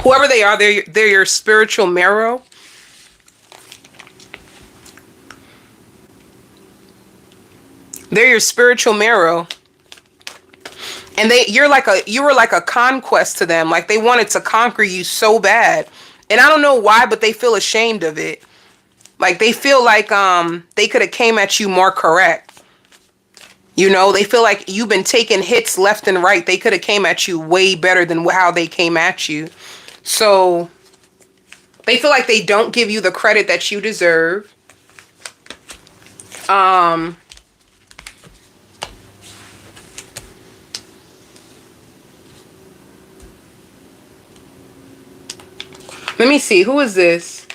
Whoever they are, they're your spiritual marrow. They're your spiritual marrow. And you were like a conquest to them. Like they wanted to conquer you so bad. And I don't know why, but they feel ashamed of it. Like they feel like they could have came at you more correct. You know, they feel like you've been taking hits left and right. They could have came at you way better than how they came at you. So they feel like they don't give you the credit that you deserve. Let me see. Who is this?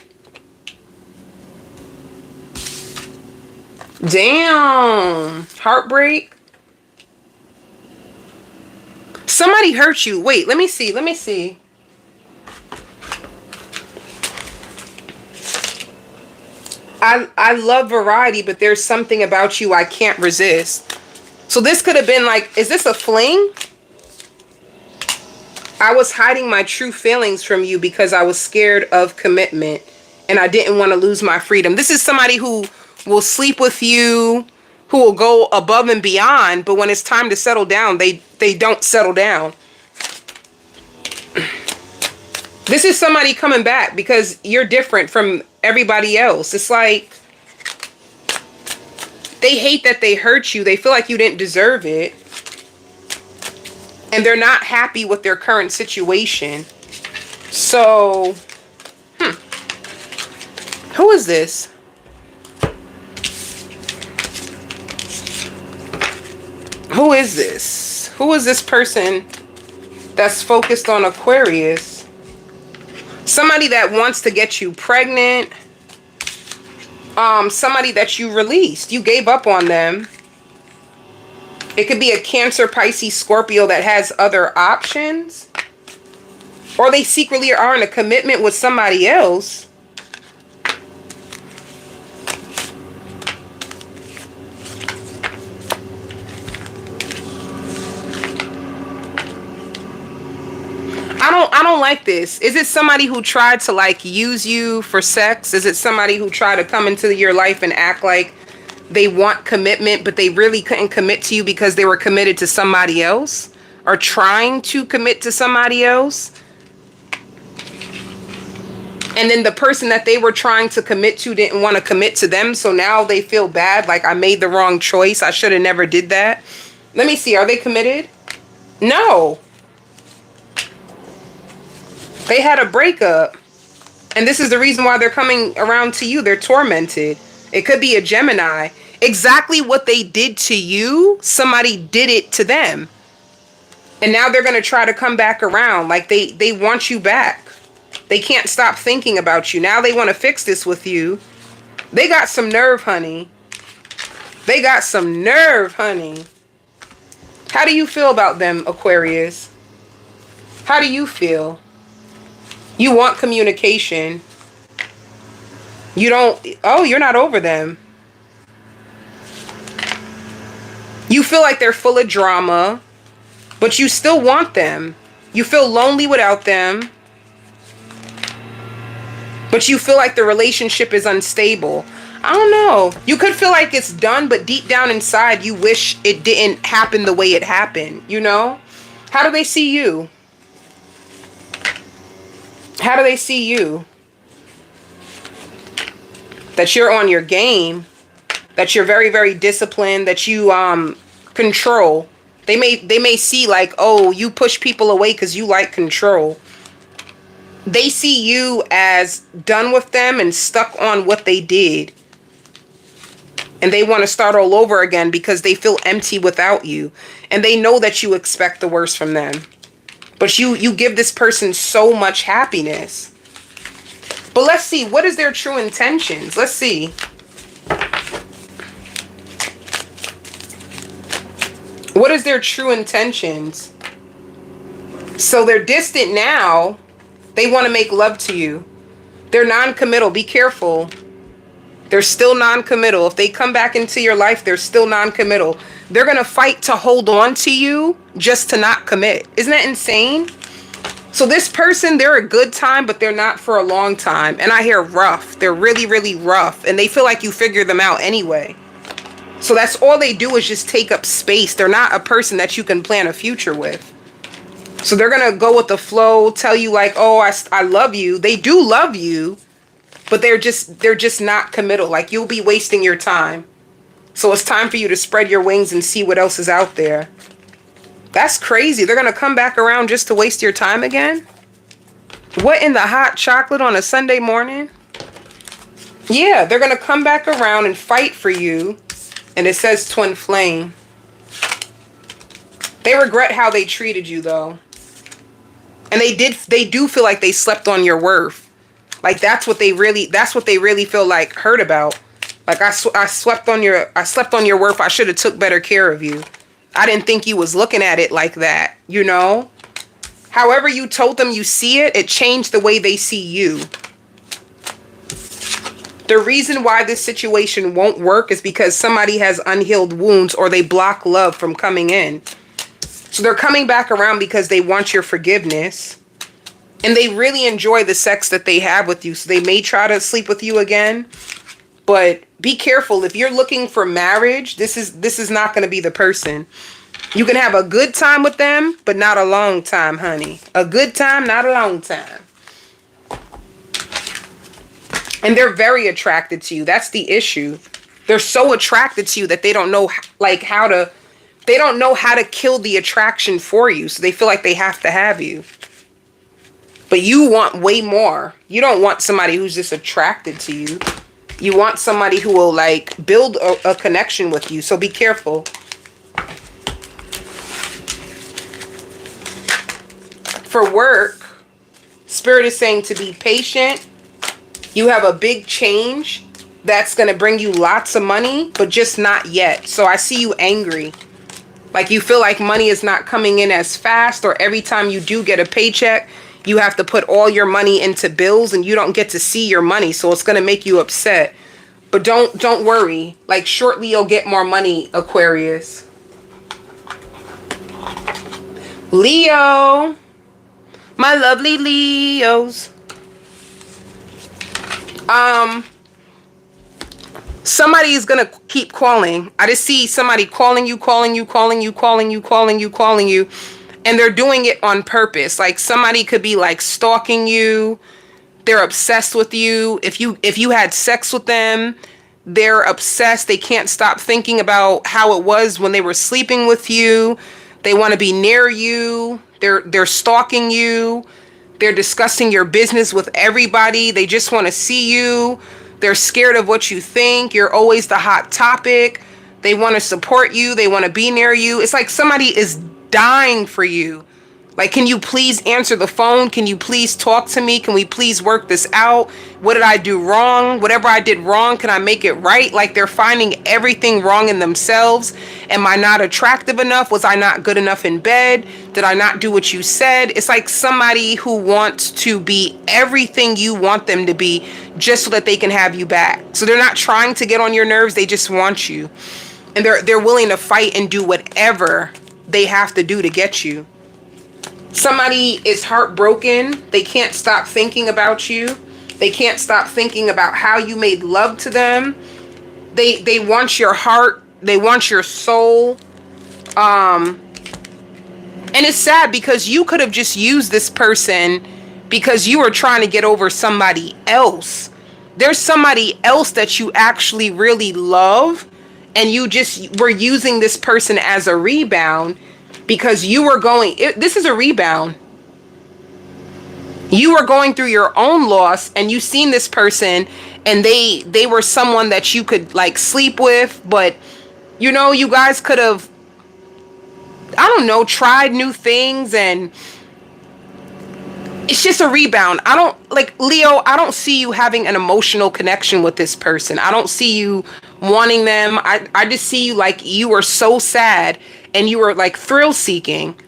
Damn. Heartbreak. Somebody hurt you. Wait, let me see. Let me see. I love variety, but there's something about you I can't resist. So this could have been like, is this a fling? I was hiding my true feelings from you because I was scared of commitment and I didn't want to lose my freedom. This is somebody who will sleep with you, who will go above and beyond, but when it's time to settle down, they don't settle down. This is somebody coming back because you're different from everybody else. It's like they hate that they hurt you. They feel like you didn't deserve it. And they're not happy with their current situation. So, who is this? Who is this? Who is this person that's focused on Aquarius? Somebody that wants to get you pregnant. Somebody that you released. You gave up on them. It could be a Cancer, Pisces, Scorpio that has other options. Or they secretly are in a commitment with somebody else. I don't like this. Is it somebody who tried to like use you for sex? Is it somebody who tried to come into your life and act like they want commitment, but they really couldn't commit to you because they were committed to somebody else or trying to commit to somebody else? And then the person that they were trying to commit to didn't want to commit to them. So now they feel bad. Like I made the wrong choice. I should have never did that. Let me see. Are they committed? No. They had a breakup. And this is the reason why they're coming around to you. They're tormented. It could be a Gemini. Exactly what they did to you, somebody did it to them. And now they're going to try to come back around. Like they want you back. They can't stop thinking about you. Now they want to fix this with you. They got some nerve, honey. They got some nerve, honey. How do you feel about them, Aquarius? How do you feel? You want communication. You don't, you're not over them. You feel like they're full of drama, but you still want them. You feel lonely without them, but you feel like the relationship is unstable. I don't know. You could feel like it's done, but deep down inside, you wish it didn't happen the way it happened, you know? How do they see you? How do they see you? That you're on your game, that you're very, very disciplined, that you control. They may see like, oh, you push people away because you like control. They see you as done with them and stuck on what they did. And they want to start all over again because they feel empty without you. And they know that you expect the worst from them. But you give this person so much happiness. But let's see, what is their true intentions? Let's see. What is their true intentions? So they're distant now. They want to make love to you. They're non-committal. Be careful. They're still non-committal. If they come back into your life, they're still non-committal. They're going to fight to hold on to you just to not commit. Isn't that insane? So this person, they're a good time, but they're not for a long time. And I hear rough. They're really, really rough. And they feel like you figure them out anyway. So that's all they do is just take up space. They're not a person that you can plan a future with. So they're going to go with the flow, tell you like, oh, I love you. They do love you, but they're just not committal. Like, you'll be wasting your time. So it's time for you to spread your wings and see what else is out there. That's crazy. They're going to come back around just to waste your time again? What in the hot chocolate on a Sunday morning? Yeah, they're going to come back around and fight for you. And it says twin flame. They regret how they treated you, though. And they do feel like they slept on your worth. Like that's what they really feel like hurt about. Like I slept on your worth. I should have took better care of you. I didn't think you was looking at it like that, you know? However you told them you see it, it changed the way they see you. The reason why this situation won't work is because somebody has unhealed wounds or they block love from coming in. So they're coming back around because they want your forgiveness. And they really enjoy the sex that they have with you. So they may try to sleep with you again. But be careful. If you're looking for marriage, this is not going to be the person. You can have a good time with them, but not a long time, honey. A good time, not a long time. And they're very attracted to you. That's the issue. They're so attracted to you that they don't know how to kill the attraction for you. So they feel like they have to have you. But you want way more. You don't want somebody who's just attracted to you. You want somebody who will like build a connection with you. So be careful. For work, Spirit is saying to be patient. You have a big change that's going to bring you lots of money, but just not yet. So I see you angry. Like you feel like money is not coming in as fast, or every time you do get a paycheck, you have to put all your money into bills and you don't get to see your money. So it's going to make you upset. But don't worry. Like shortly you'll get more money, Aquarius. Leo. My lovely Leos. Somebody is going to keep calling. I just see somebody calling you. And they're doing it on purpose. Like somebody could be like stalking you. They're obsessed with you. If you had sex with them, they're obsessed. They can't stop thinking about how it was when they were sleeping with you. They want to be near you. They're stalking you. They're discussing your business with everybody. They just want to see you. They're scared of what you think. You're always the hot topic. They want to support you. They want to be near you. It's like somebody is dying for you. Like, can you please answer the phone? Can you please talk to me? Can we please work this out? What did I do wrong? Whatever I did wrong, can I make it right? Like they're finding everything wrong in themselves. Am I not attractive enough? Was I not good enough in bed? Did I not do what you said? It's like somebody who wants to be everything you want them to be just so that they can have you back. So they're not trying to get on your nerves. They just want you. And they're willing to fight and do whatever they have to do to get you. Somebody is heartbroken. They can't stop thinking about you. They can't stop thinking about how you made love to them. They want your heart. They want your soul. And it's sad because you could have just used this person because you were trying to get over somebody else. There's somebody else that you actually really love, and you just were using this person as a rebound because you were this is a rebound. You were going through your own loss and you seen this person and they were someone that you could like sleep with, but you know, you guys could have, I don't know, tried new things, and it's just a rebound. I don't, like, Leo, I don't see you having an emotional connection with this person. I don't see you wanting them. I just see you like you were so sad and you were like thrill seeking.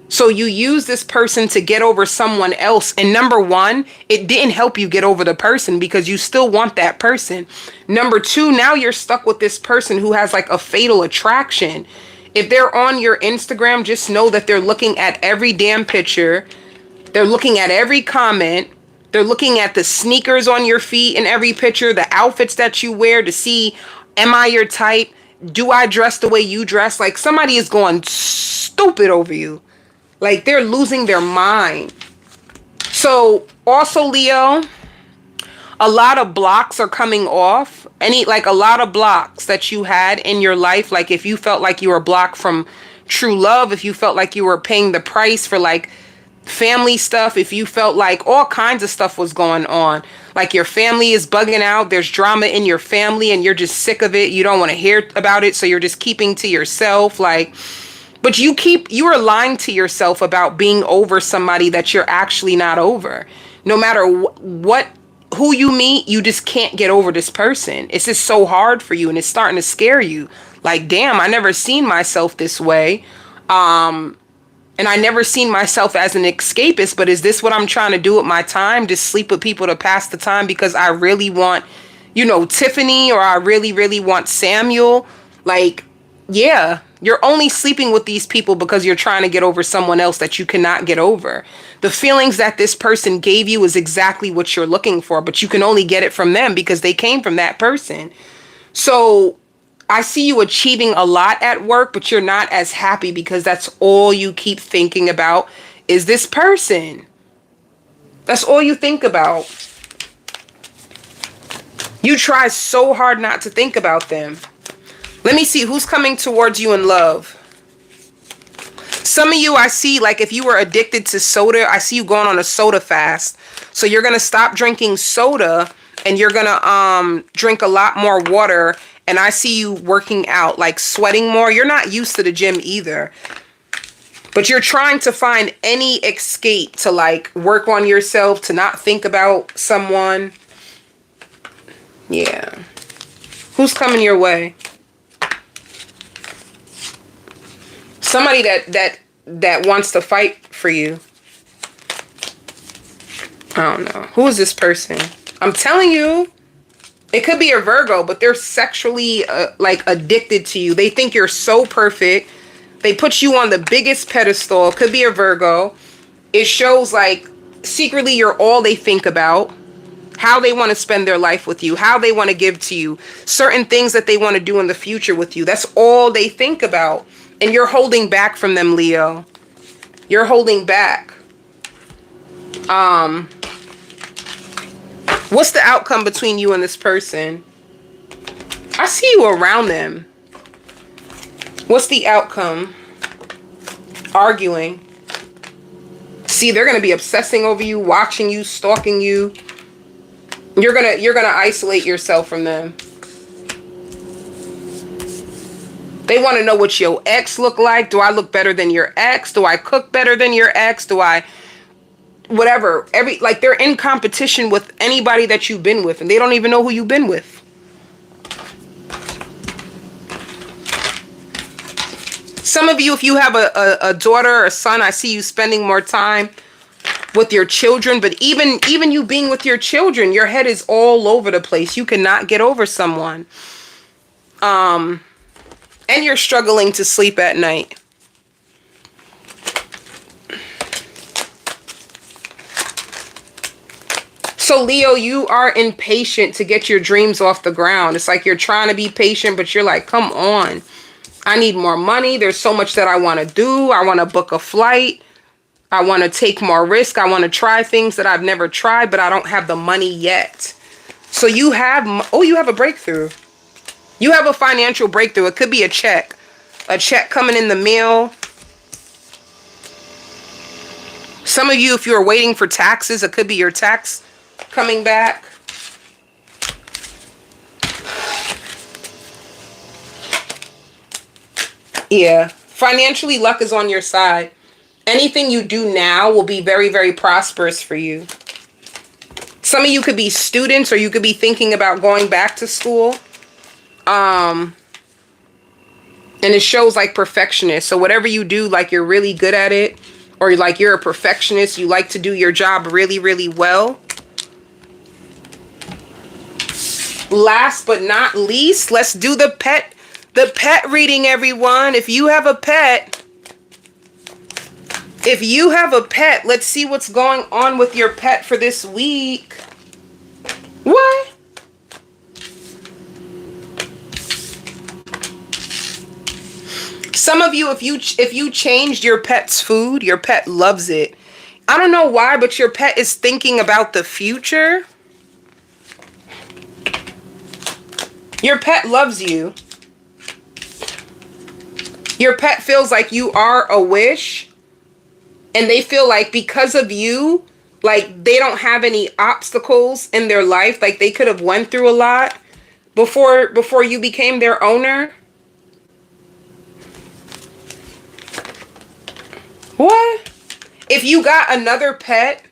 So you use this person to get over someone else. And number one, it didn't help you get over the person because you still want that person. Number two, now you're stuck with this person who has like a fatal attraction. If they're on your Instagram, just know that they're looking at every damn picture. They're looking at every comment. They're looking at the sneakers on your feet in every picture, the outfits that you wear to see, am I your type? Do I dress the way you dress? Like, somebody is going stupid over you. Like, they're losing their mind. So also, Leo, a lot of blocks are coming off. A lot of blocks that you had in your life. Like, if you felt like you were blocked from true love, if you felt like you were paying the price for like family stuff, if you felt like all kinds of stuff was going on, like your family is bugging out, there's drama in your family and you're just sick of it, you don't want to hear about it, so you're just keeping to yourself, like, but you are lying to yourself about being over somebody that you're actually not over. No matter who you meet, you just can't get over this person. It's just so hard for you and it's starting to scare you. Like, damn, I never seen myself this way. And I never seen myself as an escapist, but is this what I'm trying to do with my time? Just sleep with people to pass the time because I really want, you know, Tiffany, or I really, really want Samuel? Like, yeah, you're only sleeping with these people because you're trying to get over someone else that you cannot get over. The feelings that this person gave you is exactly what you're looking for, but you can only get it from them because they came from that person. So I see you achieving a lot at work, but you're not as happy because that's all you keep thinking about is this person. That's all you think about. You try so hard not to think about them. Let me see who's coming towards you in love. Some of you, I see, like, if you were addicted to soda, I see you going on a soda fast. So you're going to stop drinking soda and you're going to drink a lot more water. And I see you working out, like sweating more. You're not used to the gym either. But you're trying to find any escape to like work on yourself, to not think about someone. Yeah. Who's coming your way? Somebody that wants to fight for you. I don't know. Who is this person? I'm telling you. It could be a Virgo, but they're sexually like addicted to you. They think you're so perfect. They put you on the biggest pedestal. It could be a Virgo. It shows like secretly you're all they think about. How they want to spend their life with you. How they want to give to you. Certain things that they want to do in the future with you. That's all they think about. And you're holding back from them, Leo. You're holding back. What's the outcome between you and this person? I see you around them. What's the outcome? Arguing. See, they're going to be obsessing over you, watching you, stalking you. You're going to isolate yourself from them. They want to know what your ex look like. Do I look better than your ex? Do I cook better than your ex? Do I... whatever. Like, they're in competition with anybody that you've been with, and they don't even know who you've been with. Some of you, if you have a daughter or a son, I see you spending more time with your children. But even you being with your children, your head is all over the place. You cannot get over someone. And you're struggling to sleep at night. So Leo, you are impatient to get your dreams off the ground. It's like you're trying to be patient, but you're like, come on. I need more money. There's so much that I want to do. I want to book a flight. I want to take more risk. I want to try things that I've never tried, but I don't have the money yet. So you have a breakthrough. You have a financial breakthrough. It could be a check coming in the mail. Some of you, if you're waiting for taxes, it could be your tax coming back. Yeah. Financially, luck is on your side. Anything you do now will be very, very prosperous for you. Some of you could be students, or you could be thinking about going back to school. And it shows like perfectionist. So whatever you do, like you're really good at it, or like you're a perfectionist, you like to do your job really, really well. Last but not least, let's do the pet reading, everyone. If you have a pet, let's see what's going on with your pet for this week. What? Some of you, if you changed your pet's food, your pet loves it. I don't know why, but your pet is thinking about the future. Your pet loves you. Your pet feels like you are a wish. And they feel like because of you, like they don't have any obstacles in their life. Like they could have went through a lot before you became their owner. What? If you got another pet,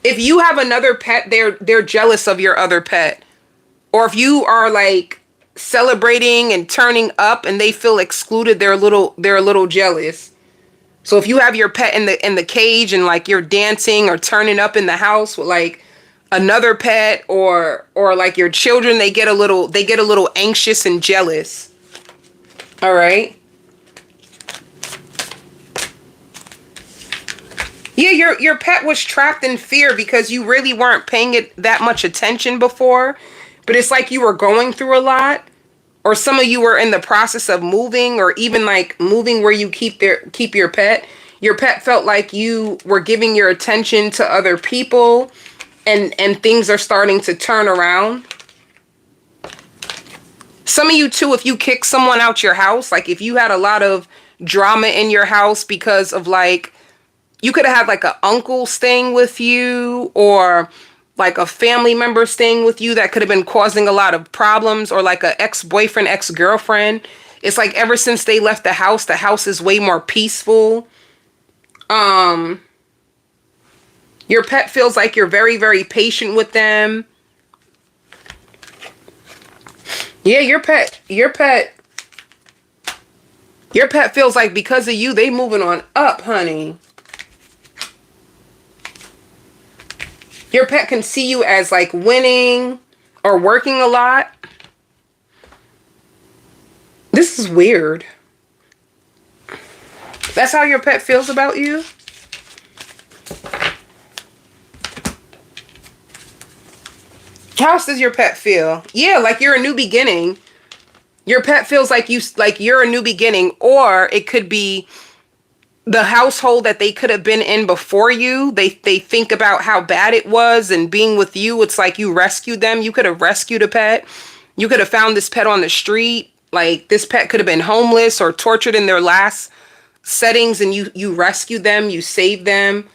if you have another pet, they're jealous of your other pet. Or if you are like celebrating and turning up and they feel excluded, they're a little jealous. So if you have your pet in the cage and like you're dancing or turning up in the house with like another pet, or like your children, they get a little anxious and jealous. All right. Yeah, your pet was trapped in fear because you really weren't paying it that much attention before. But it's like you were going through a lot, or some of you were in the process of moving, or even like moving where you keep your pet. Your pet felt like you were giving your attention to other people, and things are starting to turn around. Some of you too, if you kick someone out your house, like if you had a lot of drama in your house because of like, you could have had like an uncle staying with you, or like a family member staying with you that could have been causing a lot of problems, or like an ex-boyfriend, ex-girlfriend. It's like ever since they left the house is way more peaceful. Your pet feels like you're very, very patient with them. Yeah, your pet feels like because of you, they moving on up, honey. Your pet can see you as like winning or working a lot. This is weird. That's how your pet feels about you? How else does your pet feel? Yeah, like you're a new beginning. Your pet feels like you're a new beginning, or it could be the household that they could have been in before you. They think about how bad it was, and being with you, it's like you rescued them. You could have rescued a pet. You could have found this pet on the street. Like this pet could have been homeless or tortured in their last settings, and you rescued them, you saved them.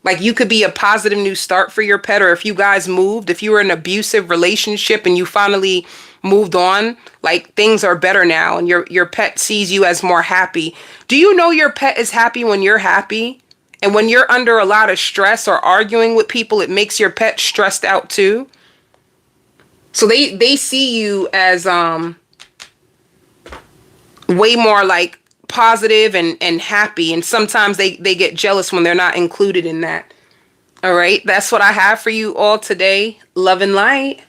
Like you could be a positive new start for your pet. Or if you guys moved, if you were in an abusive relationship and you finally moved on, like things are better now, and your pet sees you as more happy. Do you know your pet is happy when you're happy? And when you're under a lot of stress or arguing with people, it makes your pet stressed out too. So they see you as way more like positive and happy, and sometimes they get jealous when they're not included in that. All right, that's what I have for you all today. Love and light.